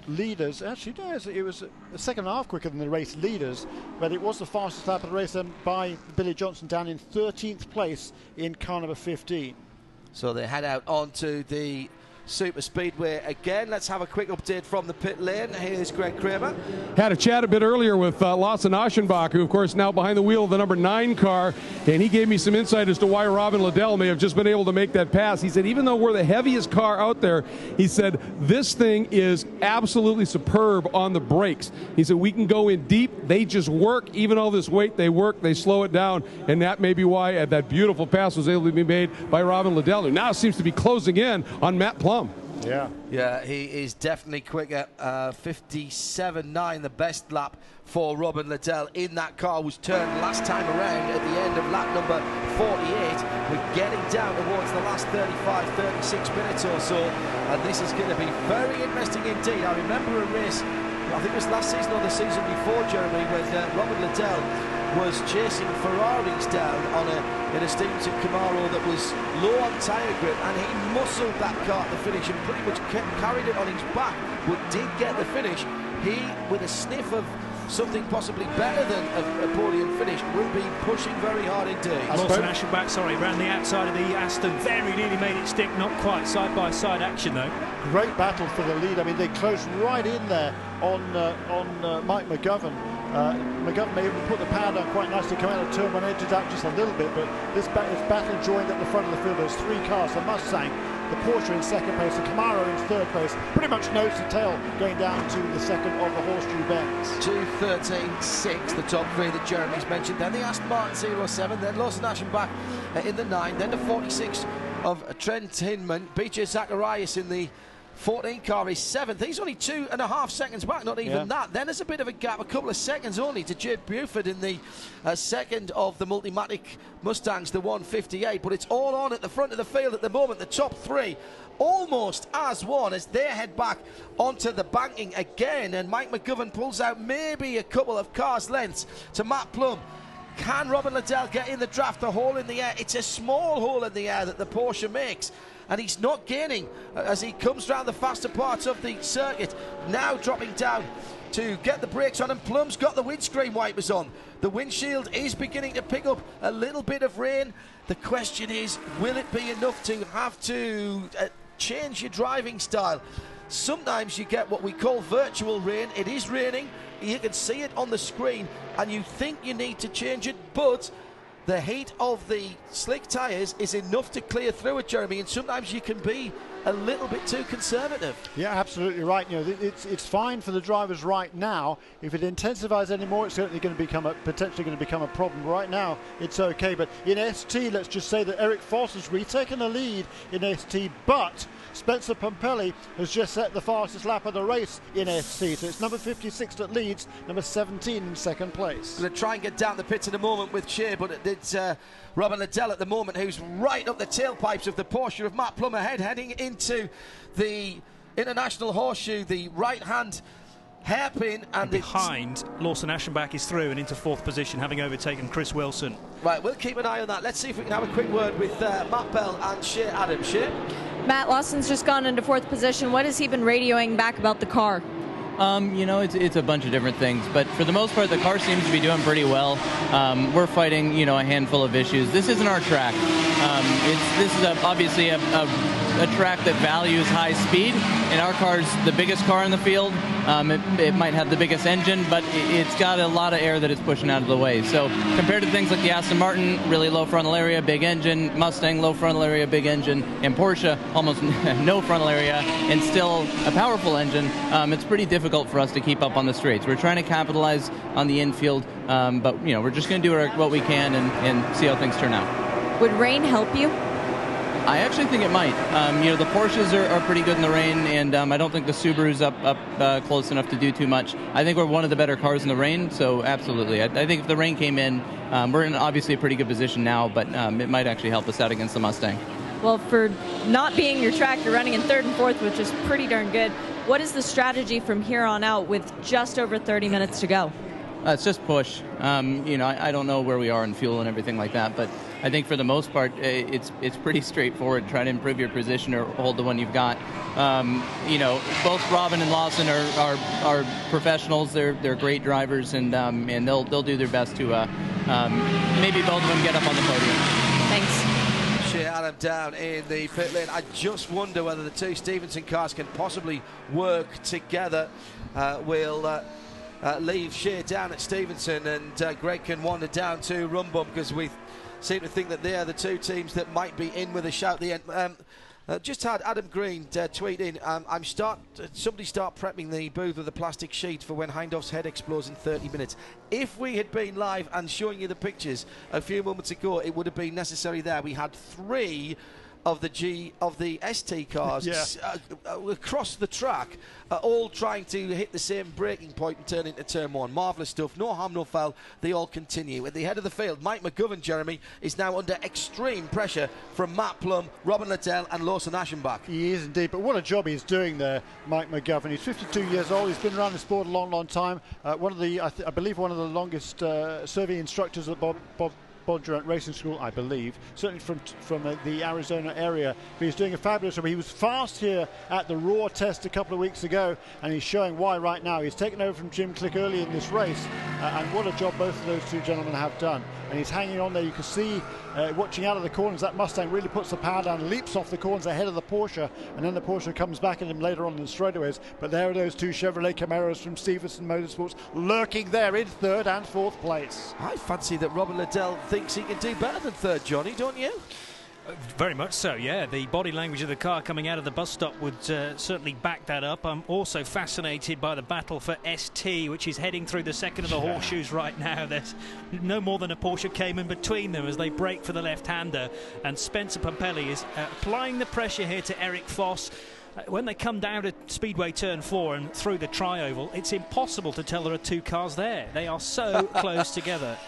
leaders. Actually, no, it was a second and a half quicker than the race leaders, but it was the fastest lap of the race by Billy Johnson, down in 13th place in car number 15. So they head out onto the Super Speedway again. Let's have a quick update from the pit lane. Here's Greg Kramer. Had a chat a bit earlier with Lawson Aschenbach, who of course now behind the wheel of the number 9 car, and he gave me some insight as to why Robin Liddell may have just been able to make that pass. He said even though we're the heaviest car out there, he said this thing is absolutely superb on the brakes. He said we can go in deep, they just work. Even all this weight, they work, they slow it down, and that may be why that beautiful pass was able to be made by Robin Liddell, who now seems to be closing in on Matt Plum. Yeah, he is definitely quicker. 57.9, the best lap for Robin Liddell in that car, was turned last time around at the end of lap number 48. We're getting down towards the last 35, 36 minutes or so, and this is going to be very interesting indeed. I remember a race, I think it was last season or the season before, Jeremy, when Robin Liddell was chasing Ferraris down on in a Stevenson Camaro that was low on tyre grip, and he muscled that car at the finish and pretty much carried it on his back, but did get the finish. He, with a sniff of something possibly better than a podium finish, will be pushing very hard indeed. Lawson Ashenbach, ran the outside of the Aston, very nearly made it stick, not quite side-by-side action though. Great battle for the lead. I mean, they closed right in there on Mike McGovern. McGovern may even put the power down quite nicely, come out of turn one, edges out just a little bit, but this battle joined at the front of the field. There's three cars, the Mustang, the Porsche in second place, the Camaro in third place, pretty much nose to tail going down to the second of the Horseshoe Bends. 2:13.6, the top three that Jeremy's mentioned, then the Aston Martin 07, then Lawson Ashenbach in the 9, then the 46 of Trent Hinman. BJ Zacharias in the 14 car is 7th. He's only 2.5 seconds back, not even that. Then there's a bit of a gap, a couple of seconds only, to Jade Buford in the second of the Multimatic Mustangs, the 158. But it's all on at the front of the field at the moment. The top three almost as one as they head back onto the banking again. And Mike McGovern pulls out maybe a couple of cars' lengths to Matt Plum. Can Robin Liddell get in the draft? The hole in the air. It's a small hole in the air that the Porsche makes, and he's not gaining as he comes round the faster parts of the circuit. Now dropping down to get the brakes on, and Plum's got the windscreen wipers on. The windshield is beginning to pick up a little bit of rain. The question is, will it be enough to have to change your driving style? Sometimes you get what we call virtual rain. It is raining, you can see it on the screen, and you think you need to change it, but the heat of the slick tyres is enough to clear through it, Jeremy, and sometimes you can be a little bit too conservative. Yeah, absolutely right. You know, it's fine for the drivers right now. If it intensifies anymore, it's certainly going to become potentially going to become a problem. Right now, it's okay. But in ST, let's just say that Eric Foss has retaken the lead in ST, but Spencer Pompelli has just set the fastest lap of the race in ST. So it's number 56 that leads, number 17 in second place. Going to try and get down the pits in a moment with Shea, but it's Robin Liddell at the moment who's right up the tailpipes of the Porsche of Matt Plum ahead, heading into the International Horseshoe, the right-hand hairpin, and behind Lawson Ashenbach is through and into fourth position, having overtaken Chris Wilson. Right, we'll keep an eye on that. Let's see if we can have a quick word with Matt Bell and Shea Adams. Shea? Matt Lawson's just gone into fourth position. What has he been radioing back about the car? You know, it's a bunch of different things, but for the most part, the car seems to be doing pretty well. We're fighting, you know, a handful of issues. This isn't our track. This is obviously a track that values high speed, and our car's the biggest car in the field. It might have the biggest engine, but it's got a lot of air that it's pushing out of the way. So compared to things like the Aston Martin, really low frontal area, big engine, Mustang, low frontal area, big engine, and Porsche, almost no frontal area, and still a powerful engine, it's pretty difficult for us to keep up on the straights. We're trying to capitalize on the infield, but you know, we're just going to do what we can and see how things turn out. Would rain help you? I actually think it might. You know, the Porsches are pretty good in the rain, and I don't think the Subaru's up close enough to do too much. I think we're one of the better cars in the rain, so absolutely. I think if the rain came in, we're in obviously a pretty good position now, but it might actually help us out against the Mustang. Well, for not being your track, you're running in third and fourth, which is pretty darn good. What is the strategy from here on out with just over 30 minutes to go? It's just push. You know, I don't know where we are in fuel and everything like that, but I think for the most part, it's pretty straightforward. Try to improve your position or hold the one you've got. You know, both Robin and Lawson are professionals. They're great drivers, and they'll do their best to maybe both of them get up on the podium. Thanks. Shea Adam down in the pit lane. I just wonder whether the two Stevenson cars can possibly work together. We'll leave Shea down at Stevenson, and Greg can wander down to Rumbum, because we seem to think that they are the two teams that might be in with a shout at the end. Just had Adam Green tweet in, somebody start prepping the booth with a plastic sheet for when Hindhaug's head explodes in 30 minutes. If we had been live and showing you the pictures a few moments ago, it would have been necessary there. We had 3 of the ST cars across the track are all trying to hit the same braking point and turn into turn one. Marvellous stuff. No harm, no foul. They all continue. At the head of the field, Mike McGovern, Jeremy, is now under extreme pressure from Matt Plum, Robin Liddell and Lawson Aschenbach. He is indeed, but what a job he's doing there, Mike McGovern. He's 52 years old. He's been around the sport a long, long time. One of the, I believe, one of the longest serving instructors at Bob Durant Racing School, I believe, certainly from the Arizona area. But he's doing a fabulous job. He was fast here at the Raw test a couple of weeks ago, and he's showing why right now. He's taken over from Jim Click early in this race, and what a job both of those two gentlemen have done. And he's hanging on there. You can see, watching out of the corners, that Mustang really puts the power down, leaps off the corners ahead of the Porsche, and then the Porsche comes back at him later on in the straightaways. But there are those two Chevrolet Camaros from Stevenson Motorsports lurking there in third and fourth place. I fancy that Robin Liddell thinks he can do better than third, Johnny, don't you? Very much so, yeah. The body language of the car coming out of the bus stop would certainly back that up. I'm also fascinated by the battle for ST, which is heading through the second of the horseshoes right now. There's no more than a Porsche Cayman between them as they break for the left-hander. And Spencer Pompelli is applying the pressure here to Eric Foss. When they come down to Speedway Turn 4 and through the tri-oval, it's impossible to tell there are two cars there. They are so close together.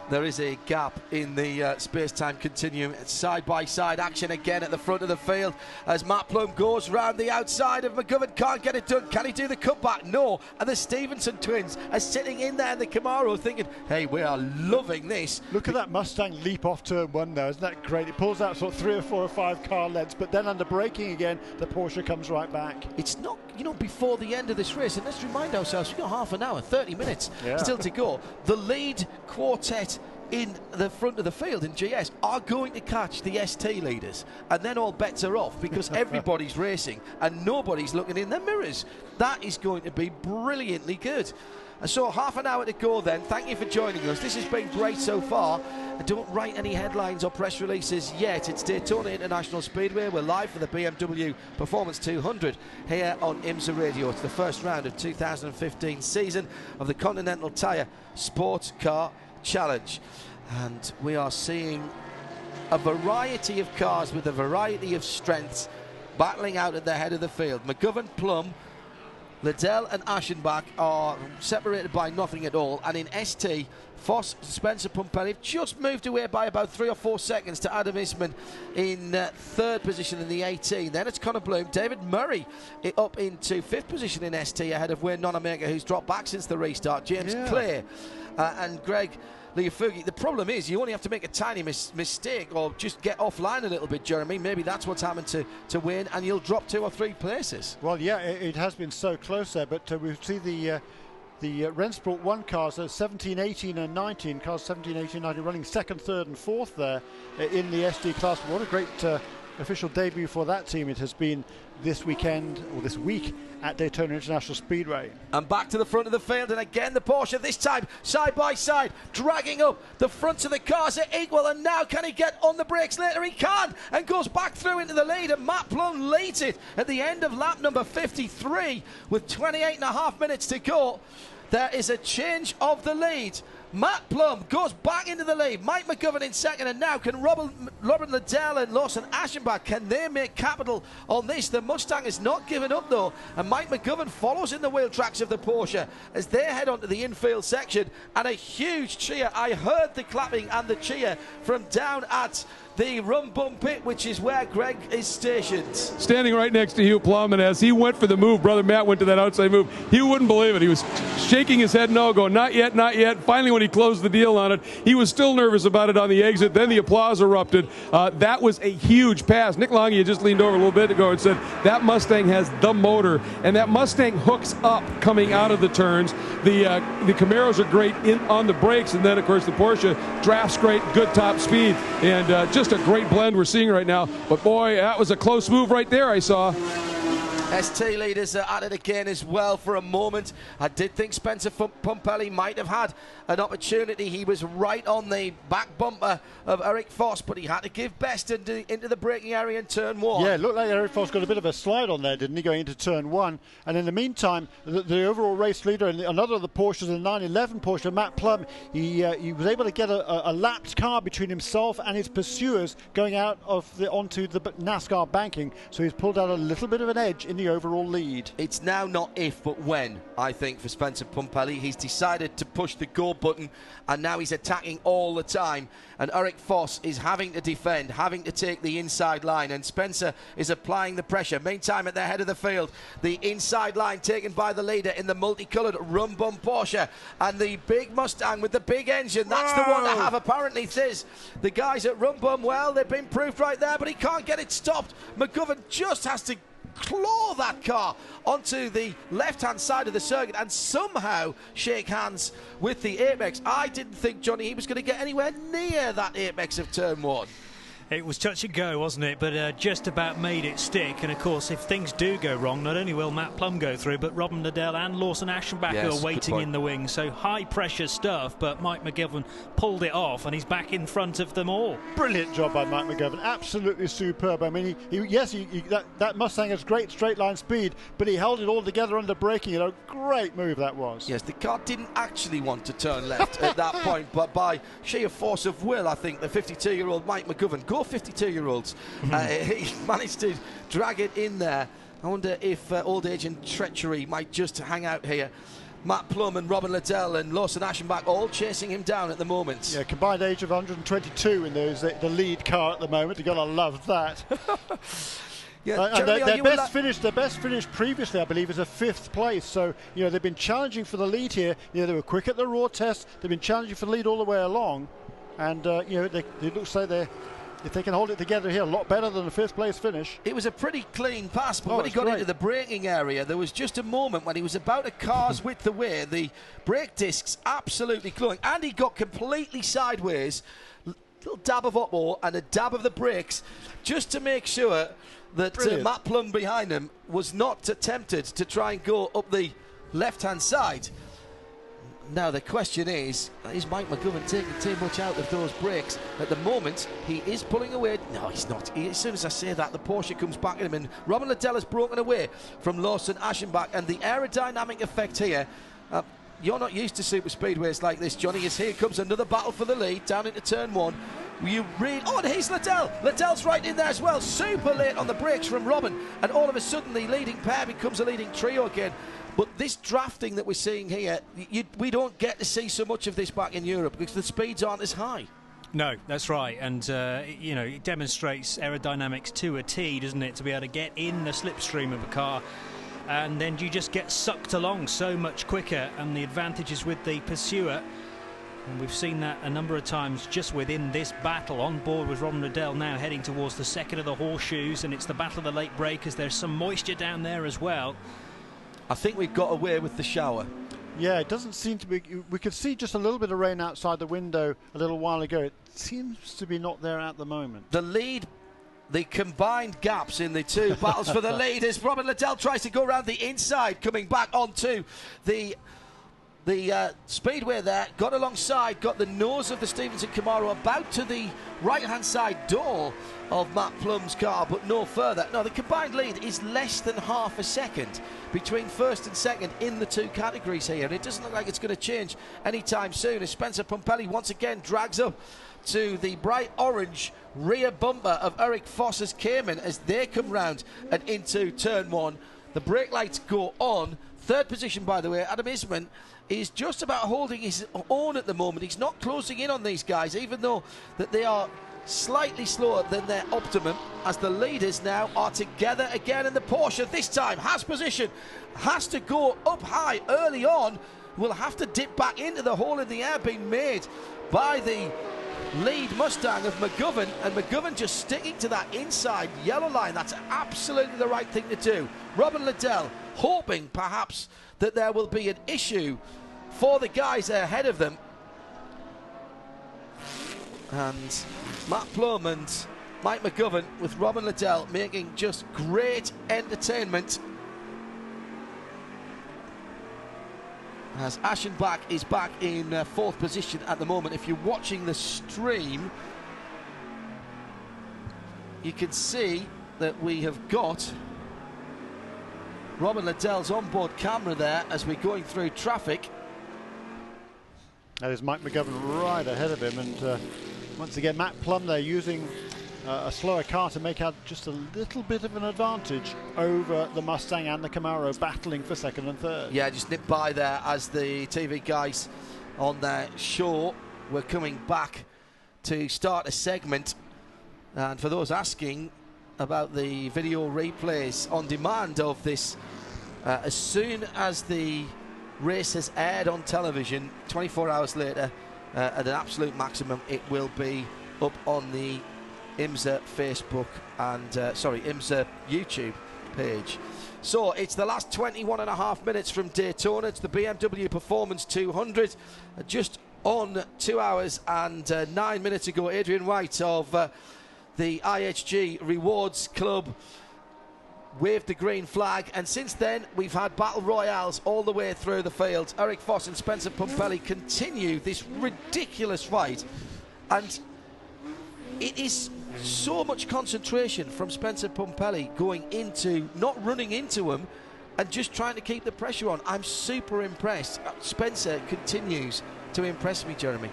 There is a gap in the space-time continuum. It's side-by-side action again at the front of the field as Matt Plum goes round the outside of McGovern. Can't get it done. Can he do the cutback? No. And the Stevenson twins are sitting in there in the Camaro thinking, hey, we are loving this. Look at that Mustang leap off turn one now. Isn't that great? It pulls out sort of 3 or 4 or 5 car lengths, but then under braking again, the Porsche comes right back. It's not, you know, before the end of this race, and let's remind ourselves, we've got half an hour, 30 minutes still to go. The lead quartet in the front of the field in GS are going to catch the ST leaders, and then all bets are off because everybody's racing and nobody's looking in their mirrors. That is going to be brilliantly good. And so half an hour to go then. Thank you for joining us. This has been great so far. Don't write any headlines or press releases yet. It's Daytona International Speedway. We're live for the BMW Performance 200 here on IMSA Radio. It's the first round of 2015 season of the Continental Tire SportsCar Challenge, and we are seeing a variety of cars with a variety of strengths battling out at the head of the field. McGovern, Plum, Liddell and Aschenbach are separated by nothing at all, and in ST, Foss, Spencer Pumpelli have just moved away by about 3 or 4 seconds to Adam Isman in third position in the 18. Then it's Connor Bloom. David Murray up into 5th position in ST ahead of Wayne Nonamaker, who's dropped back since the restart. James Clay and Greg Liafugi. The problem is you only have to make a tiny mistake or just get offline a little bit, Jeremy. Maybe that's what's happened to Wayne, and you'll drop 2 or 3 places. Well, yeah, it has been so close there, but we see the Rennsport 1 cars, 17, 18 and 19, cars 17, 18, 19 running 2nd, 3rd and 4th there in the SD class. What a great official debut for that team it has been this weekend, or this week, at Daytona International Speedway. And back to the front of the field, and again the Porsche, this time side by side, dragging up the fronts of the cars at equal, and now can he get on the brakes later? He can, and goes back through into the lead, and Matt Plum leads it at the end of lap number 53 with 28.5 minutes to go. There is a change of the lead. Matt Plum goes back into the lead. Mike McGovern in second, and now can Robin Liddell and Lawson Aschenbach, can they make capital on this? The Mustang is not giving up though, and Mike McGovern follows in the wheel tracks of the Porsche as they head onto the infield section, and a huge cheer. I heard the clapping and the cheer from down at the Rum Bum Pit, which is where Greg is stationed. Standing right next to Hugh Plum, and as he went for the move, Brother Matt went to that outside move. He wouldn't believe it. He was shaking his head no, going, not yet, not yet. Finally, when he closed the deal on it, he was still nervous about it on the exit. Then the applause erupted. That was a huge pass. Nick Longy had just leaned over a little bit ago and said, that Mustang has the motor, and that Mustang hooks up coming out of the turns. The Camaros are great on the brakes, and then, of course, the Porsche drafts great, good top speed, and just a great blend we're seeing right now. But boy, that was a close move right there, I saw. ST leaders are at it again as well for a moment. I did think Spencer Pumpelly might have had an opportunity. He was right on the back bumper of Eric Foss, but he had to give best into the braking area in turn 1. Yeah, it looked like Eric Foss got a bit of a slide on there, didn't he, going into turn 1. And in the meantime, the overall race leader, and another of the Porsches, the 911 Porsche, Matt Plum, he was able to get a lapped car between himself and his pursuers going out of onto the NASCAR banking. So he's pulled out a little bit of an edge in the overall lead. It's now not if but when, I think, for Spencer Pumpelly. He's decided to push the go button, and now he's attacking all the time, and Eric Foss is having to defend, having to take the inside line, and Spencer is applying the pressure. Meantime, at the head of the field, the inside line taken by the leader in the multicoloured rum bum Porsche, and the big Mustang with the big engine. That's the one to have, apparently. Thiz, the guys at rum bum, well, they've been proved right there, but he can't get it stopped. McGovern just has to claw that car onto the left-hand side of the circuit and somehow shake hands with the apex. I didn't think, Johnny, he was going to get anywhere near that apex of turn 1. It was touch and go, wasn't it? But just about made it stick. And of course, if things do go wrong, not only will Matt Plum go through, but Robin Liddell and Lawson Aschenbach are waiting in the wings. So high pressure stuff, but Mike McGovern pulled it off and he's back in front of them all. Brilliant job by Mike McGovern, absolutely superb. I mean, that Mustang has great straight line speed, but he held it all together under braking. A great move that was. Yes, the car didn't actually want to turn left at that point, but by sheer force of will, I think the 52-year-old Mike McGovern, 52-year-olds. He managed to drag it in there. I wonder if old age and treachery might just hang out here. Matt Plum and Robin Liddell and Lawson Aschenbach all chasing him down at the moment. Yeah, combined age of 122 in the lead car at the moment. You've got to love that. Their best finish previously, I believe, is a 5th place. So, they've been challenging for the lead here. They were quick at the raw test. They've been challenging for the lead all the way along. And, it looks like if they can hold it together here, a lot better than the 5th place finish. It was a pretty clean pass, but when he got into the braking area, there was just a moment when he was about a car's width away, the brake discs absolutely glowing, and he got completely sideways, little dab of Oppo and a dab of the brakes, just to make sure that Matt Plum behind him was not tempted to try and go up the left-hand side. Now the question is Mike McGovern taking too much out of those brakes? At the moment, he is pulling away. No, he's not. As soon as I say that, the Porsche comes back at him, and Robin Liddell has broken away from Lawson Aschenbach, and the aerodynamic effect here, you're not used to super speedways like this, Johnny, as here comes another battle for the lead down into turn 1. And here's Liddell. Liddell's right in there as well. Super late on the brakes from Robin, and all of a sudden the leading pair becomes a leading trio again. But this drafting that we're seeing here, we don't get to see so much of this back in Europe because the speeds aren't as high. No, that's right. And, it demonstrates aerodynamics to a T, doesn't it, to be able to get in the slipstream of a car. And then you just get sucked along so much quicker, and the advantage is with the pursuer. And we've seen that a number of times just within this battle. On board with Robin Liddell now heading towards the second of the horseshoes, and it's the battle of the late breakers. There's some moisture down there as well. I think we've got away with the shower. Yeah, it doesn't seem to be. We could see just a little bit of rain outside the window a little while ago. It seems to be not there at the moment. The lead, the combined gaps in the two battles for the lead as Robin Liddell tries to go around the inside, coming back onto the speedway there, got alongside, got the nose of the Stevenson Camaro about to the right-hand side door of Matt Plum's car, but no further. Now, the combined lead is less than half a second between first and second in the two categories here, and it doesn't look like it's going to change anytime soon as Spencer Pumpelly once again drags up to the bright orange rear bumper of Eric Foss's Cayman as they come round and into turn 1. The brake lights go on. Third position, by the way, Adam Isman is just about holding his own at the moment. He's not closing in on these guys, even though that they are slightly slower than their optimum, as the leaders now are together again, and the Porsche this time has position, has to go up high early on, will have to dip back into the hole in the air being made by the lead Mustang of McGovern, and McGovern just sticking to that inside yellow line. That's absolutely the right thing to do. Robin Liddell hoping perhaps that there will be an issue for the guys ahead of them, and Matt Plum and Mike McGovern with Robin Liddell making just great entertainment as Aschenbach is back in 4th position at the moment. If you're watching the stream, you can see that we have got Robin Liddell's onboard camera there as we're going through traffic. That is Mike McGovern right ahead of him, and once again Matt Plum there using a slower car to make out just a little bit of an advantage over the Mustang and the Camaro, battling for 2nd and 3rd. Yeah, just nipped by there as the TV guys on their show were coming back to start a segment. And for those asking about the video replays on demand of this, as soon as the race has aired on television, 24 hours later, at an absolute maximum, it will be up on the IMSA Facebook and IMSA YouTube page. So it's the last 21.5 minutes from Daytona. It's the BMW Performance 200. Just on 2 hours and 9 minutes ago, Adrian White of the IHG Rewards Club waved the green flag, and since then we've had battle royales all the way through the field. Eric Foss and Spencer Pumpelly continue this ridiculous fight, and it is so much concentration from Spencer Pumpelly going into, not running into him, and just trying to keep the pressure on. I'm super impressed. Spencer continues to impress me, Jeremy.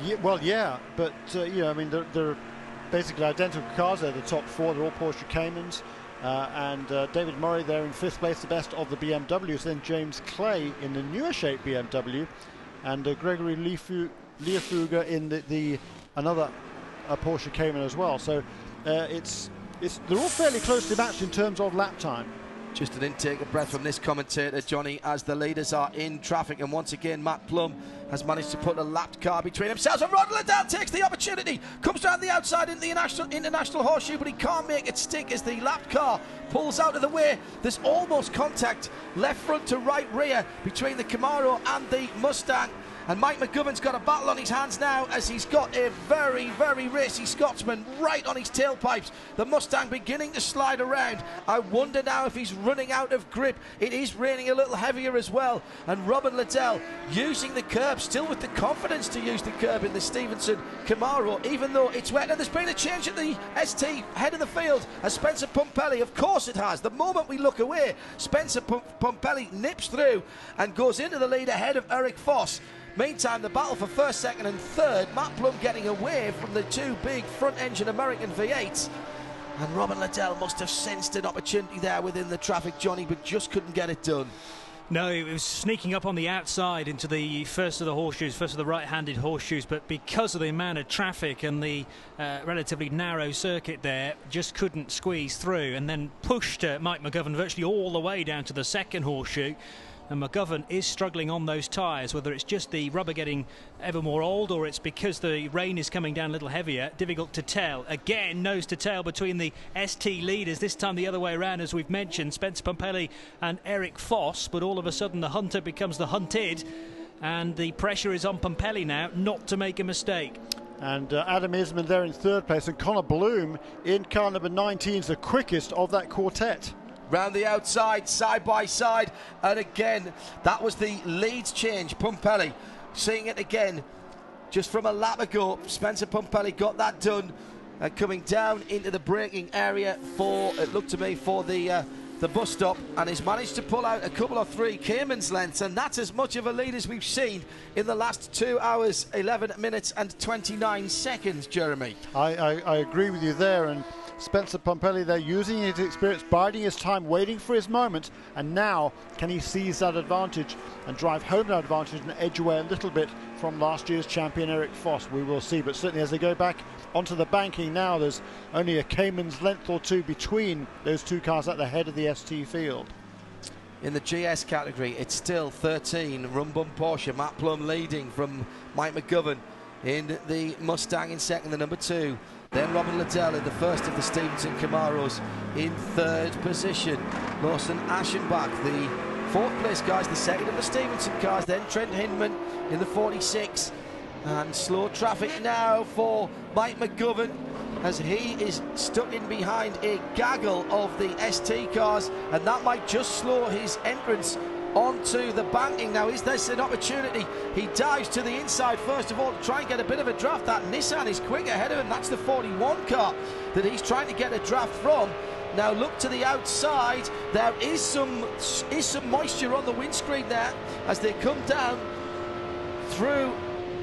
Yeah, well, yeah, but you know, I mean, they're basically identical cars. They're the top 4. They're all Porsche Caymans. And David Murray there in 5th place, the best of the BMWs. Then James Clay in the newer shape BMW, and Gregory Liefuger in the another Porsche Cayman as well. So they're all fairly closely matched in terms of lap time. Just an intake of breath from this commentator, Johnny, as the leaders are in traffic, and once again Matt Plum has managed to put a lapped car between themselves, and Rod Liddell takes the opportunity, comes around the outside into the international horseshoe, but he can't make it stick as the lapped car pulls out of the way. There's almost contact left front to right rear between the Camaro and the Mustang, and Mike McGovern's got a battle on his hands now as he's got a very, very racy Scotsman right on his tailpipes. The Mustang beginning to slide around. I wonder now if he's running out of grip. It is raining a little heavier as well, and Robin Liddell using the curb, still with the confidence to use the curb in the Stevenson Camaro, even though it's wet. And there's been a change at the ST head of the field as Spencer Pumpelly, of course it has. The moment we look away, Spencer Pumpelly nips through and goes into the lead ahead of Eric Foss. Meantime, the battle for 1st, 2nd and 3rd, Matt Plum getting away from the 2 big front-engine American V8s. And Robin Liddell must have sensed an opportunity there within the traffic, Johnny, but just couldn't get it done. No, it was sneaking up on the outside into the first of the horseshoes, first of the right-handed horseshoes, but because of the amount of traffic and the relatively narrow circuit there, just couldn't squeeze through, and then pushed Mike McGovern virtually all the way down to the 2nd horseshoe. And McGovern is struggling on those tyres, whether it's just the rubber getting ever more old or it's because the rain is coming down a little heavier, difficult to tell. Again, nose to tail between the ST leaders, this time the other way around, as we've mentioned, Spencer Pumpelly and Eric Foss, but all of a sudden the hunter becomes the hunted, and the pressure is on Pumpelly now not to make a mistake. And Adam Isman there in 3rd place, and Connor Bloom in car number 19 is the quickest of that quartet. Round the outside, side by side, and again, that was the lead change. Pumpelly seeing it again just from a lap ago. Spencer Pumpelly got that done, and coming down into the braking area for, it looked to me, for the bus stop, and has managed to pull out a couple of 3 Cayman's lengths, and that's as much of a lead as we've seen in the last 2 hours, 11 minutes and 29 seconds, Jeremy. I agree with you there, and Spencer Pumpelly there using his experience, biding his time, waiting for his moment, and now can he seize that advantage and drive home that advantage and edge away a little bit from last year's champion Eric Foss? We will see, but certainly as they go back onto the banking now, there's only a Cayman's length or 2 between those 2 cars at the head of the ST field. In the GS category, it's still 13 Rumbum Porsche, Matt Plum leading from Mike McGovern in the Mustang in 2nd, the number 2. Then Robin Liddell in the 1st of the Stevenson Camaros in 3rd position. Lawson Aschenbach, the 4th place guys, the 2nd of the Stevenson cars. Then Trent Hinman in the 46. And slow traffic now for Mike McGovern, as he is stuck in behind a gaggle of the ST cars, and that might just slow his entrance onto the banking. Now, is this an opportunity? He dives to the inside first of all to try and get a bit of a draft. That Nissan is quick ahead of him. That's the 41 car that he's trying to get a draft from. Now look to the outside. There is some moisture on the windscreen there as they come down through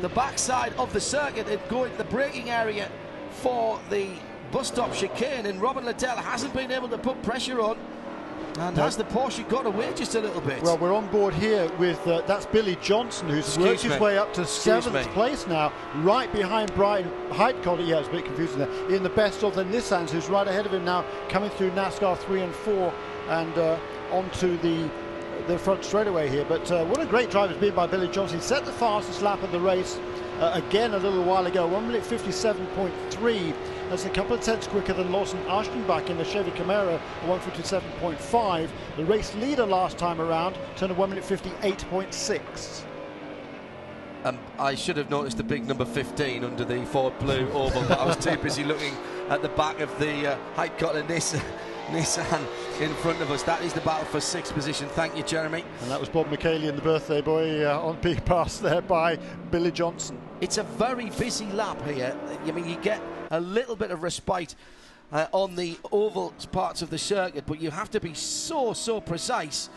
the backside of the circuit and go into the braking area for the bus stop chicane, and Robin Liddell hasn't been able to put pressure on. And has the Porsche got away just a little bit? Well, we're on board here with, that's Billy Johnson, who's worked his way up to 7th place now, right behind Brian Heitkotter. Yeah, it's a bit confusing there. In the best of the Nissans, who's right ahead of him now, coming through NASCAR 3 and 4 and onto the front straightaway here. But what a great drive it's been by Billy Johnson. He set the fastest lap of the race again a little while ago, 1 minute 57.3. That's a couple of tenths quicker than Lawson Aschenbach in the Chevy Camaro, 157.5. The race leader last time around turned a 1 minute 58.6. I should have noticed the big number 15 under the Ford Blue oval, but I was too busy looking at the back of the Heitkotter Nissan in front of us. That is the battle for 6th position. Thank you, Jeremy. And that was Bob McKaylee and the birthday boy on being passed there by Billy Johnson. It's a very busy lap here. I mean, you get a little bit of respite on the oval parts of the circuit, but you have to be so precise.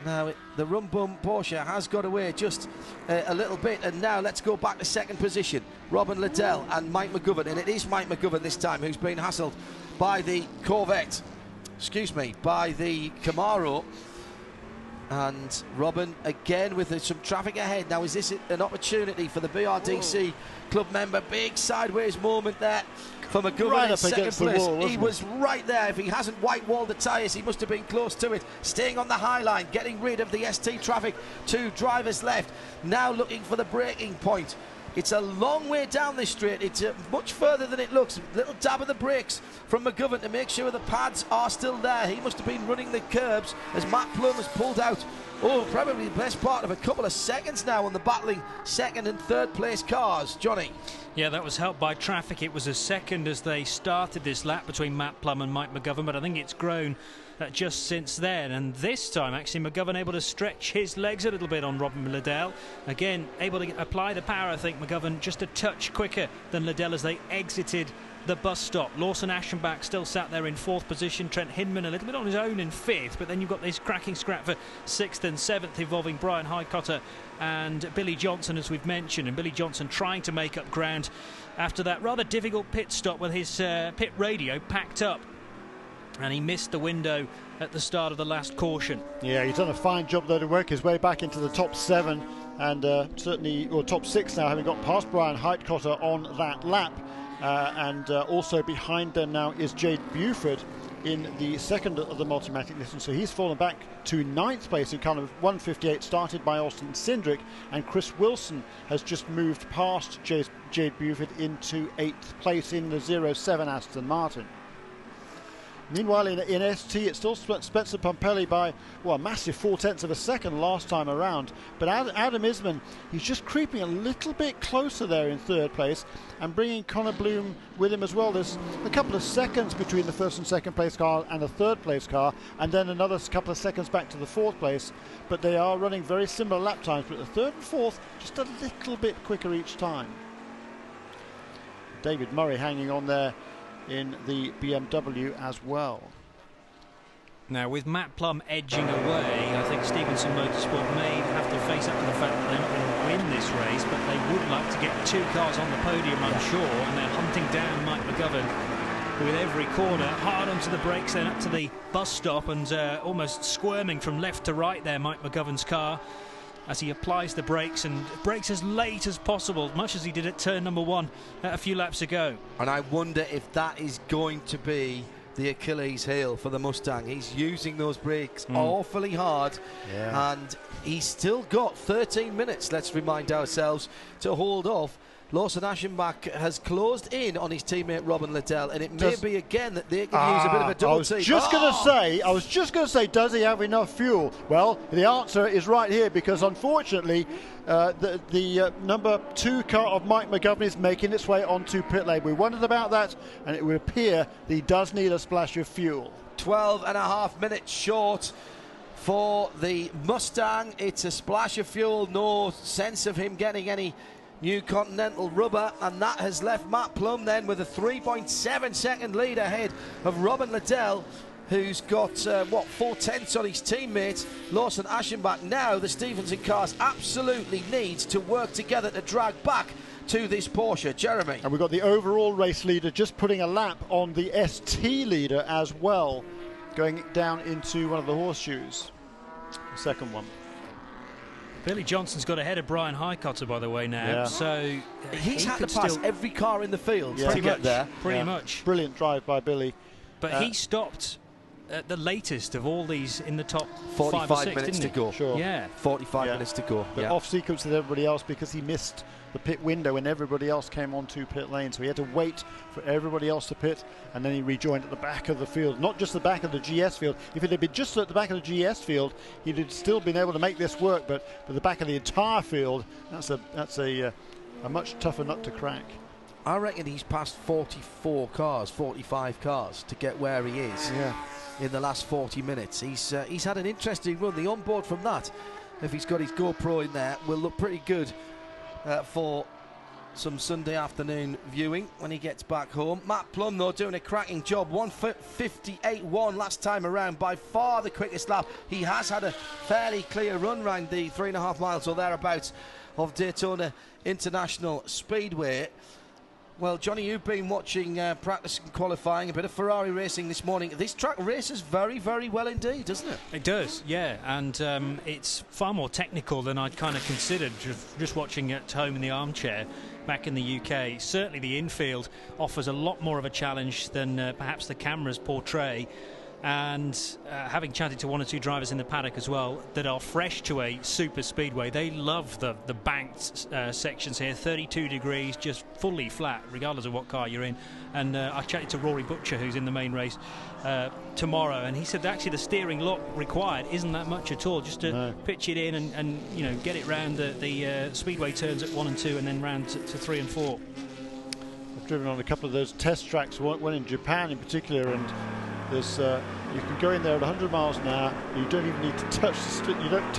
Now, the Rum Bum Porsche has got away just a little bit, and now let's go back to 2nd position. Robin Liddell and Mike McGovern, and it is Mike McGovern this time who's been hassled by the Corvette. Excuse me, by the Camaro. And Robin again with some traffic ahead. Now, is this an opportunity for the BRDC club member? Big sideways moment there for McGovern right in up 2nd place. Wall, he was right there. If he hasn't white-walled the tyres, he must have been close to it. Staying on the high line, getting rid of the ST traffic to drivers left. Now looking for the braking point. It's a long way down this straight. It's much further than it looks. Little dab of the brakes from McGovern to make sure the pads are still there. He must have been running the curbs as Matt Plum has pulled out. Oh, probably the best part of a couple of seconds now on the battling 2nd and 3rd place cars. Johnny. Yeah, that was helped by traffic. It was a second as they started this lap between Matt Plum and Mike McGovern, but I think it's grown just since then. And this time, actually, McGovern able to stretch his legs a little bit on Robin Liddell. Again, able to apply the power, I think, McGovern just a touch quicker than Liddell as they exited the bus stop. Lawson Aschenbach still sat there in 4th position. Trent Hinman a little bit on his own in 5th, but then you've got this cracking scrap for 6th and 7th involving Brian Heitkotter and Billy Johnson, as we've mentioned, and Billy Johnson trying to make up ground after that rather difficult pit stop with his pit radio packed up, and he missed the window at the start of the last caution. Yeah, he's done a fine job though to work his way back into the top 7 and certainly, or top 6 now, having got past Brian Heitkotter on that lap. And also behind them now is Jade Buford in the 2nd of the Multimatic Nissan. So he's fallen back to 9th place in kind of 158, started by Austin Cindric. And Chris Wilson has just moved past Jade Buford into 8th place in the 07 Aston Martin. Meanwhile, in ST, it's still Spencer Pumpelly by, well, a massive 0.4 of a second last time around. But Adam Isman, he's just creeping a little bit closer there in 3rd place and bringing Connor Bloom with him as well. There's a couple of seconds between the 1st and 2nd place car and the 3rd place car, and then another couple of seconds back to the 4th place. But they are running very similar lap times, but the 3rd and 4th just a little bit quicker each time. David Murray hanging on there in the BMW as well. Now, with Matt Plum edging away, I think Stevenson Motorsport may have to face up to the fact that they're not going to win this race, but they would like to get 2 cars on the podium, I'm sure, and they're hunting down Mike McGovern with every corner, hard onto the brakes, then up to the bus stop, and almost squirming from left to right there, Mike McGovern's car, as he applies the brakes and brakes as late as possible, much as he did at turn number 1 a few laps ago. And I wonder if that is going to be the Achilles heel for the Mustang. He's using those brakes awfully hard, and he's still got 13 minutes, let's remind ourselves, to hold off Lawson Aschenbach has closed in on his teammate Robin Liddell, and it may be again that they can use a bit of a double team. I was just going to say, does he have enough fuel? Well, the answer is right here, because unfortunately, the number 2 car of Mike McGovern is making its way onto pit lane. We wondered about that, and it would appear that he does need a splash of fuel. 12.5 minutes short for the Mustang. It's a splash of fuel, no sense of him getting any new Continental rubber, and that has left Matt Plum then with a 3.7 second lead ahead of Robin Liddell, who's got 4/10 on his teammate Lawson Aschenbach. Now the Stevenson cars absolutely need to work together to drag back to this Porsche. Jeremy. And we've got the overall race leader just putting a lap on the ST leader as well, going down into one of the horseshoes, the second one. Billy Johnson's got ahead of Brian Highcotter, by the way, now. So he's had to pass every car in the field to get there. Pretty much. Brilliant drive by Billy. But he stopped at the latest of all these in the top 45 5 or 6, minutes to go. Sure. Yeah. 45 minutes to go. But off sequence with everybody else, because he missed the pit window when everybody else came onto pit lane, so he had to wait for everybody else to pit, and then he rejoined at the back of the field, not just the back of the GS field. If it had been just at the back of the GS field, he'd have still been able to make this work, but for the back of the entire field, that's a much tougher nut to crack. I reckon he's passed 44 cars, 45 cars to get where he is in the last 40 minutes. He's had an interesting run. The onboard from that, if he's got his GoPro in there, will look pretty good for some Sunday afternoon viewing when he gets back home. Matt Plum, though, doing a cracking job. 1:58.1 last time around, by far the quickest lap. He has had a fairly clear run round the 3.5 miles or thereabouts of Daytona International Speedway. Well, Johnny, you've been watching practice and qualifying, a bit of Ferrari racing this morning. This track races very, very well indeed, doesn't it? It does, yeah, and it's far more technical than I'd kind of considered just watching at home in the armchair back in the UK. Certainly the infield offers a lot more of a challenge than perhaps the cameras portray. And having chatted to 1 or 2 drivers in the paddock as well that are fresh to a super speedway, they love the banked sections here, 32 degrees, just fully flat regardless of what car you're in. And I chatted to Rory Butcher, who's in the main race tomorrow, and he said that actually the steering lock required isn't that much at all, just to pitch it in and you know, get it round the speedway turns at 1 and 2 and then round to 3 and 4. I've driven on a couple of those test tracks, one in Japan in particular, and there's you can go in there at 100 miles an hour. You don't even need to touch the you don't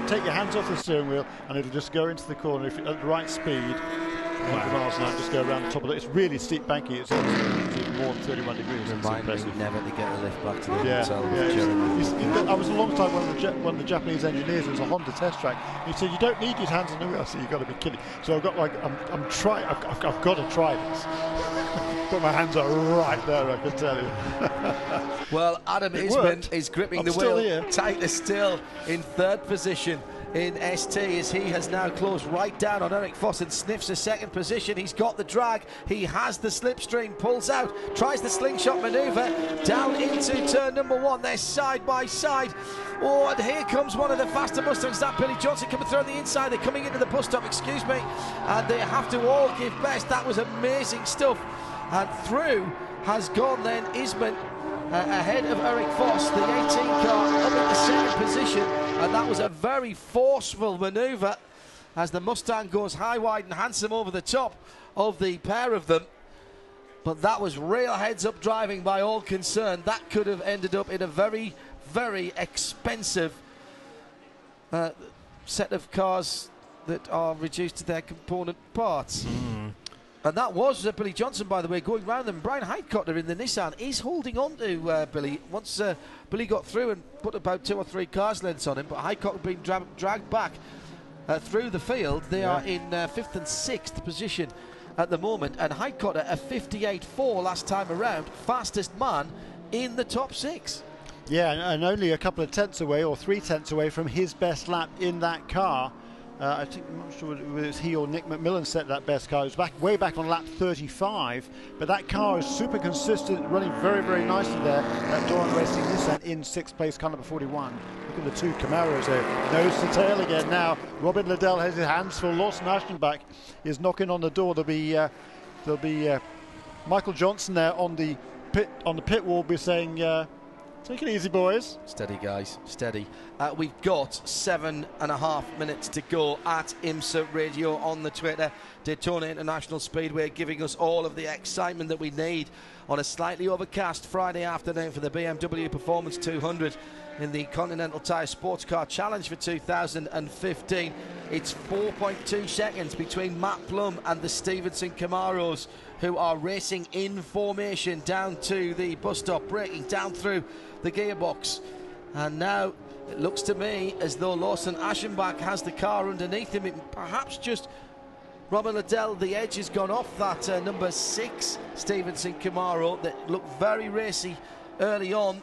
take your hands off the steering wheel, and it'll just go into the corner if you're at the right speed. 100 miles an hour, just go around the top of it. It's really steep banking. It's even more than 31 degrees. Remind me never to get a lift back to the hotel. I was alongside one of the Japanese engineers. It was a Honda test track. He said, "You don't need your hands on the wheel." I said, "You've got to be kidding." So I've got I'm trying. I've got to try this. But my hands are right there, I can tell you. Well, Adam Isman is gripping the wheel tighter still in 3rd position in ST, as he has now closed right down on Eric Foss and sniffs a 2nd position. He's got the drag, he has the slipstream, pulls out, tries the slingshot manoeuvre down into turn number 1. They're side by side. Oh, and here comes one of the faster Mustangs, that Billy Johnson coming through on the inside. They're coming into the bus stop, excuse me, and they have to all give best. That was amazing stuff. And through has gone then Isman ahead of Eric Foss, the 18 car up in the 2nd position, and that was a very forceful manoeuvre as the Mustang goes high, wide and handsome over the top of the pair of them. But that was real heads-up driving by all concerned. That could have ended up in a very, very expensive set of cars that are reduced to their component parts. And that was Billy Johnson, by the way, going round them. Brian Highcotter in the Nissan is holding on to Billy. Once Billy got through and put about 2 or 3 cars lengths on him, but Highcotter being dragged back through the field. They are in 5th and 6th position at the moment, and Highcotter a 58.4 last time around, fastest man in the top 6. Yeah, and only a couple of tenths away, or 3 tenths away from his best lap in that car. I think, I'm not sure whether it was he or Nick McMillan set that best car. It was way back on lap 35, but that car is super consistent, running very, very nicely there. That Doran Racing Nissan in 6th place, car number 41. Look at the two Camaros there, nose to tail again now. Robin Liddell has his hands full. Lawson Aschenbach is knocking on the door. There'll be Michael Johnson there on the pit wall, be saying, take it easy, boys. Steady, guys, steady. We've got 7.5 minutes to go at IMSA Radio on the Twitter. Daytona International Speedway giving us all of the excitement that we need on a slightly overcast Friday afternoon for the BMW Performance 200 in the Continental Tire SportsCar Challenge for 2015. It's 4.2 seconds between Matt Plum and the Stevenson Camaros, who are racing in formation down to the bus stop, braking down through the gearbox. And now it looks to me as though Lawson Aschenbach has the car underneath him. Perhaps just Robin Liddell, the edge has gone off that number 6 Stevenson Camaro that looked very racy early on.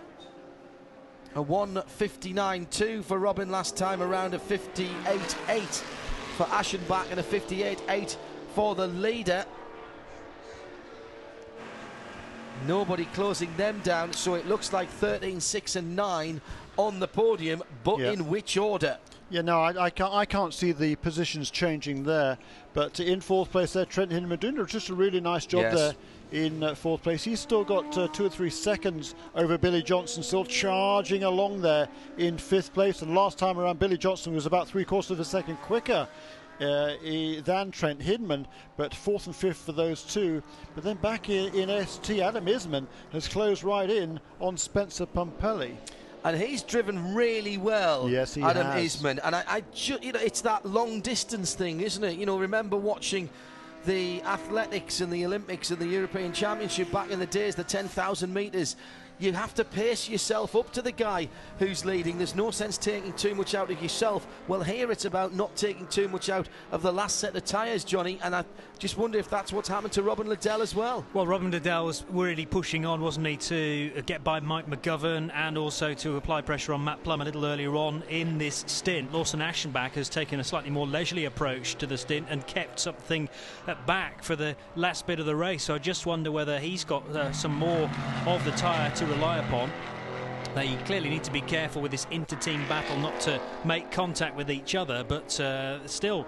A 1:59.2 for Robin last time around, a 58.8 for Aschenbach and a 58.8 for the leader. Nobody closing them down, so it looks like 13, 6 and 9 on the podium, but in which order? Yeah, no, I can't see the positions changing there. But in 4th place there, Trent Hinman doing just a really nice job there in 4th place. He's still got 2 or 3 seconds over Billy Johnson, still charging along there in 5th place. And last time around, Billy Johnson was about 3/4 of a second quicker than Trent Hidman, but 4th and 5th for those two. But then back in ST, Adam Isman has closed right in on Spencer Pumpelly. And he's driven really well, yes, he Adam has. Isman. And it's that long distance thing, isn't it? You know, remember watching the athletics and the Olympics and the European Championship back in the days, the 10,000 metres. You have to pace yourself up to the guy who's leading. There's no sense taking too much out of yourself. Well, here it's about not taking too much out of the last set of tyres, Johnny, and I just wonder if that's what's happened to Robin Liddell as well. Well, Robin Liddell was really pushing on, wasn't he, to get by Mike McGovern and also to apply pressure on Matt Plum a little earlier on in this stint. Lawson Aschenbach has taken a slightly more leisurely approach to the stint and kept something back for the last bit of the race. So I just wonder whether he's got some more of the tyre to rely upon. They clearly need to be careful with this inter-team battle not to make contact with each other, but still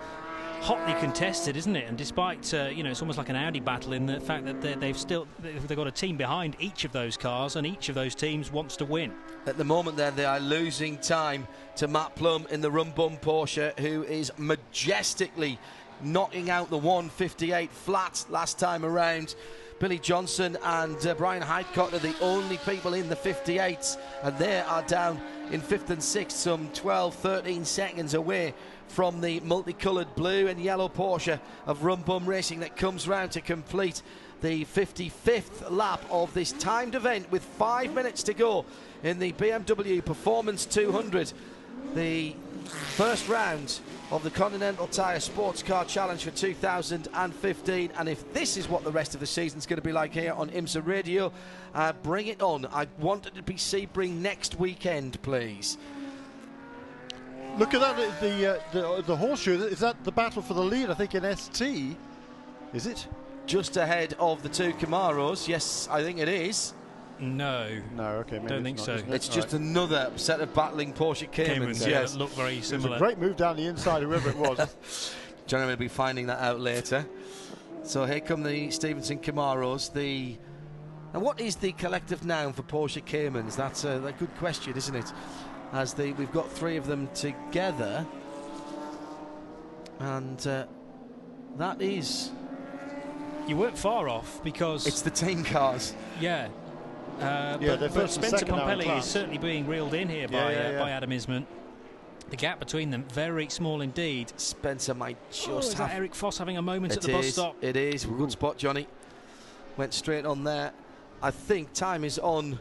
hotly contested, isn't it? And despite it's almost like an Audi battle in the fact that they've got a team behind each of those cars, and each of those teams wants to win. At the moment then, they are losing time to Matt Plum in the Rum Bum Porsche, who is majestically knocking out the 158 flat last time around. Billy Johnson and Brian Heidcott are the only people in the 58s, and they are down in 5th and 6th, some 12, 13 seconds away from the multicoloured blue and yellow Porsche of Rum Bum Racing that comes round to complete the 55th lap of this timed event with 5 minutes to go in the BMW Performance 200. The first round of the Continental Tire SportsCar Challenge for 2015, and if this is what the rest of the season's going to be like here on IMSA Radio, bring it on. I want it to be Sebring next weekend, please. Look at that, the horseshoe. Is that the battle for the lead, I think, in ST? Is it? Just ahead of the two Camaros. Yes, I think it is. No, okay, maybe don't think so. It's just another set of battling Porsche Caymans. Yes, look very similar. It was a great move down the inside, whoever it was. Johnny will be finding that out later. So here come the Stevenson Camaros. And what is the collective noun for Porsche Caymans? That's a good question, isn't it? As we've got 3 of them together, and that is. You weren't far off, because it's the team cars. Yeah. But Spencer Pumpelly is certainly being reeled in here by Adam Isman. The gap between them very small indeed. Spencer might just is that Eric Foss having a moment at the bus stop? It is. Good spot, Johnny. Went straight on there. I think time is on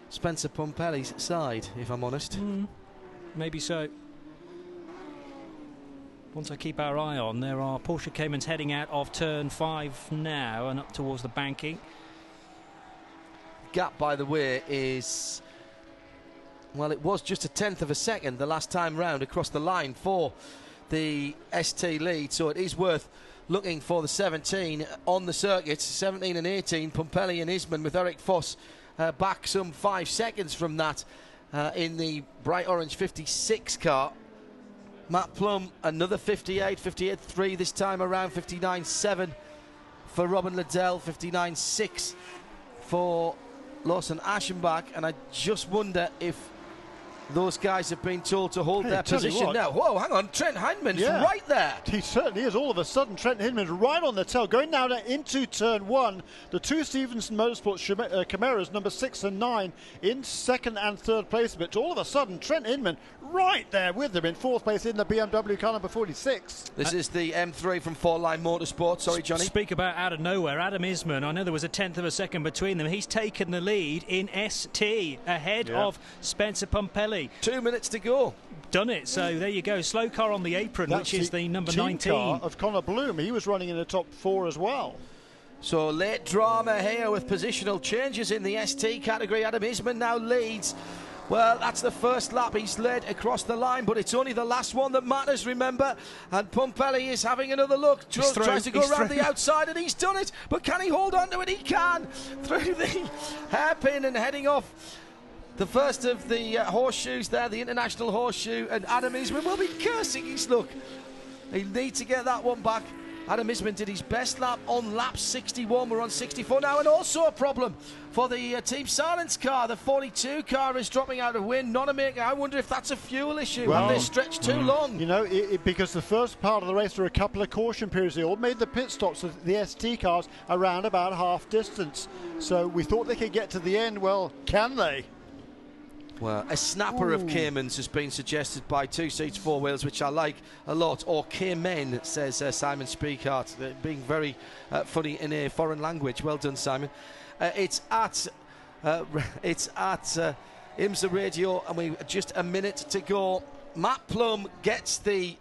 Spencer Pumpelly's side, if I'm honest. Maybe so. Once I keep our eye on, there are Porsche Caymans heading out of turn 5 now and up towards the banking. Gap, by the way, is, well, it was just 1/10 of a second the last time round across the line for the ST lead, so it is worth looking for the 17 on the circuit. 17 and 18, Pumpelly and Isman, with Eric Foss back some 5 seconds from that in the bright orange 56 car. Matt Plum, another 58.3 this time around, 59.7 for Robin Liddell, 59.6 for Lawson Aschenbach, and I just wonder if those guys have been told to hold their position now. Whoa, hang on, Trent Hindman's right there. He certainly is. All of a sudden, Trent Hindman's right on the tail, going now into turn 1. The two Stevenson Motorsports Camaros, number 6 and 9, in second and third place. But all of a sudden, Trent Hindman right there with them in fourth place in the BMW car number 46. This is the M3 from Four Line Motorsport. Sorry, Johnny. Speak about out of nowhere. Adam Isman, I know there was a tenth of a second between them. He's taken the lead in ST ahead of Spencer Pumpelly. 2 minutes to go. Done it. So there you go. Slow car on the apron, That's which is the number team 19 car of Connor Bloom. He was running in the top 4 as well. So late drama here with positional changes in the ST category. Adam Isman now leads. Well, that's the first lap he's led across the line, but it's only the last one that matters, remember. And Pumpelly is having another look, tries to go around the outside, and he's done it. But can he hold on to it? He can. Through the hairpin and heading off the first of the horseshoes there, the International Horseshoe, and Adam Isman will be cursing his luck. He'll need to get that one back. Adam Isman did his best lap on lap 61. We're on 64 now, and also a problem for the Team Silence car. The 42 car is dropping out of win. Nonamaker, I wonder if that's a fuel issue. Well, and they stretched too long. You know, because the first part of the race, there were a couple of caution periods. They all made the pit stops of the ST cars around about half distance. So we thought they could get to the end. Well, can they? Well, a snapper of Cayman's has been suggested by Two Seats Four Wheels, which I like a lot. Or Cayman, says Simon Speakart, being very funny in a foreign language. Well done, Simon. It's at IMSA Radio, and we just a minute to go. Matt Plum gets the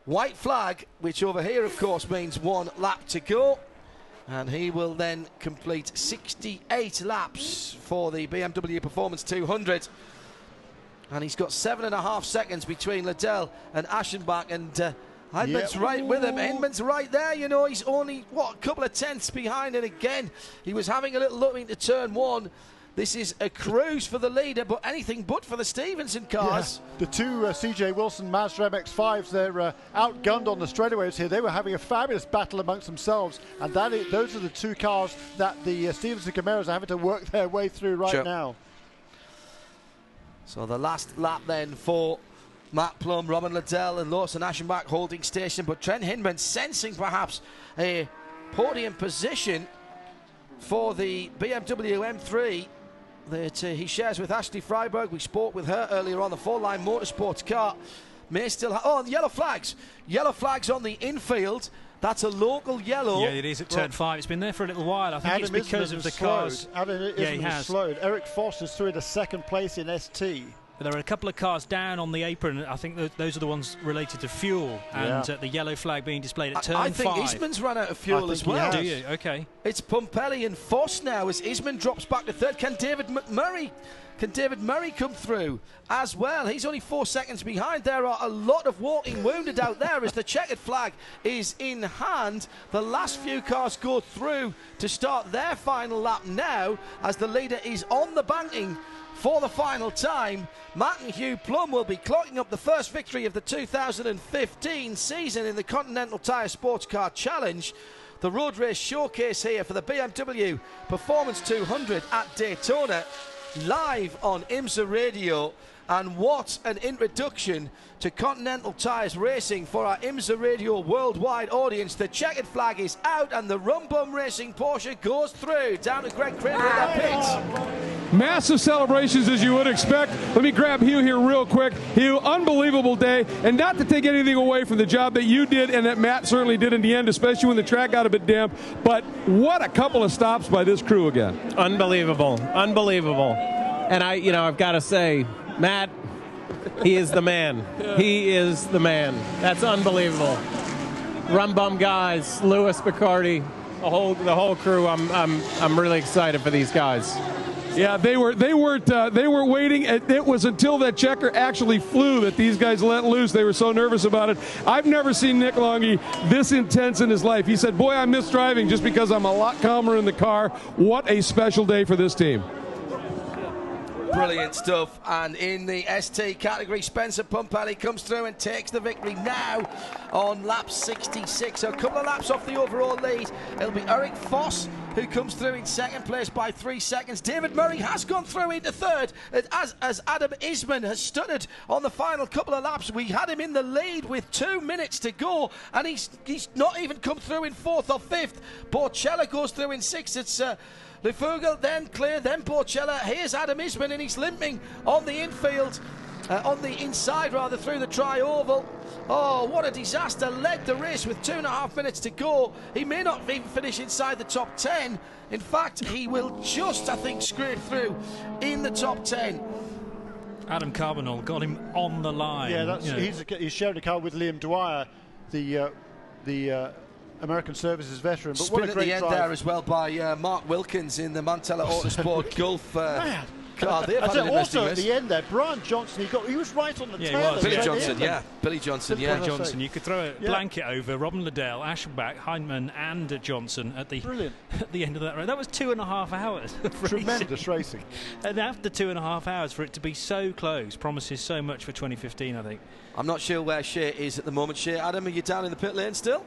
white flag, which over here, of course, means 1 lap to go. And he will then complete 68 laps for the BMW Performance 200. And he's got 7.5 seconds between Liddell and Aschenbach. And Hindman's right with him. Hindman's right there, you know. He's only, a couple of tenths behind. And again, he was having a little look into turn 1. This is a cruise for the leader, but anything but for the Stevenson cars. Yeah. The two CJ Wilson Mazda MX-5s, they're outgunned on the straightaways here. They were having a fabulous battle amongst themselves, and those are the two cars that the Stevenson Camaros are having to work their way through right now. So the last lap then for Matt Plum, Robin Liddell and Lawson Aschenbach holding station, but Trent Hindman sensing perhaps a podium position for the BMW M3 that he shares with Ashley Freiberg. We spoke with her earlier on. The Four Line Motorsports car may still have... Oh, and yellow flags. Yellow flags on the infield. That's a local yellow. Yeah, it is at turn 5. It's been there for a little while. I think it's because of the cars. Adam Isman has slowed. Eric Foss is through into second place in ST. But there are a couple of cars down on the apron. I think those are the ones related to fuel, and the yellow flag being displayed at turn 5. I think Isman's run out of fuel as well. Do you? Okay. It's Pumpelly and Foss now as Isman drops back to third. Can David Murray come through as well? He's only 4 seconds behind. There are a lot of walking wounded out there as the checkered flag is in hand. The last few cars go through to start their final lap now as the leader is on the banking for the final time. Matt and Hugh Plum will be clocking up the first victory of the 2015 season in the Continental Tire SportsCar Challenge. The road race showcase here for the BMW Performance 200 at Daytona, live on IMSA Radio. And what an introduction to Continental Tires racing for our IMSA Radio worldwide audience. The checkered flag is out and the Rum Bum Racing Porsche goes through. Down to Greg Kramer in the pits. Massive celebrations as you would expect. Let me grab Hugh here real quick. Hugh, unbelievable day. And not to take anything away from the job that you did and that Matt certainly did in the end, especially when the track got a bit damp. But what a couple of stops by this crew again. Unbelievable. Unbelievable. And I've got to say, Matt, he is the man. He is the man. That's unbelievable. Rum Bum guys, Lewis Picardi, the whole crew. I'm really excited for these guys. Yeah, they were waiting. It was until that checker actually flew that these guys let loose. They were so nervous about it. I've never seen Nick Longy this intense in his life. He said, boy, I miss driving just because I'm a lot calmer in the car. What a special day for this team. Brilliant stuff. And in the ST category, Spencer Pumpelly comes through and takes the victory now on lap 66. So a couple of laps off the overall lead. It'll be Eric Foss who comes through in second place by 3 seconds. David Murray has gone through into third as Adam Isman has stuttered on the final couple of laps. We had him in the lead with 2 minutes to go, and he's not even come through in fourth or fifth. Borchella goes through in sixth. It's Lefugel, then Clear, then Borchella. Here's Adam Isman, and he's limping on the infield, on the inside rather, through the tri-oval. Oh, what a disaster. Led the race with 2.5 minutes to go. He may not even finish inside the top 10. In fact, he will just, I think, scrape through in the top 10. Adam Carbonell got him on the line. Yeah, he's shared a car with Liam Dwyer, the American Services veteran. But Spin what a at great the end drive there as well by Mark Wilkins in the Mantella Autosport Gulf car. They've had an also interesting at the end there, Brian Johnson, he was right on the tail. Billy Johnson, Billy Johnson, Billy Johnson. You could throw a blanket over Robin Liddell, Aschenbach, Heinemann and Johnson at the end of that race. That was 2.5 hours of tremendous racing. And after 2.5 hours, for it to be so close promises so much for 2015, I think. I'm not sure where Shea is at the moment. Shea, Adam, are you down in the pit lane still?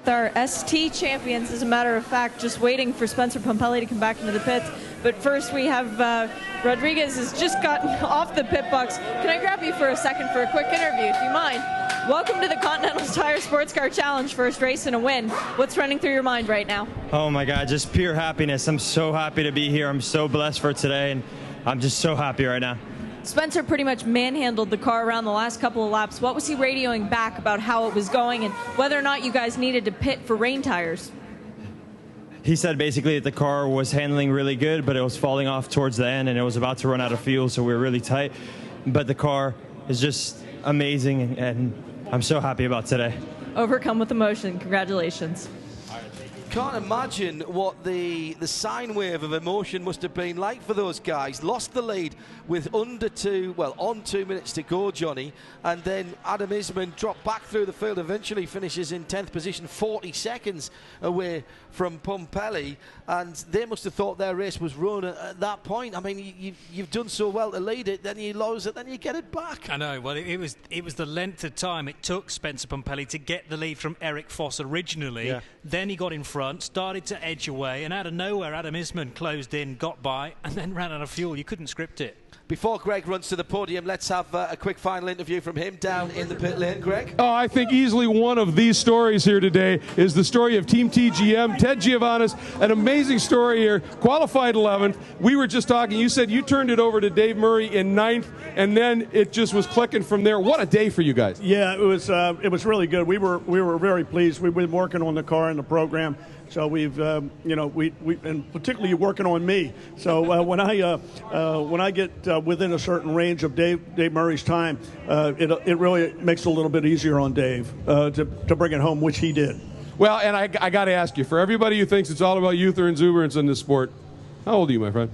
Our ST champions, as a matter of fact, just waiting for Spencer Pumpelly to come back into the pits. But first we have Rodriguez has just gotten off the pit box. Can I grab you for a second for a quick interview, if you mind? Welcome to the Continental Tire SportsCar Challenge, first race and a win. What's running through your mind right now? Oh my God, just pure happiness. I'm so happy to be here. I'm so blessed for today, and I'm just so happy right now. Spencer pretty much manhandled the car around the last couple of laps. What was he radioing back about how it was going and whether or not you guys needed to pit for rain tires? He said basically that the car was handling really good, but it was falling off towards the end and it was about to run out of fuel, so we were really tight. But the car is just amazing, and I'm so happy about today. Overcome with emotion. Congratulations. Can't imagine what the sine wave of emotion must have been like for those guys. Lost the lead with on 2 minutes to go, Johnny, and then Adam Isman dropped back through the field, eventually finishes in 10th position, 40 seconds away from Pumpelly, and they must have thought their race was run at that point. I mean, you've done so well to lead it, then you lose it, then you get it back. I know. Well, it was the length of time it took Spencer Pumpelly to get the lead from Eric Foss originally. Yeah. Then he got in front, started to edge away, and out of nowhere Adam Isman closed in, got by, and then ran out of fuel. You couldn't script it. Before Greg runs to the podium, let's have a quick final interview from him down in the pit lane. Greg? Oh, I think easily one of these stories here today is the story of Team TGM, Ted Giovannis. An amazing story here. Qualified 11th. We were just talking. You said you turned it over to Dave Murray in 9th, and then it just was clicking from there. What a day for you guys. Yeah, it was really good. We were very pleased. We've been working on the car and the program. So we've, and particularly working on me. So when I get within a certain range of Dave Murray's time, it really makes it a little bit easier on Dave to bring it home, which he did. Well, and I got to ask you, for everybody who thinks it's all about youth or exuberance in this sport, how old are you, my friend?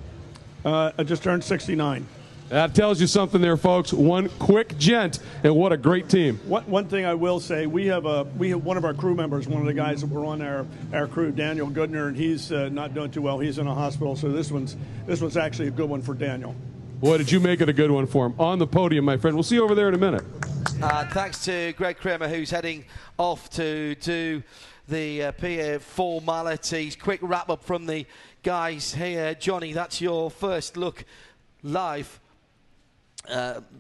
I just turned 69. That tells you something there, folks. One quick gent, and what a great team. One thing I will say, we have one of our crew members, one of the guys that were on our crew, Daniel Goodner, and he's not doing too well. He's in a hospital, so this one's actually a good one for Daniel. Boy, did you make it a good one for him. On the podium, my friend. We'll see you over there in a minute. Thanks to Greg Kramer, who's heading off to do the PA formalities. Quick wrap-up from the guys here. Johnny, that's your first look live.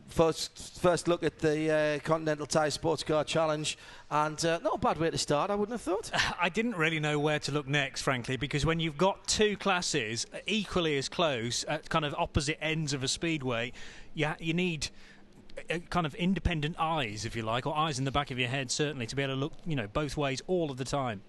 First look at the Continental Tire SportsCar Challenge, and not a bad way to start, I wouldn't have thought. I didn't really know where to look next, frankly, because when you've got two classes equally as close at kind of opposite ends of a speedway, you need kind of independent eyes, if you like, or eyes in the back of your head, certainly, to be able to look, both ways all of the time.